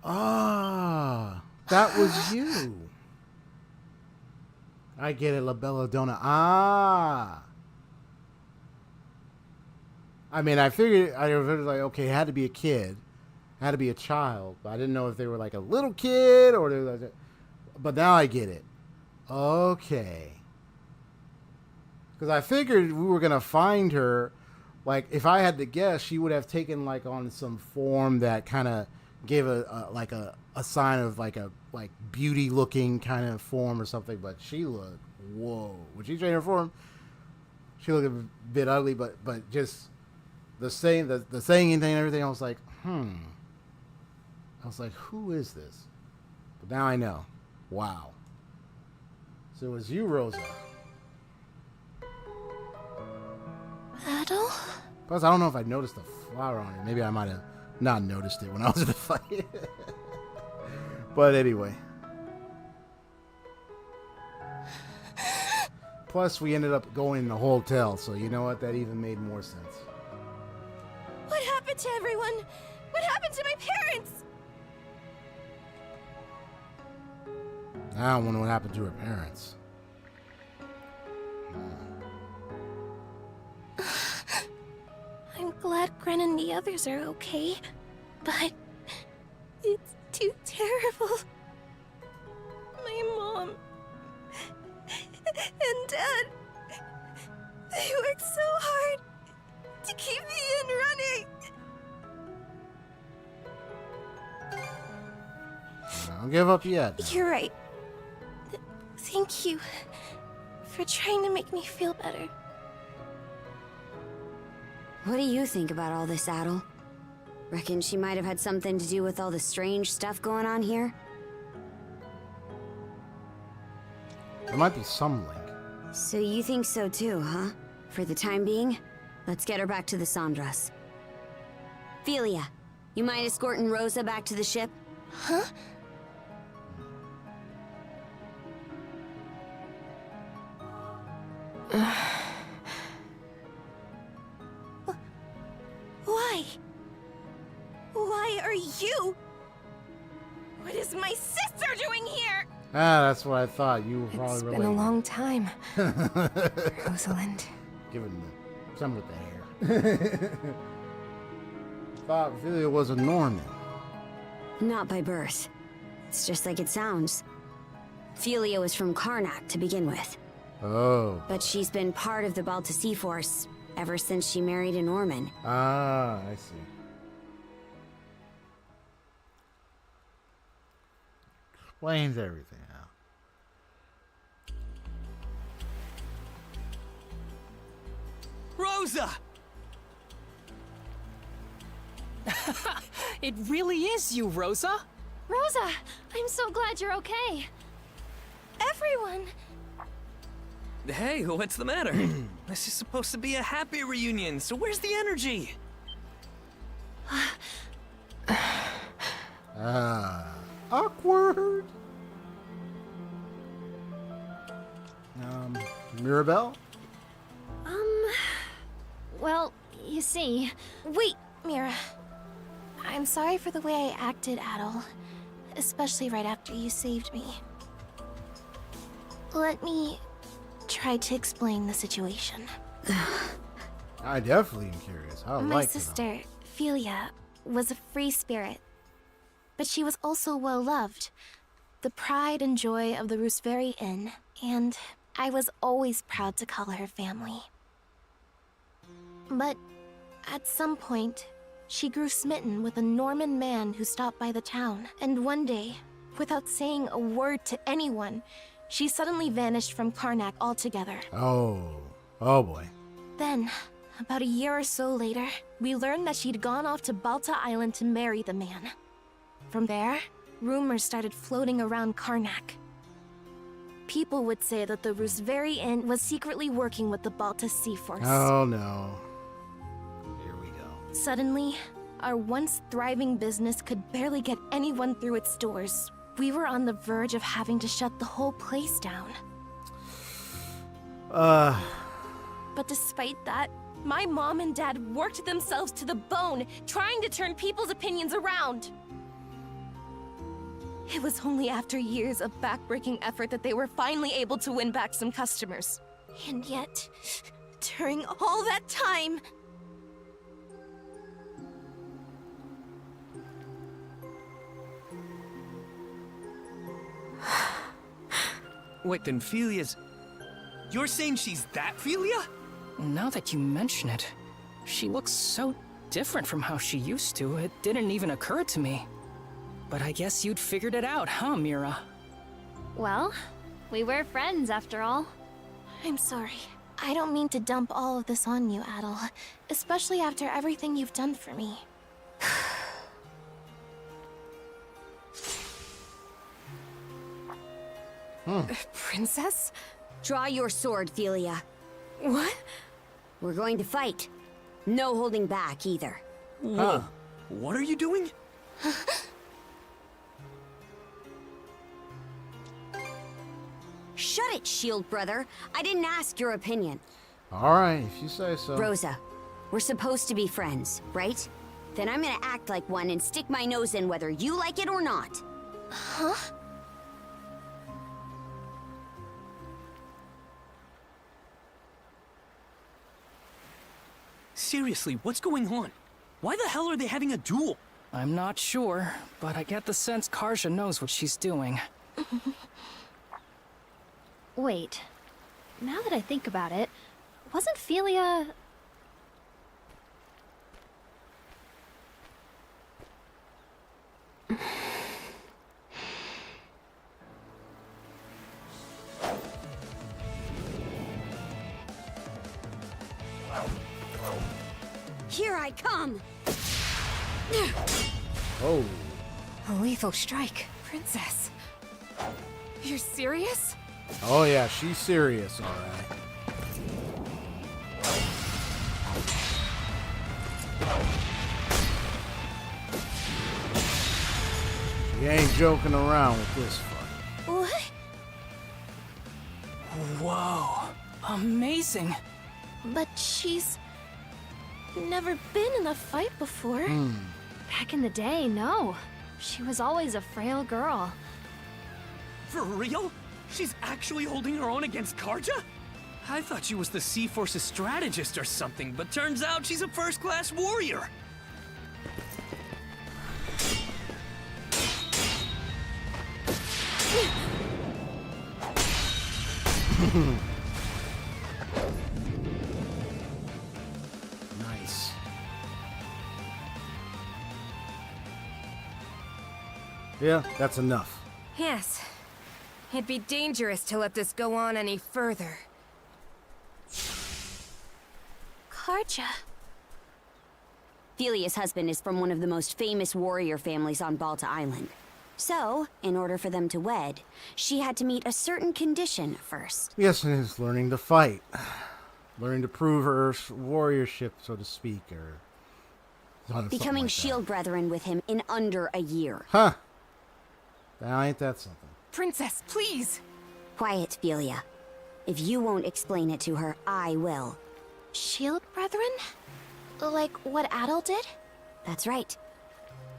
Ah, that was you. I get it, La Belladonna. Ah. I mean, I figured, I was like, okay, it had to be a kid. It had to be a child. But I didn't know if they were like a little kid or they were like, but now I get it. Okay. Because I figured we were going to find her. Like, if I had to guess, she would have taken like on some form that kind of gave a sign of like a beauty looking kind of form or something, but she looked, whoa, when she changed her form, she looked a bit ugly, but just the saying thing and everything, I was like, I was like, who is this? But now I know. Wow. So it was you, Rosa. Adol? Plus, I don't know if I noticed the flower on her. Maybe I might have not noticed it when I was in the fight. But anyway. Plus, we ended up going in the hotel, so you know what? That even made more sense. What happened to everyone? What happened to my parents? I don't wonder what happened to her parents. I'm glad Gren and the others are okay, but it's too terrible. My mom and Dad, they worked so hard to keep me in running. Don't give up yet. You're right. Thank you for trying to make me feel better. What do you think about all this, Adol? Reckon she might have had something to do with all the strange stuff going on here? There might be some link. So you think so too, huh? For the time being, let's get her back to the Sandras. Philia, you mind escorting Rosa back to the ship? Huh? Why? Why are you? What is my sister doing here? Ah, that's what I thought. You were probably It's related. been a long time, Rosalind. Given some with the hair. Thought Philia was a Norman. Not by birth. It's just like it sounds. Philia was from Karnak to begin with. Oh. But she's been part of the Balta Sea Force ever since she married a Norman. Ah, I see. Explains everything now. Rosa! It really is you, Rosa. Rosa, I'm so glad you're okay. Everyone. Hey, what's the matter? This is supposed to be a happy reunion, so where's the energy? Awkward. Mirabelle? Well, you see... Wait, Mira. I'm sorry for the way I acted, Adol. Especially right after you saved me. Let me try to explain the situation. I definitely am curious. I My like sister, Philia, was a free spirit. But she was also well-loved. The pride and joy of the Rooseveri Inn. And I was always proud to call her family. But at some point, she grew smitten with a Norman man who stopped by the town. And one day, without saying a word to anyone, she suddenly vanished from Karnak altogether. Oh boy. Then, about a year or so later, we learned that she'd gone off to Balta Island to marry the man. From there, rumors started floating around Karnak. People would say that the Rooseveri Inn was secretly working with the Balta Sea Force. Oh no. Suddenly, our once thriving business could barely get anyone through its doors. We were on the verge of having to shut the whole place down. But despite that, my mom and dad worked themselves to the bone, trying to turn people's opinions around. It was only after years of backbreaking effort that they were finally able to win back some customers. And yet, during all that time... Wait, then Philia's... You're saying she's that Philia? Now that you mention it, she looks so different from how she used to, it didn't even occur to me. But I guess you'd figured it out, huh, Mira? Well, we were friends after all. I'm sorry. I don't mean to dump all of this on you, Adol. Especially after everything you've done for me. Princess? Draw your sword, Philia. What? We're going to fight. No holding back, either. Whoa. What are you doing? Shut it, shield brother. I didn't ask your opinion. Alright, if you say so. Rosa, we're supposed to be friends, right? Then I'm gonna act like one and stick my nose in whether you like it or not. Huh? Seriously, what's going on? Why the hell are they having a duel? I'm not sure, but I get the sense Karja knows what she's doing. Wait. Now that I think about it, wasn't Philia... Here I come! Oh. A lethal strike. Princess. You're serious? Oh yeah, she's serious, alright. You ain't joking around with this fight. What? Whoa. Amazing. But she's never been in a fight before. Back in the day, no. She was always a frail girl. For real? She's actually holding her own against Karja? I thought she was the Sea Force's strategist or something, but turns out she's a first-class warrior. Nice. Yeah, that's enough. Yes. It'd be dangerous to let this go on any further. Karja. Phelia's husband is from one of the most famous warrior families on Balta Island. So, in order for them to wed, she had to meet a certain condition first. Yes, and it's learning to fight. Learning to prove her warriorship, so to speak, or... Becoming shield brethren with him in under a year. Huh. Now, ain't that something? Princess, please! Quiet, Phelia. If you won't explain it to her, I will. Shield brethren? Like what Adol did? That's right.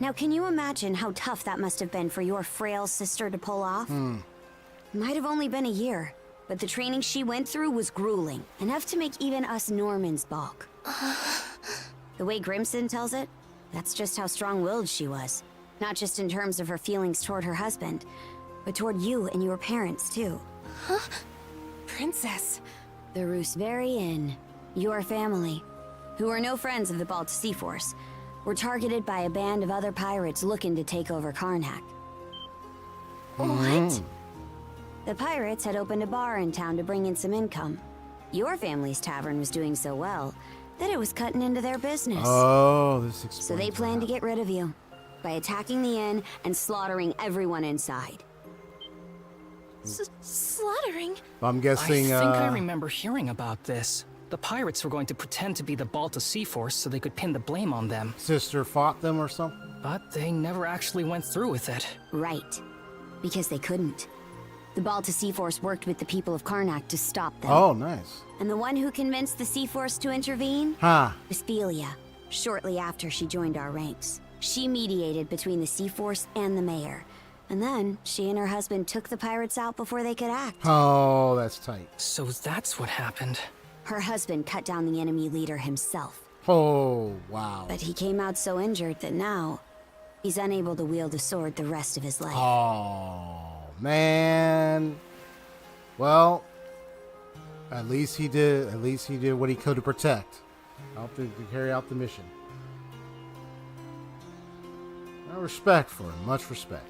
Now, can you imagine how tough that must have been for your frail sister to pull off? Might have only been a year, but the training she went through was grueling, enough to make even us Normans balk. The way Grimson tells it, that's just how strong-willed she was. Not just in terms of her feelings toward her husband, but toward you and your parents, too. Huh? Princess. The Rooseveri Inn, your family, who are no friends of the Balta Sea Force, were targeted by a band of other pirates looking to take over Karnak. What? The pirates had opened a bar in town to bring in some income. Your family's tavern was doing so well that it was cutting into their business. Oh, this explains So they planned to get rid of you by attacking the inn and slaughtering everyone inside. Slaughtering? I'm guessing, I think I remember hearing about this. The pirates were going to pretend to be the Balta Sea Force so they could pin the blame on them. Sister fought them or something? But they never actually went through with it. Right. Because they couldn't. The Balta Sea Force worked with the people of Karnak to stop them. Oh, nice. And the one who convinced the Sea Force to intervene? Was Phelia, shortly after she joined our ranks. She mediated between the Sea Force and the mayor. And then, she and her husband took the pirates out before they could act. Oh, that's tight. So that's what happened. Her husband cut down the enemy leader himself. Oh, wow. But he came out so injured that now, he's unable to wield a sword the rest of his life. Oh, man. Well, at least he did what he could to protect. Help to carry out the mission. Respect for him, much respect.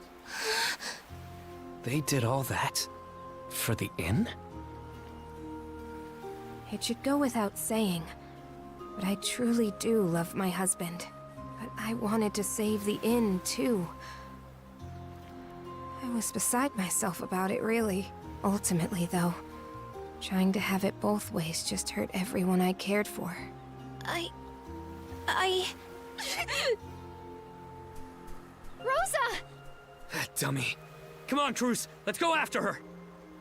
They did all that? For the inn? It should go without saying, but I truly do love my husband. But I wanted to save the inn, too. I was beside myself about it, really. Ultimately, though, trying to have it both ways just hurt everyone I cared for. Rosa! Dummy. Come on, Cruz. Let's go after her.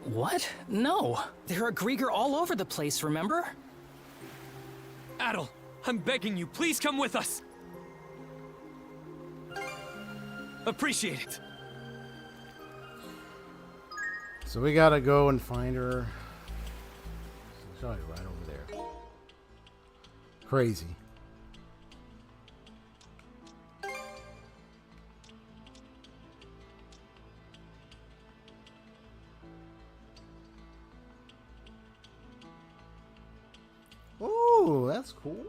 What? No. There are Griegr all over the place, remember? Adol, I'm begging you, please come with us. Appreciate it. So we gotta go and find her. She's probably right over there. Crazy. Oh, that's cool.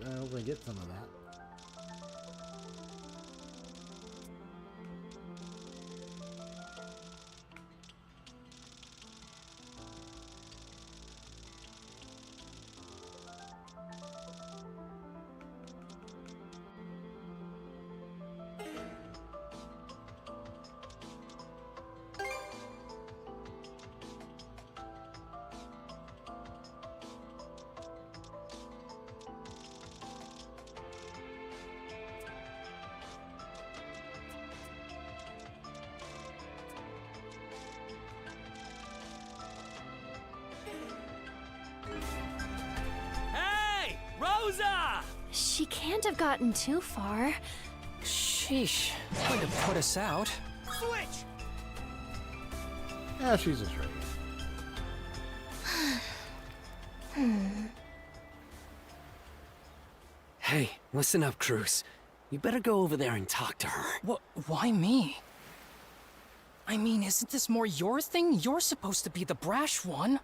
I hope I get some of that. Rosa! She can't have gotten too far. Sheesh. Going to put us out. Switch! Yeah, she's just ready. Hey, listen up, Cruz. You better go over there and talk to her. What? Why me? I mean, isn't this more your thing? You're supposed to be the brash one.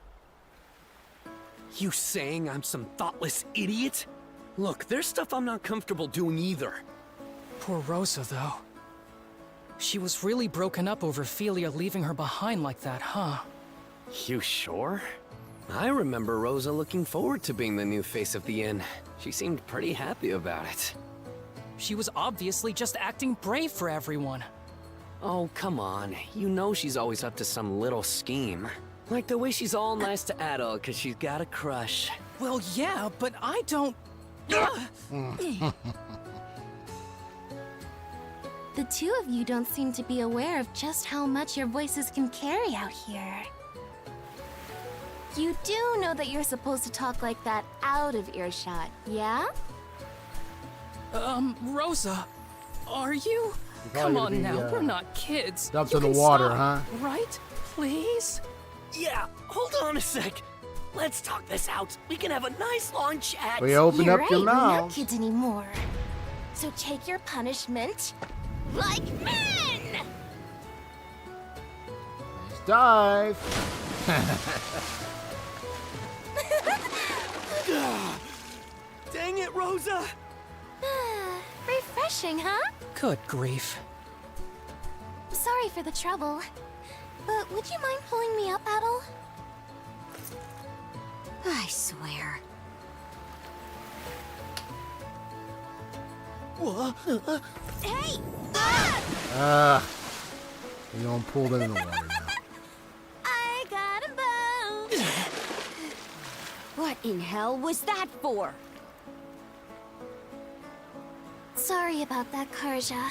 You saying I'm some thoughtless idiot? Look, there's stuff I'm not comfortable doing either. Poor Rosa, though. She was really broken up over Felia leaving her behind like that, huh? You sure? I remember Rosa looking forward to being the new face of the inn. She seemed pretty happy about it. She was obviously just acting brave for everyone. Oh, come on. You know she's always up to some little scheme. Like the way she's all nice to Adol because she's got a crush. Well, yeah, but I don't... The two of you don't seem to be aware of just how much your voices can carry out here. You do know that you're supposed to talk like that out of earshot, yeah? Rosa, are you? Come on now, we're not kids. Dumped You in the can water, stop, huh? Right? Please? Yeah, hold on a sec. Let's talk this out. We can have a nice long chat. We open You're up your right, we're not mouth. kids anymore. So take your punishment like men! Nice dive. Dang it, Rosa! Refreshing, huh? Good grief. Sorry for the trouble. But would you mind pulling me up, Adol? I swear. Hey! You know I'm pulled in the water now. I got a boat! What in hell was that for? Sorry about that, Karja.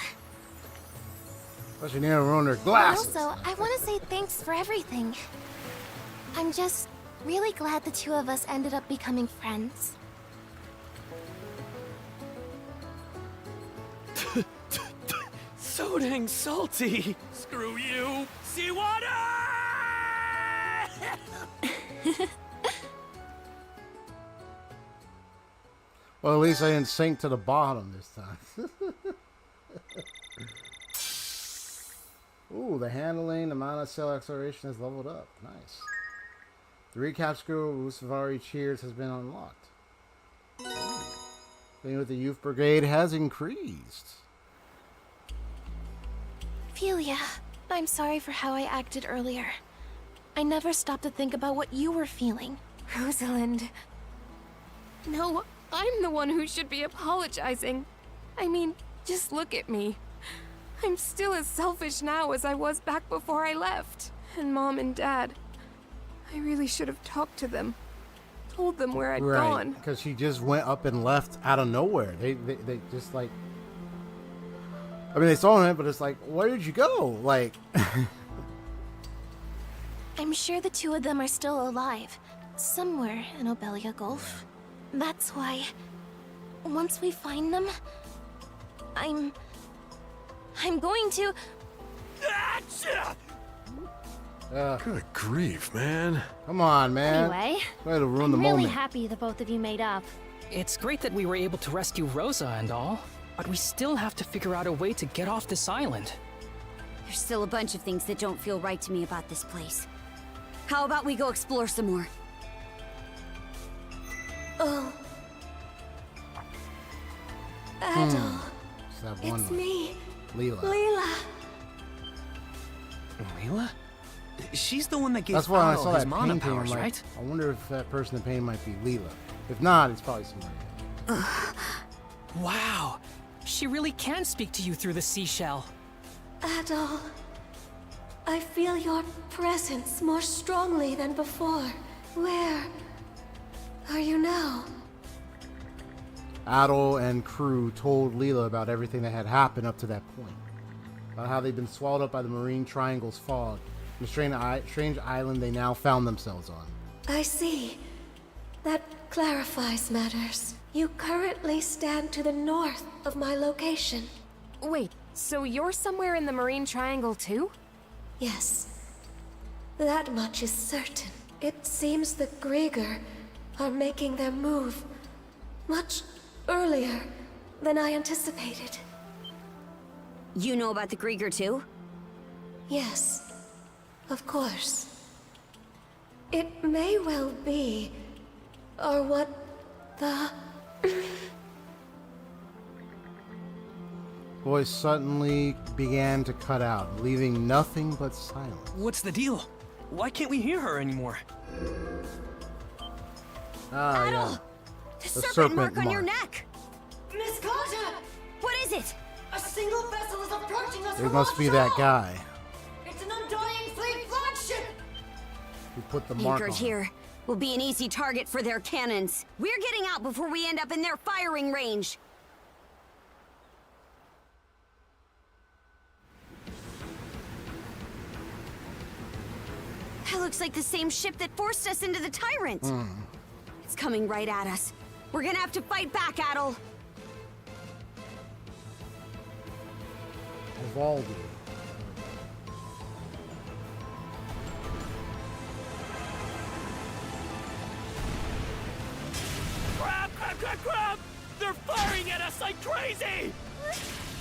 Especially near ruin their glasses. Also, I want to say thanks for everything. I'm just really glad the two of us ended up becoming friends. So dang salty. Screw you. Seawater! Well, at least I didn't sink to the bottom this time. Ooh, the handling, the amount of cell acceleration has leveled up. Nice. The recap screw of Usavari Cheers has been unlocked. Playing with the youth brigade has increased. Felia, I'm sorry for how I acted earlier. I never stopped to think about what you were feeling. Rosalind. No, I'm the one who should be apologizing. I mean, just look at me. I'm still as selfish now as I was back before I left. And Mom and Dad, I really should have talked to them. Told them where I'd gone. Because she just went up and left out of nowhere. They just like... I mean, they saw him, but it's like, where did you go? Like... I'm sure the two of them are still alive. Somewhere in Obelia Gulf. That's why... once we find them... I'm going to... Good grief, man. Come on, man. Anyway, Try to ruin the I'm really moment. happy the both of you made up. It's great that we were able to rescue Rosa and all, but we still have to figure out a way to get off this island. There's still a bunch of things that don't feel right to me about this place. How about we go explore some more? Oh. Adol. Just that one It's me. Leela. Leela. Leela? She's the one that gave That's why I Adol saw his that mana painting. I'm powers, like, right? I wonder if that person in pain might be Leela. If not, it's probably somebody else. Wow, she really can speak to you through the seashell. Adol. I feel your presence more strongly than before. Where are you now? Adol and crew told Leela about everything that had happened up to that point. About how they'd been swallowed up by the Marine Triangle's fog. The strange island they now found themselves on. I see. That clarifies matters. You currently stand to the north of my location. Wait, so you're somewhere in the Marine Triangle too? Yes. That much is certain. It seems the Griegr are making their move much earlier than I anticipated. You know about the Griegr too? Yes, of course. It may well be, or what the... Voice suddenly began to cut out, leaving nothing but silence. What's the deal? Why can't we hear her anymore? Ah, Adol! yeah. The serpent mark on your neck! Miss Karja! What is it? A single vessel is approaching us It from must be that offshore. guy It's an undying fleet flagship! who put the mark Anchored on. here will be an easy target for their cannons. We're getting out before we end up in their firing range. That looks like the same ship that forced us into the Tyrant. It's coming right at us. We're gonna have to fight back, Adol. Evolved. Crap! Crap! Crap! Crap! They're firing at us like crazy!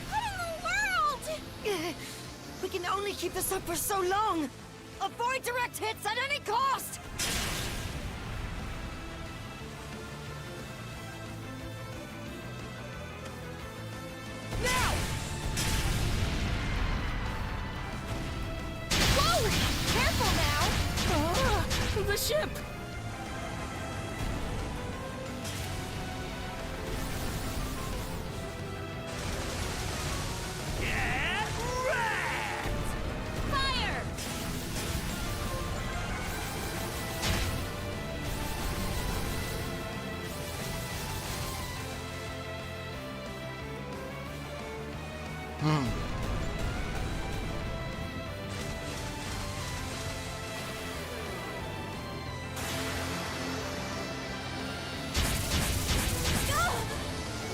What in the world? We can only keep this up for so long. Avoid direct hits at any cost! Now! Whoa! Careful now! The ship! Get wrecked! Fire!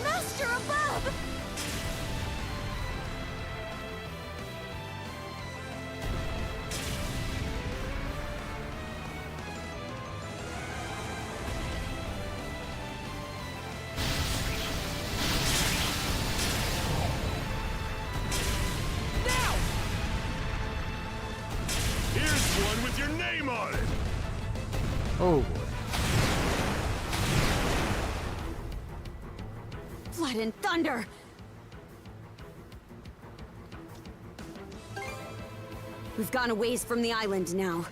Master above! Now! Here's one with your name on it. Oh boy. Blood and thunder! We've gone a ways from the island now.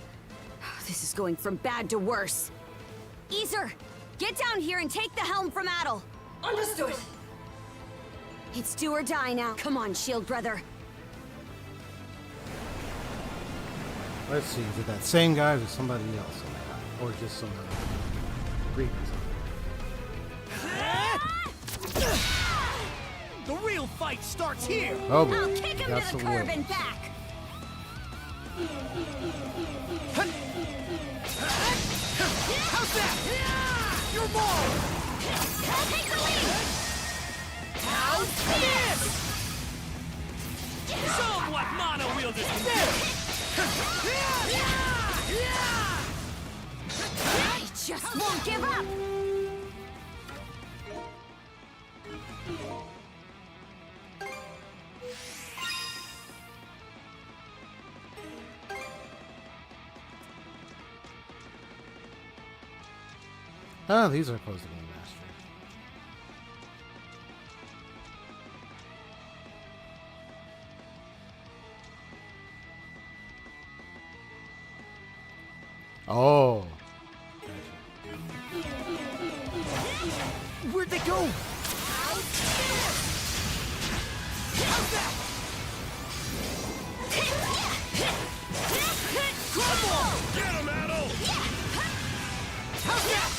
This is going from bad to worse. Easer, get down here and take the helm from Adol. Understood! It's do or die now. Come on, shield brother. Let's see, is it that same guy or is it somebody else on that? Or just some previous? The real fight starts here! Oh boy. I'll kick him Got to some the curb wood. and back. How's that? Your ball! I'll take the lead. How's this? Show 'em what mono wielders can do! I just won't give up. Ah, these are close to being mastered. Oh. Where'd they go? Come on! Get him, Adol! How's that?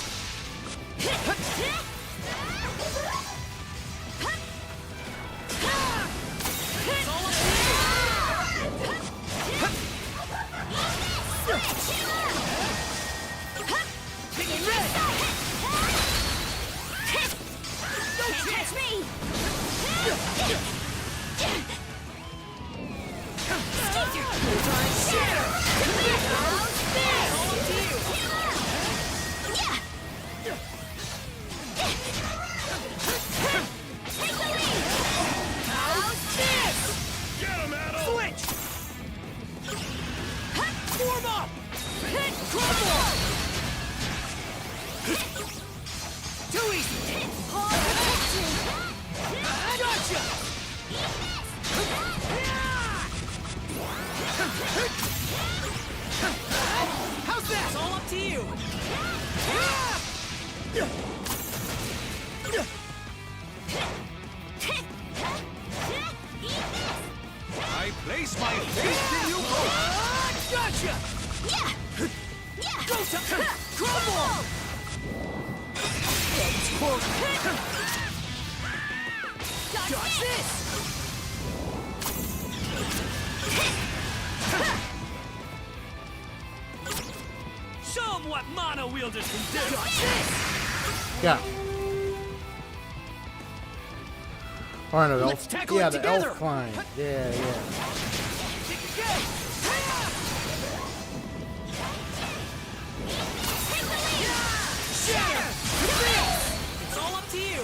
Too easy! Gotcha! How's that? It's all up to you! I place my faith in you both! Gotcha! Go to crumble! Dodge this! Show 'em what mono wielders can do! Dodge this! Yeah. Or no, Let's tackle yeah, it the together. elf climb. Yeah, yeah. It's all up to you!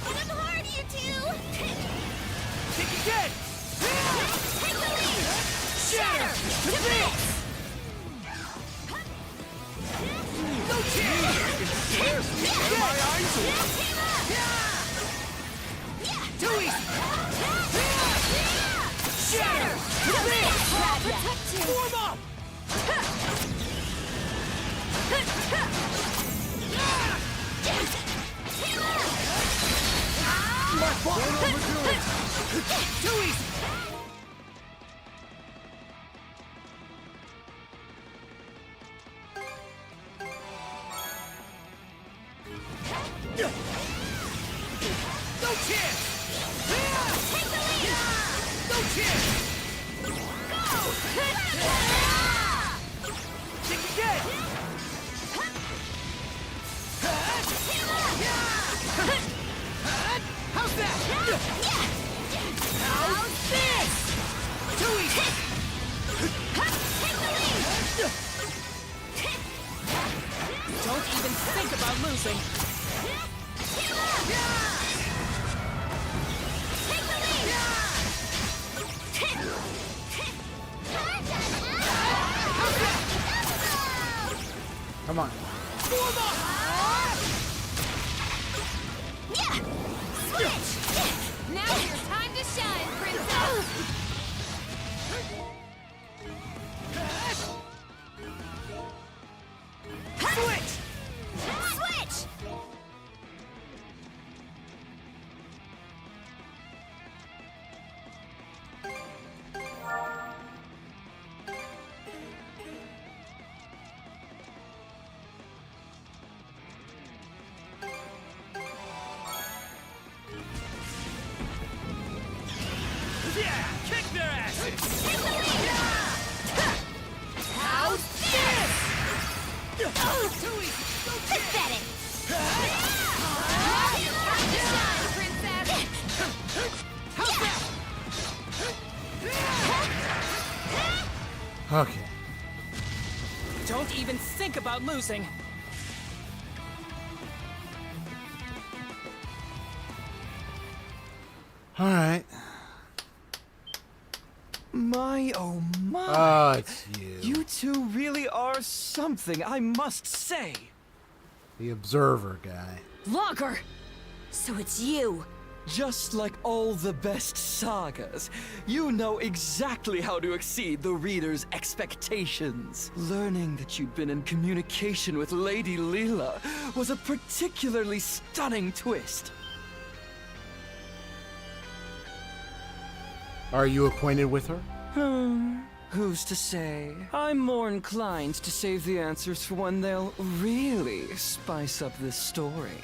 Hit him hard, you two! Kick again! Take the lead! Shatter! To bits! No chance! Scares me! Tear my eyes open! Too easy! Shatter! To bits! Form up! Don't overdo it! Too easy! No chance! Take the lead! No chance! Go! Kick again! How's that? How's this? Too easy! Take the lead! Don't even think about losing. Take the lead! Come on. Form up! Yeah! Switch! Now's your time to shine, princess! Switch! Switch! Yeah! Kick their asses! Take the lead! How's this? Too easy! No chance! Pathetic! Now's your time to shine, princess! How's that? Okay. Don't even think about losing. All right. My, oh my. Oh, it's you. You two really are something, I must say. The observer guy. Logger! So it's you. Just like all the best sagas, you know exactly how to exceed the reader's expectations. Learning that you'd been in communication with Lady Leela was a particularly stunning twist. Are you acquainted with her? Who's to say? I'm more inclined to save the answers for when they'll really spice up this story.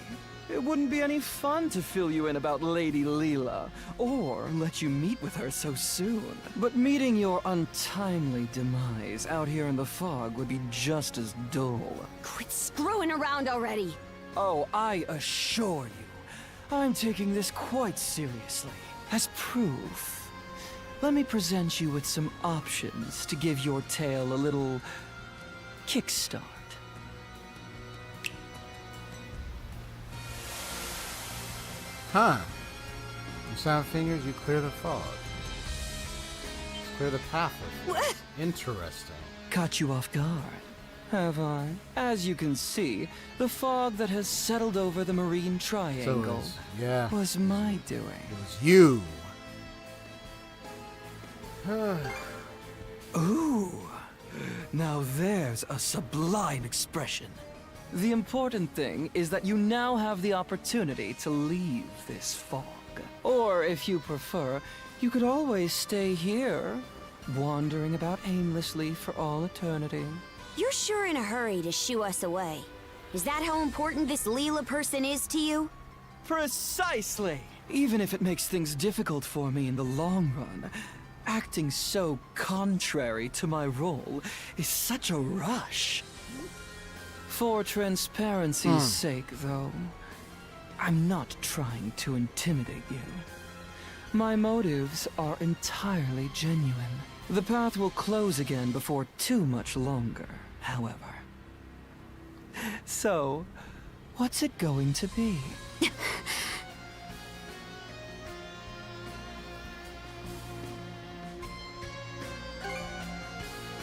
It wouldn't be any fun to fill you in about Lady Leela, or let you meet with her so soon. But meeting your untimely demise out here in the fog would be just as dull. Quit screwing around already. Oh, I assure you, I'm taking this quite seriously. As proof, let me present you with some options to give your tale a little kickstart. Huh. With 7 fingers, you clear the fog. Clear the path. Interesting. Caught you off guard, have I? As you can see, the fog that has settled over the marine triangle was my doing. It was you. Ooh, now there's a sublime expression. The important thing is that you now have the opportunity to leave this fog. Or, if you prefer, you could always stay here, wandering about aimlessly for all eternity. You're sure in a hurry to shoo us away. Is that how important this Leela person is to you? Precisely! Even if it makes things difficult for me in the long run, acting so contrary to my role is such a rush. For transparency's sake, though, I'm not trying to intimidate you. My motives are entirely genuine. The path will close again before too much longer, however. So, what's it going to be?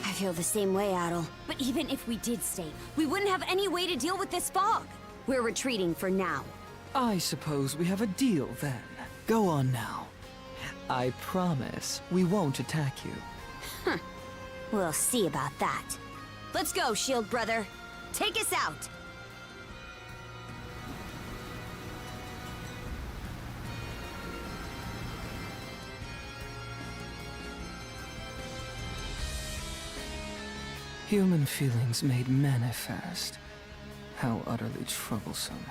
I feel the same way, Adol. But even if we did stay, we wouldn't have any way to deal with this fog. We're retreating for now. I suppose we have a deal then. Go on now. I promise we won't attack you. Huh. We'll see about that. Let's go, Shield Brother. Take us out. Human feelings made manifest. How utterly troublesome.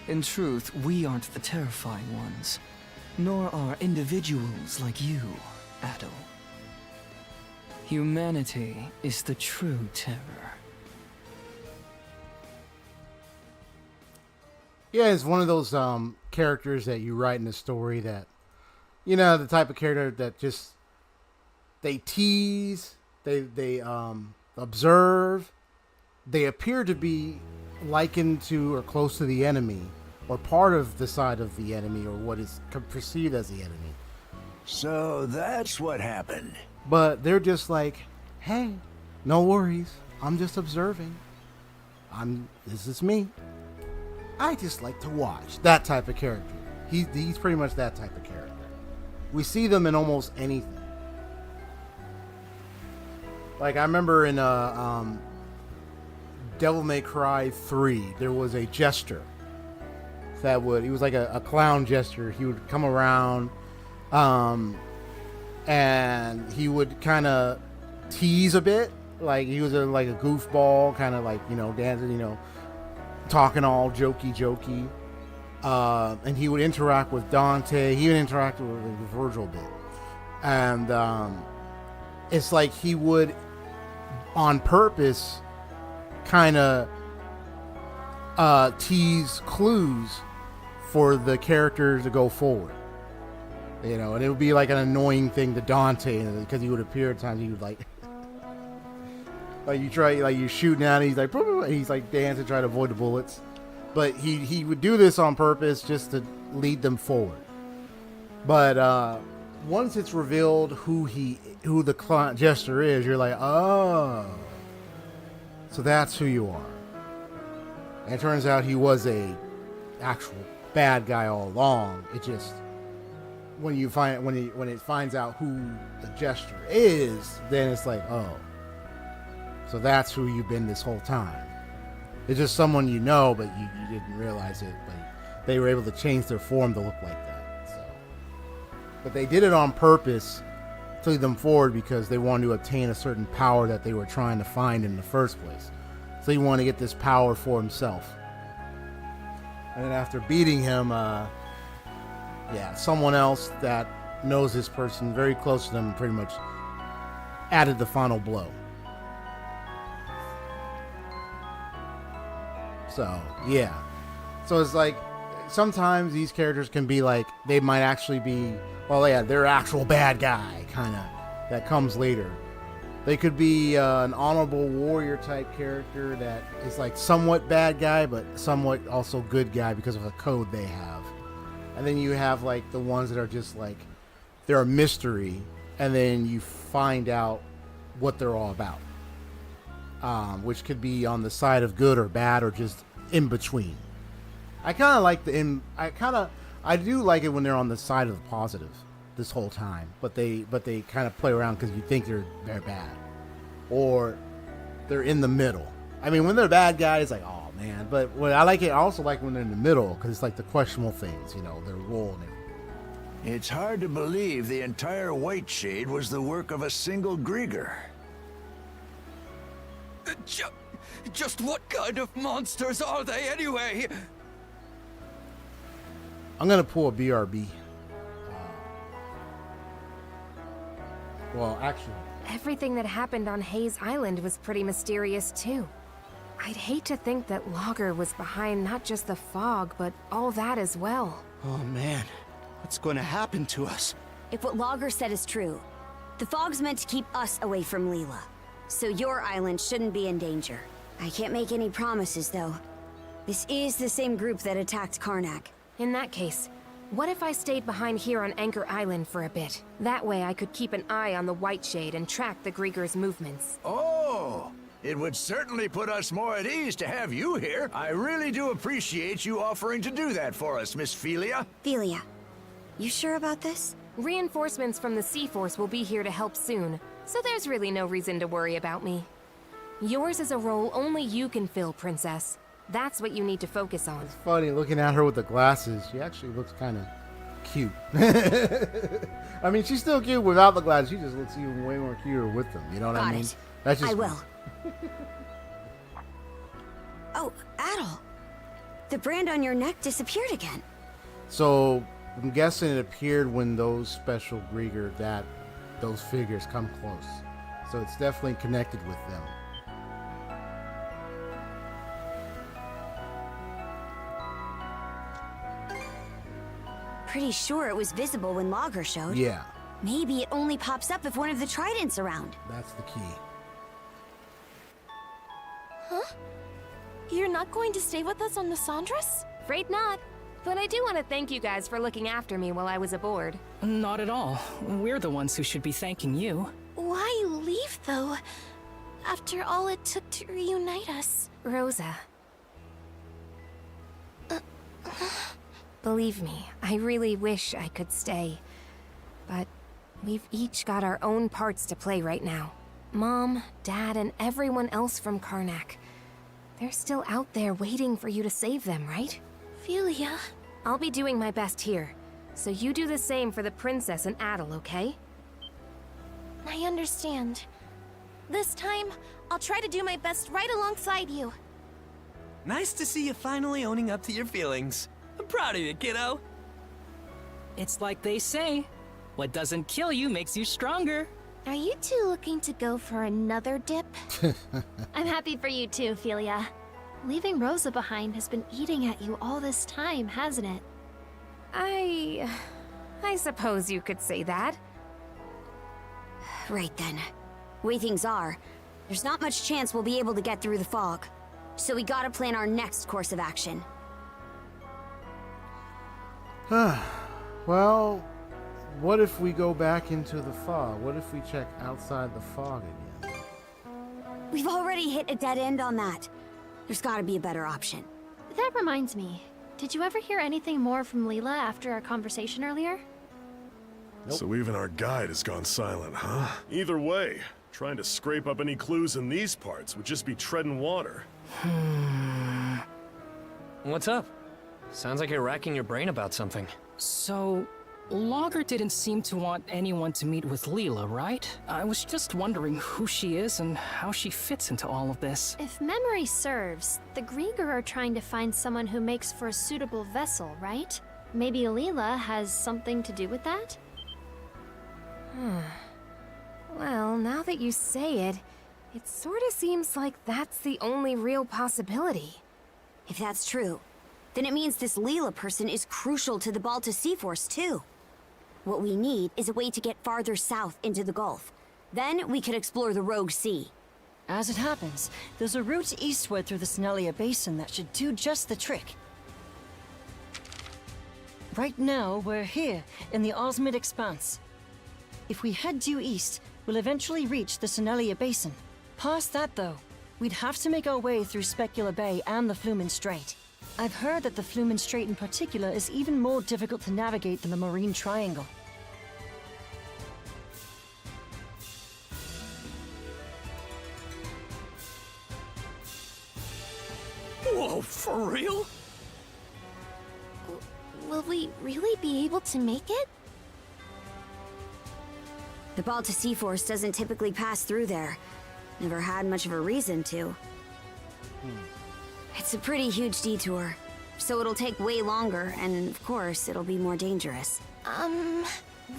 In truth, we aren't the terrifying ones, nor are individuals like you, Adol. Humanity is the true terror. Yeah, it's one of those characters that you write in a story that, you know, the type of character that just, they tease, they observe, they appear to be likened to or close to the enemy, or part of the side of the enemy, or what is perceived as the enemy. So that's what happened. But they're just like, hey, no worries. I'm just observing. This is me. I just like to watch. That type of character. He's pretty much that type of character. We see them in almost anything. Like, I remember in Devil May Cry 3, there was a jester that he was like a clown jester. He would come around, and he would kind of tease a bit. Like, he was like a goofball, kind of like, you know, dancing, you know, talking all jokey. And he would interact with Dante. He would interact with Virgil a bit. And it's like he would, on purpose, kind of tease clues for the character to go forward. You know, and it would be like an annoying thing to Dante, because he would appear at times, he would like you're shooting at him, he's like dancing, trying to avoid the bullets. But he would do this on purpose just to lead them forward. But once it's revealed who the client jester is, you're like, oh, so that's who you are. And it turns out he was a actual bad guy all along. It just, when it finds out who the jester is, then it's like, oh, so that's who you've been this whole time. It's just someone you know, but you didn't realize it. But they were able to change their form to look like that. So, but they did it on purpose to lead them forward, because they wanted to obtain a certain power that they were trying to find in the first place. So he wanted to get this power for himself. And then after beating him, someone else that knows this person very close to them pretty much added the final blow. So, yeah. So it's like, sometimes these characters can be like, they might actually be, well, yeah, they're actual bad guy, kind of, that comes later. They could be an honorable warrior type character that is like somewhat bad guy, but somewhat also good guy because of a code they have. and then you have like the ones that are just like they're a mystery, and then you find out what they're all about, which could be on the side of good or bad or just in between. I kind of like I do like it when they're on the side of the positive this whole time, but they kind of play around because you think they're bad, or they're in the middle. I mean, when they're bad guys, like, oh man. But what I like it, I also like when they're in the middle because it's like the questionable things, you know, their role and everything. It's hard to believe the entire White Shade was the work of a single Griegr. Just what kind of monsters are they anyway? I'm gonna pull a BRB. Well, actually, Everything that happened on Hayes Island was pretty mysterious too. I'd hate to think that Logger was behind not just the fog, but all that as well. Oh man, what's going to happen to us? If what Logger said is true, the fog's meant to keep us away from Leela. So your island shouldn't be in danger. I can't make any promises, though. This is the same group that attacked Karnak. In that case, what if I stayed behind here on Anchor Island for a bit? That way I could keep an eye on the White Shade and track the Grieger's movements. Oh! It would certainly put us more at ease to have you here. I really do appreciate you offering to do that for us, Miss Felia. Felia, you sure about this? Reinforcements from the Sea Force will be here to help soon, so there's really no reason to worry about me. Yours is a role only you can fill, Princess. That's what you need to focus on. it's funny looking at her with the glasses. She actually looks kind of cute. I mean, she's still cute without the glasses. She just looks even way more cuter with them. You know what I mean? That's just I will. Oh, Adol. The brand on your neck disappeared again. So I'm guessing it appeared when those special Griegr, those figures come close. So it's definitely connected with them. Pretty sure it was visible when Logger showed. Yeah. Maybe it only pops up if one of the tridents around. That's the key. Huh? You're not going to stay with us on the Sandras? Afraid not. But I do want to thank you guys for looking after me while I was aboard. Not at all. We're the ones who should be thanking you. Why leave, though? After all it took to reunite us. Rosa. Believe me, I really wish I could stay. But we've each got our own parts to play right now. Mom, Dad, and everyone else from Karnak. They're still out there waiting for you to save them, right? Felia. I'll be doing my best here. So you do the same for the Princess and Adol, okay? I understand. This time, I'll try to do my best right alongside you. Nice to see you finally owning up to your feelings. I'm proud of you, kiddo. It's like they say, what doesn't kill you makes you stronger. Are you two looking to go for another dip? I'm happy for you too, Felia. Leaving Rosa behind has been eating at you all this time, hasn't it? I suppose you could say that. Right then. Way things are, there's not much chance we'll be able to get through the fog. So we gotta plan our next course of action. Well, what if we go back into the fog? What if we check outside the fog again? We've already hit a dead end on that. There's gotta be a better option. That reminds me. Did you ever hear anything more from Leela after our conversation earlier? Nope. So even our guide has gone silent, huh? Either way, trying to scrape up any clues in these parts would just be treading water. What's up? Sounds like you're racking your brain about something. So, Logger didn't seem to want anyone to meet with Leela, right? I was just wondering who she is and how she fits into all of this. If memory serves, the Griegr are trying to find someone who makes for a suitable vessel, right? Maybe Leela has something to do with that? Well, now that you say it, it sort of seems like that's the only real possibility. If that's true, then it means this Leela person is crucial to the Balta Sea Force, too. What we need is a way to get farther south into the Gulf. Then we could explore the Rogue Sea. As it happens, there's a route eastward through the Snellia Basin that should do just the trick. Right now, we're here, in the Osmid Expanse. If we head due east, we'll eventually reach the Senelia Basin. Past that, though, we'd have to make our way through Specular Bay and the Flumen Strait. I've heard that the Flumen Strait in particular is even more difficult to navigate than the Marine Triangle. Whoa, for real? Will we really be able to make it? The Balta Sea Force doesn't typically pass through there. Never had much of a reason to. It's a pretty huge detour, so it'll take way longer, and of course, it'll be more dangerous.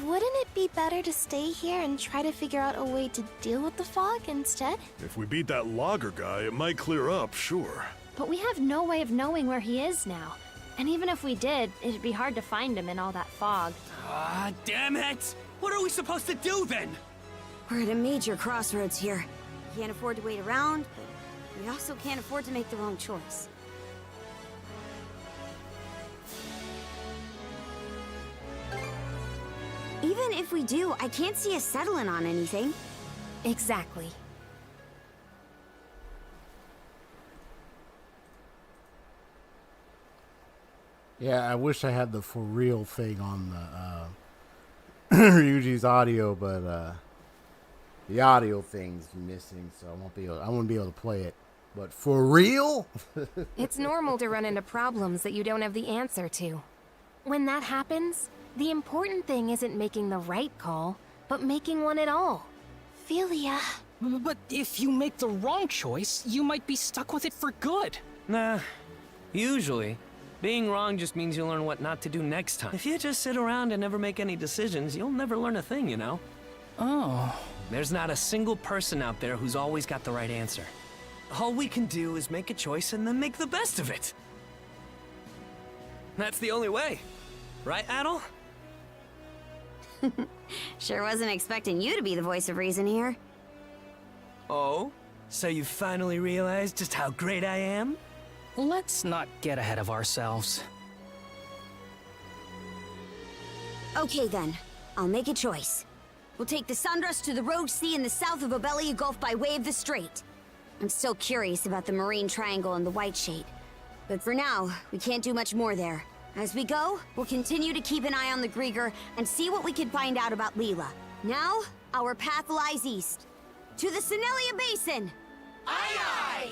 Wouldn't it be better to stay here and try to figure out a way to deal with the fog instead? If we beat that logger guy, it might clear up, sure. But we have no way of knowing where he is now. And even if we did, it'd be hard to find him in all that fog. Ah, damn it! What are we supposed to do then? We're at a major crossroads here. We can't afford to wait around, but we also can't afford to make the wrong choice. Even if we do, I can't see us settling on anything. Exactly. Yeah, I wish I had the for real thing on the Ryuji's audio, but the audio thing's missing, so I won't be able to play it. But for real? It's normal to run into problems that you don't have the answer to. When that happens, the important thing isn't making the right call, but making one at all. Philia. But if you make the wrong choice, you might be stuck with it for good. Nah, usually. Being wrong just means you'll learn what not to do next time. If you just sit around and never make any decisions, you'll never learn a thing, you know? Oh. There's not a single person out there who's always got the right answer. All we can do is make a choice and then make the best of it. That's the only way. Right, Adol? Sure wasn't expecting you to be the voice of reason here. Oh? So you finally realized just how great I am? Let's not get ahead of ourselves. Okay then, I'll make a choice. We'll take the Sandras to the Rogue Sea in the south of Obelia Gulf by way of the Strait. I'm still curious about the Marine Triangle and the White Shade, but for now, we can't do much more there. As we go, we'll continue to keep an eye on the Griegr and see what we can find out about Leela. Now, our path lies east, to the Senelia Basin! Aye aye!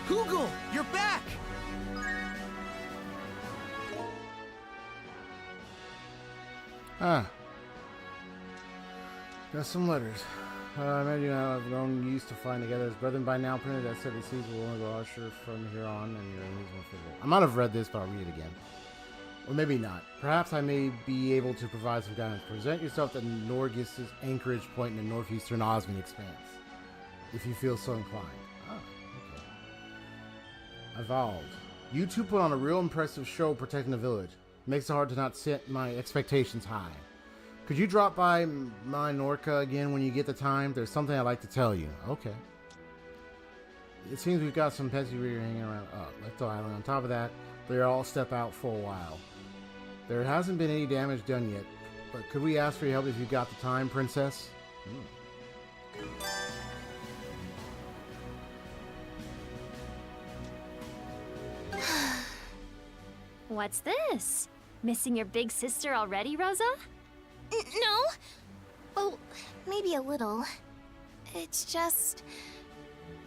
Hugel, you're back! Got some letters. I imagine I've grown used to flying together as brethren by now. Printed that said the seas will only go usher from here on, and your enemies will figure it. I might have read this, but I'll read it again. Or maybe not. Perhaps I may be able to provide some guidance. Present yourself at Nordics' anchorage point in the northeastern Osmid Expanse, if you feel so inclined. Okay. Evolved. You two put on a real impressive show protecting the village. Makes it hard to not set my expectations high. Could you drop by my Norca again when you get the time? There's something I'd like to tell you. Okay. It seems we've got some pesky reader hanging around. Left Island. On top of that, they're all step out for a while. There hasn't been any damage done yet, but could we ask for your help if you've got the time, Princess? What's this? Missing your big sister already, Rosa? No. Well, maybe a little. It's just...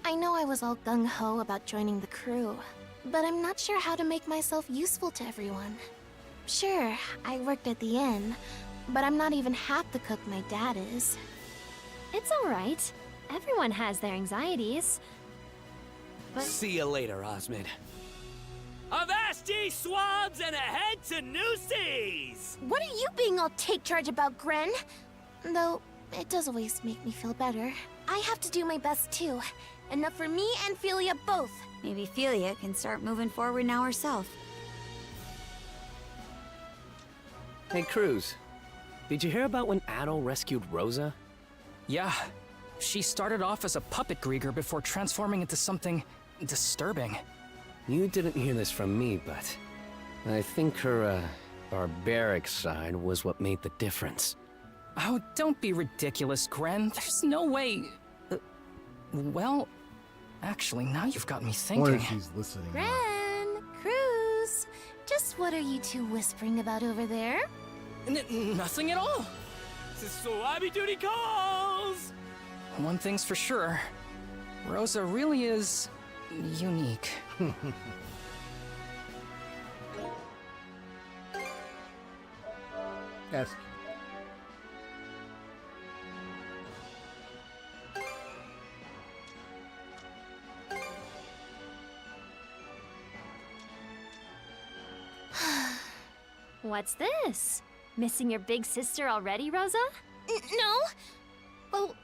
I know I was all gung-ho about joining the crew, but I'm not sure how to make myself useful to everyone. Sure, I worked at the inn, but I'm not even half the cook my dad is. It's alright. Everyone has their anxieties. But... See you later, Osmid. Avast ye swabs and ahead to new seas! What are you being all take charge about, Gren? Though, it does always make me feel better. I have to do my best too. Enough for me and Philia both. Maybe Philia can start moving forward now herself. Hey, Cruz. Did you hear about when Adol rescued Rosa? Yeah. She started off as a puppet Griegr before transforming into something disturbing. You didn't hear this from me, but I think her, barbaric side was what made the difference. Oh, don't be ridiculous, Gren. There's no way... well, actually, now you've got me I wonder thinking. if she's listening. Ren, Cruz, just what are you two whispering about over there? Nothing at all. So Abby duty calls! One thing's for sure. Rosa really is... unique. Yes. What's this? Missing your big sister already, Rosa? No. Well,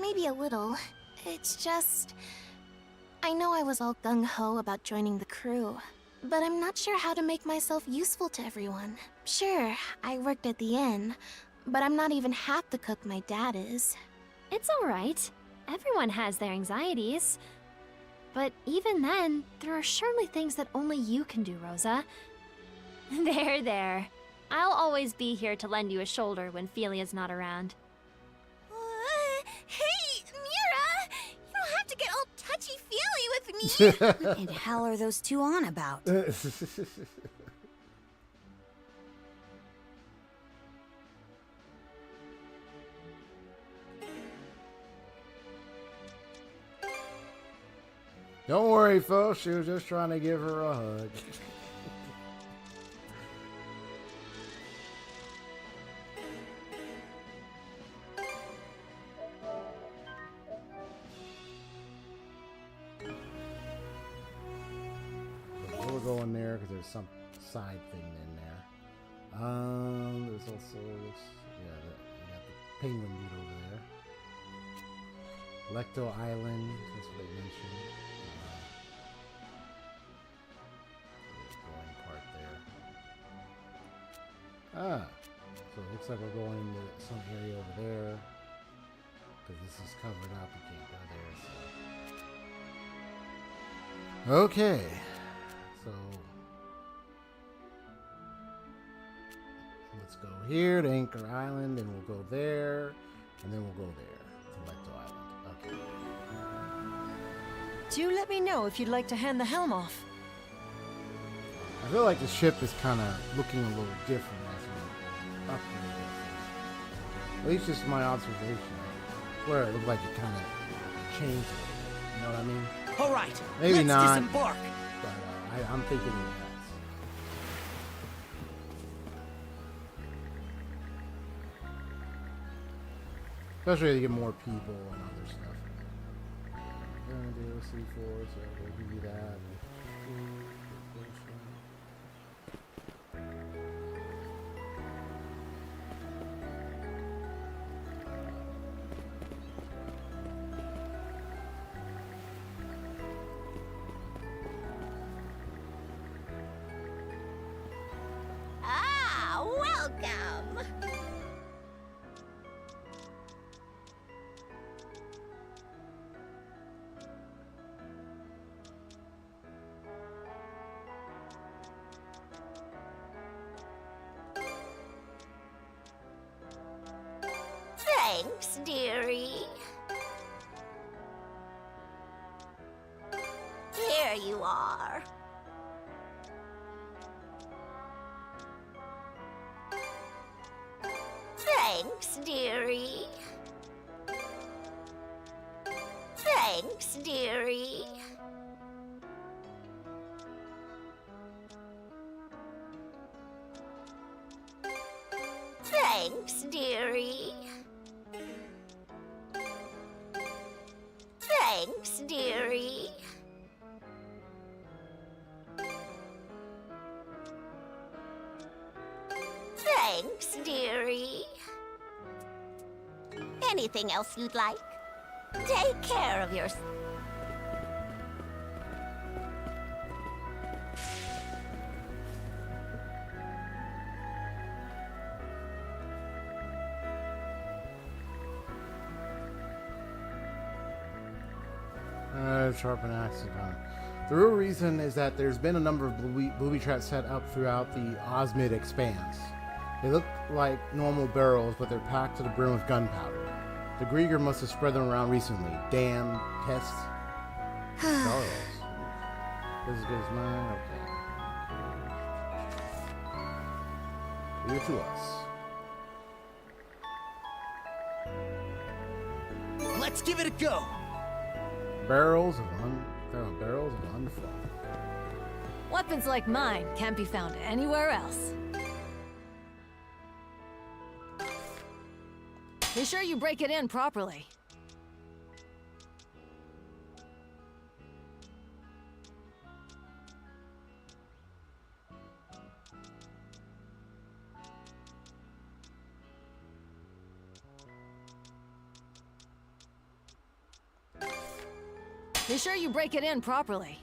maybe a little. It's just... I know I was all gung-ho about joining the crew, but I'm not sure how to make myself useful to everyone. Sure, I worked at the inn, but I'm not even half the cook my dad is. It's alright. Everyone has their anxieties. But even then, there are surely things that only you can do, Rosa. There. I'll always be here to lend you a shoulder when Felia's not around. Hey, Mira! You don't have to get all touchy-feely with me! What the hell are those two on about? Don't worry, folks. She was just trying to give her a hug. We'll go in there because there's some side thing in there. There's also we got the penguin dude over there. Lecto Island, that's what they mentioned. Going part there. So it looks like we're going into some area over there. Because this is covered up, we can't go there. So. Okay. So let's go here to Anchor Island, and we'll go there, and then we'll go there to Lecto Island. Okay. Do let me know if you'd like to hand the helm off. I feel like the ship is kind of looking a little different as we upgrade it. At least just my observation. Where it looked like it kind of changed. You know what I mean? All right, Maybe let's not. disembark. But I'm thinking yes. Especially to get more people and other stuff. Gonna do C4, so we'll give you that. Welcome! Thanks, dearie. Here you are. Thanks, dearie. Thanks, dearie. Thanks, dearie. Thanks, dearie. Thanks, dearie. Anything else you'd like? Take care of yourself. try to sharpen axes on it. The real reason is that there's been a number of booby traps set up throughout the Osmid expanse. They look like normal barrels, but they're packed to the brim with gunpowder. The Griegr must have spread them around recently. Damn pests. Barrels. This is as good as mine? Okay. Leave it to us. Let's give it a go. Barrels of unflawed. Weapons like mine can't be found anywhere else. Be sure you break it in properly. Be sure you break it in properly.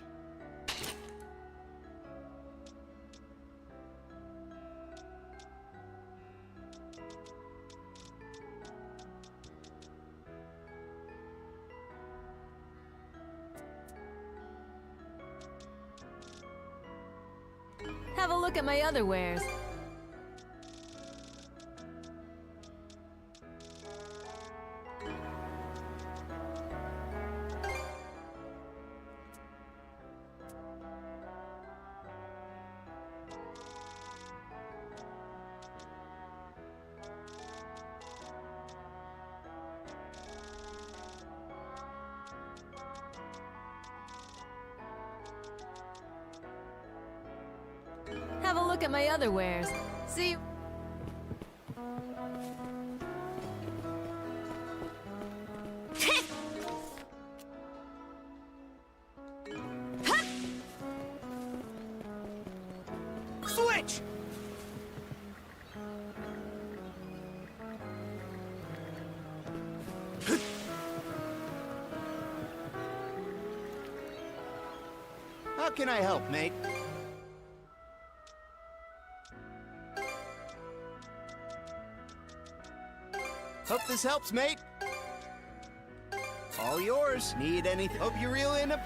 Have a look at my other wares. Have a look at my other wares. See? Switch! How can I help, mate? Hope this helps, mate. All yours. Need anything? Hope you reel in a...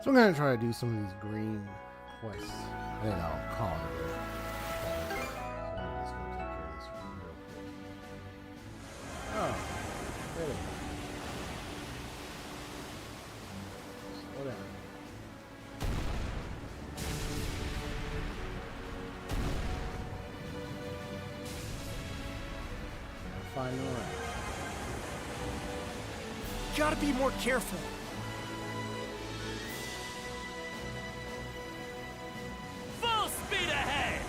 So I'm gonna try to do some of these green quests. Then I'll call it. Oh, wait a minute. Slow down. Find the right. Gotta be more careful. Full speed ahead!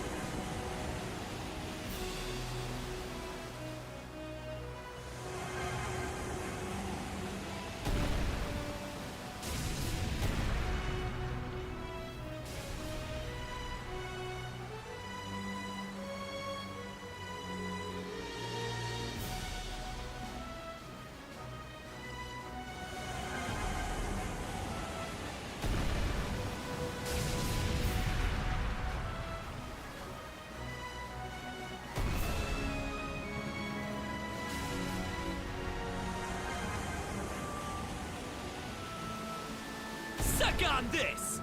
Suck on this!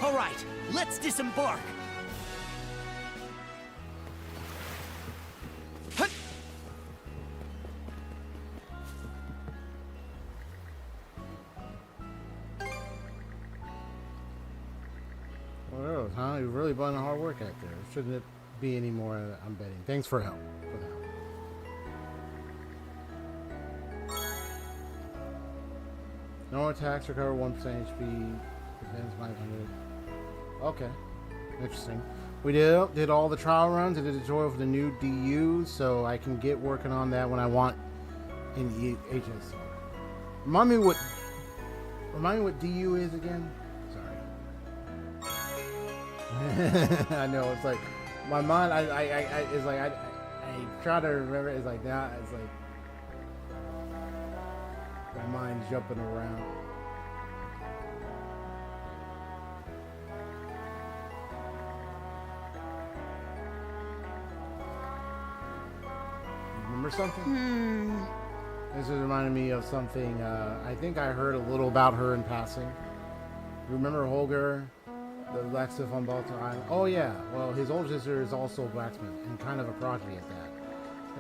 All right, let's disembark. Well, huh? You've really put in hard work out there. Shouldn't it be any more? I'm betting. Thanks for help. For now. No attacks recover 1% HP. Defense -100. Okay, interesting. We did all the trial runs. I did a tutorial for the new DU, so I can get working on that when I want in the HS. Remind me what Remind me what DU is again? Sorry. I know, it's like, my mind, it's like, I try to remember, it's like, now, it's like, my mind's jumping around. Remember something? This is reminding me of something. I think I heard a little about her in passing. Remember Holger, the blacksmith on Balta Island? Oh yeah. Well, his older sister is also a blacksmith and kind of a prodigy at that.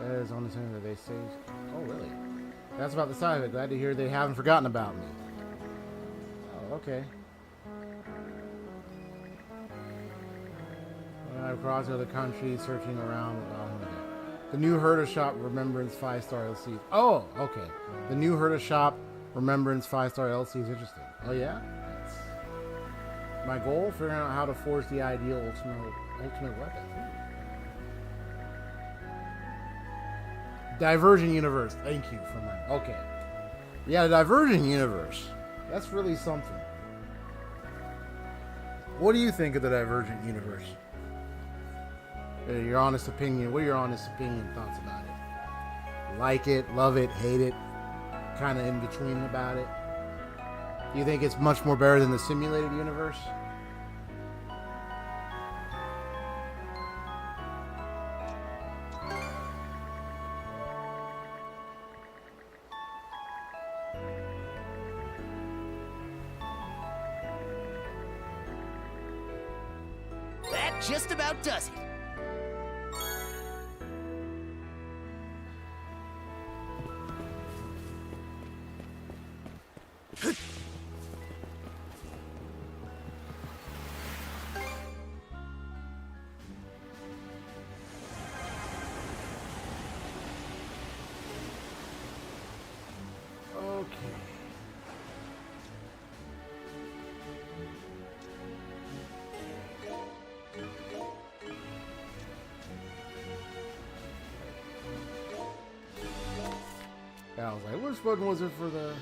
That is on the thing that they say. Oh really? That's about the side of it. Glad to hear they haven't forgotten about me. Oh okay. When I crossed other countries, searching around. The new Herder Shop Remembrance 5-star LC. Oh, okay. The new Herder Shop Remembrance 5-star LC is interesting. Oh yeah? That's my goal, figuring out how to forge the ideal ultimate weapon. Divergent Universe. Thank you for my... Okay. Yeah, the Divergent Universe. That's really something. What do you think of the Divergent Universe? Your honest opinion. What are your honest opinion thoughts about it? Like it, love it, hate it, kind of in between about it? Do you think it's much more better than the simulated universe? That just about does it. Yeah, I was like, which button was it for the...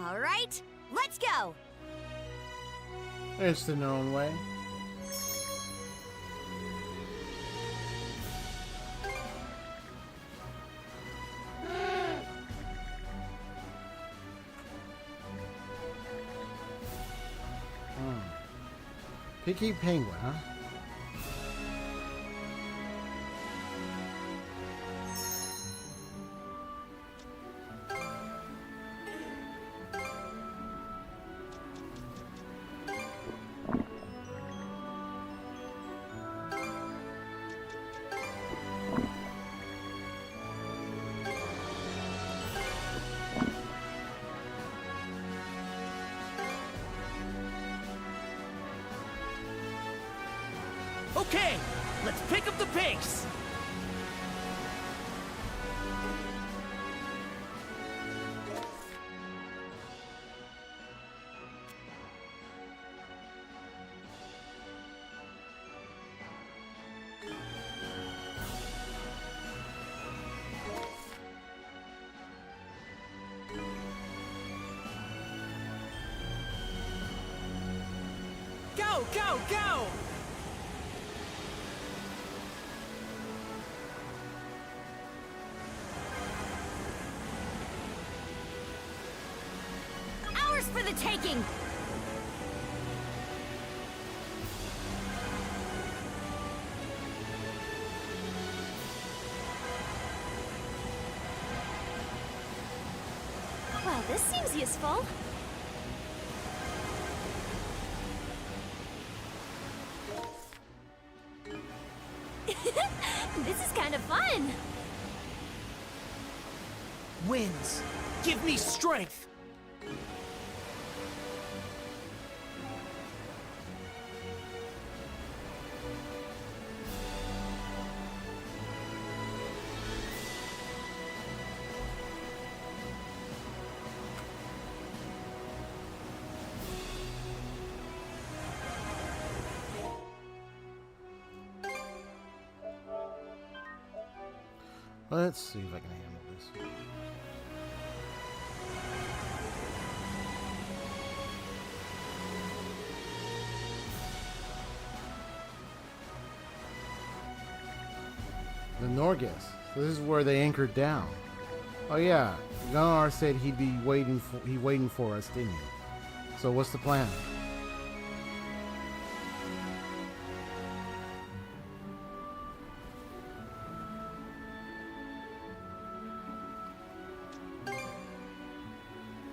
All right, let's go. It's in their own way. Picky penguin, huh? Okay, let's pick up the pace. Go, go, go! Ours for the taking! Well, this seems useful. This is kind of fun. Winds, give me strength. Let's see if I can handle this. The Nordics. So this is where they anchored down. Oh yeah, Gunnar said he'd be waiting for us, didn't he? So what's the plan?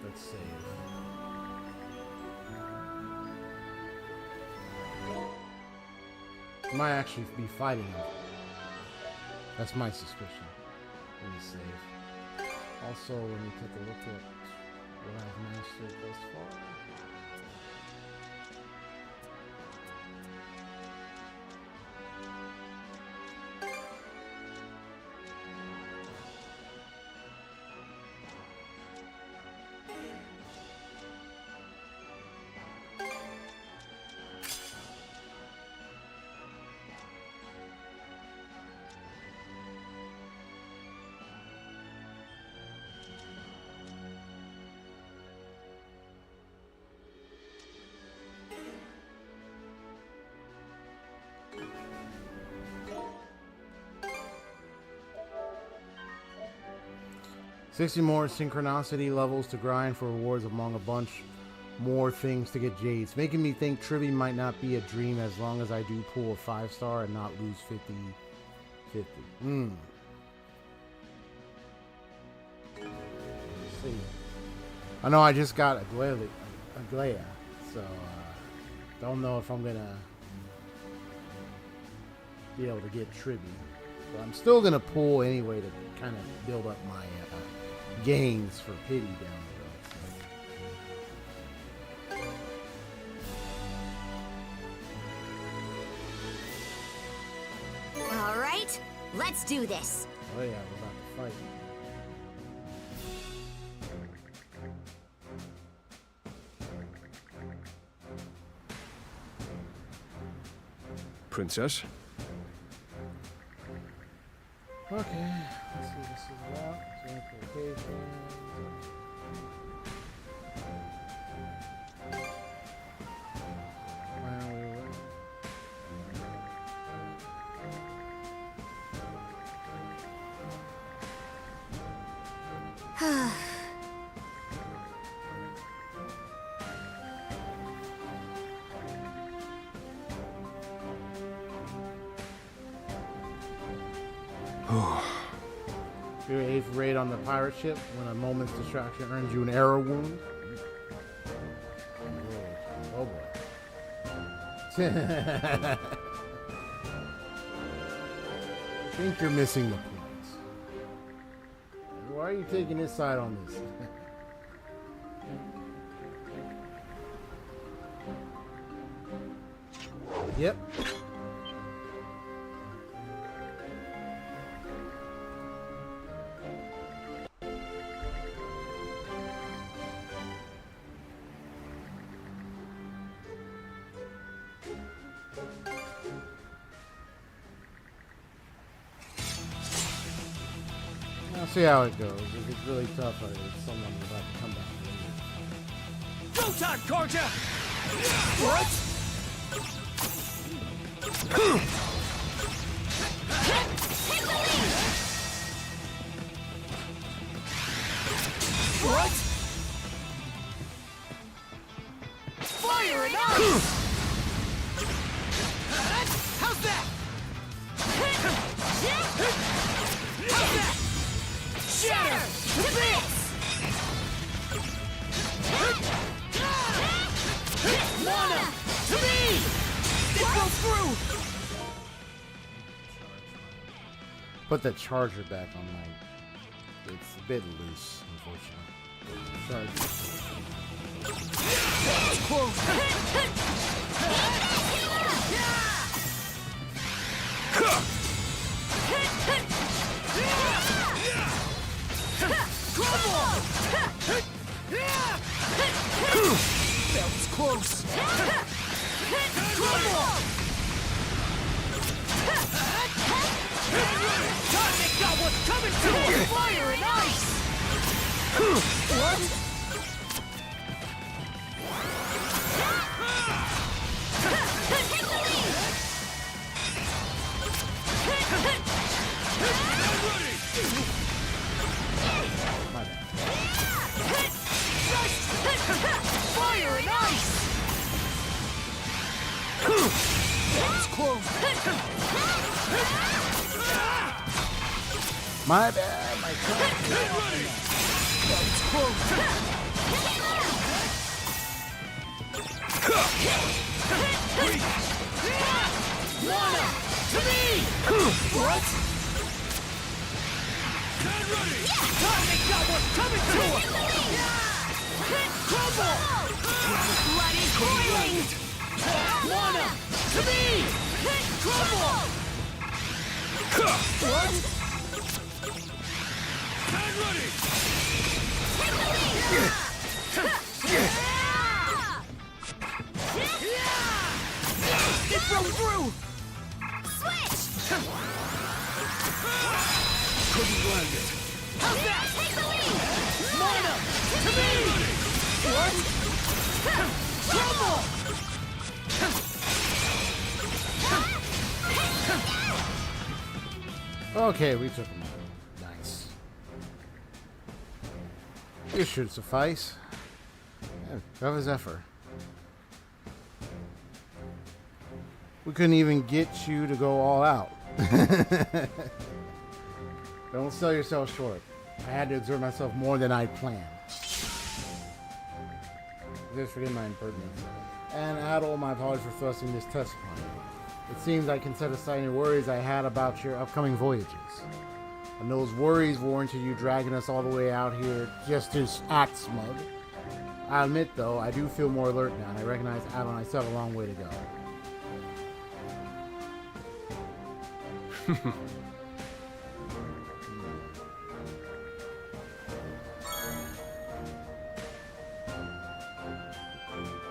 Let's save. Might actually be fighting him. That's my suspicion. Let me save. Also, let me take a look at what I've mastered thus far. $60 more synchronicity levels to grind for rewards among a bunch more things to get jades. Making me think Trivy might not be a dream as long as I do pull a 5-star and not lose 50-50. Let's see. I know I just got Obelia, so don't know if I'm gonna be able to get Trivy. But I'm still gonna pull anyway to kind of build up my gains for pity down the road. So. All right, let's do this. Oh yeah, we're about to fight. Princess? Okay, let's see what this is about. Amplifications. Your 8th raid on the pirate ship. When a moment's distraction earns you an arrow wound. Oh boy. I think you're missing the points. Why are you taking his side on this? Yep. I'll see how it goes. If it's really tough, someone will have to come back later. Go time, Karja! What? What? Fire and ice! How's that? How's that? Shatter! To bits! Lana! To me! It goes through! Put the charger back on my... It's a bit loose, unfortunately. Charge. Close! That was close! Target got what's coming Fire and ice! What? Fire and ice! That's close. My bad, my God. That's close. Lana, to me! What? Stand ready! They got what's coming to us! Crumble! Blood is boiling! Lana, to me! Crumble! What? Stand ready! It broke through! Switch! Couldn't land it. How's that? Take the lead! Lana, to me! What? Crumble! Okay, we took him out. Nice. This should suffice. Yeah, tough as effort. We couldn't even get you to go all out. Don't sell yourself short. I had to exert myself more than I'd planned. Just forgive my impertinence. And Adol, my apologies for thrusting this test upon you. It seems I can set aside any worries I had about your upcoming voyages. And those worries warranted you dragging us all the way out here just to act smug. I admit, though, I do feel more alert now, and I recognize Adol and I still have a long way to go.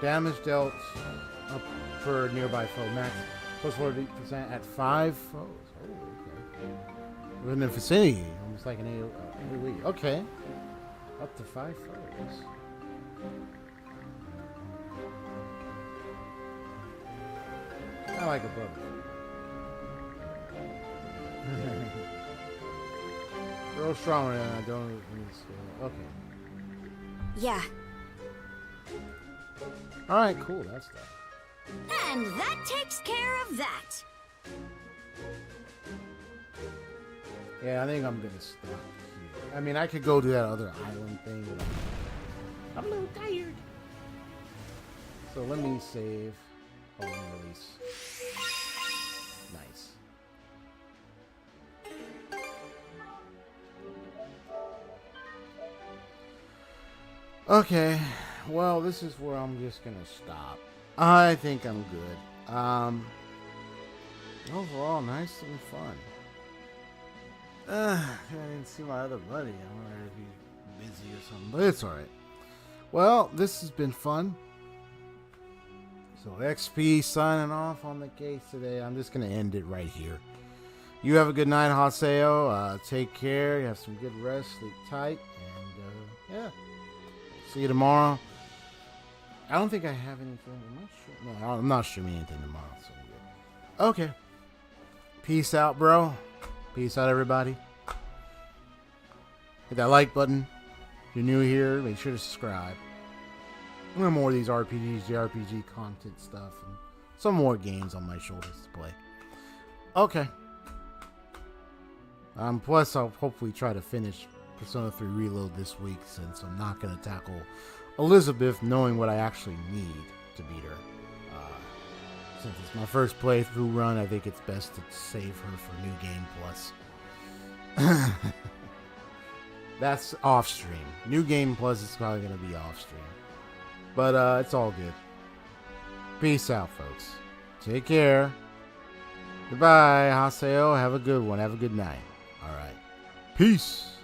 Damage dealt up per nearby foe. Max plus 40% at 5 foes. Oh, okay. Within the vicinity, almost like an AoE. Okay. Up to 5 foes. I like a brother. Real stronger than I don't. Okay. Yeah. Alright, cool. That's that. And that takes care of that. Yeah, I think I'm gonna stop here. I mean, I could go to that other island thing, but I'm a little tired. So let me save. Oh, let me release. Nice. Okay, well, this is where I'm just gonna stop. I think I'm good. Overall, nice and fun. I didn't see my other buddy. I wonder if he's busy or something, but it's alright. Well, this has been fun. So XP signing off on the case today. I'm just gonna end it right here. You have a good night, Haseo. Take care. You have some good rest. Sleep tight, and yeah. See you tomorrow. I don't think I have anything. I'm not sure. No, I'm not streaming anything tomorrow. So good. Okay. Peace out, bro. Peace out, everybody. Hit that like button. If you're new here, make sure to subscribe. More of these RPGs, jrpg content stuff, and some more games on my shoulders to play. Okay. Plus, I'll hopefully try to finish Persona 3 Reload this week, since I'm not going to tackle Elizabeth, knowing what I actually need to beat her. Since it's my first playthrough run, I think it's best to save her for New Game Plus. That's off stream. New Game Plus is probably going to be off stream. But it's all good. Peace out, folks. Take care. Goodbye, Haseo. Have a good one. Have a good night. All right. Peace.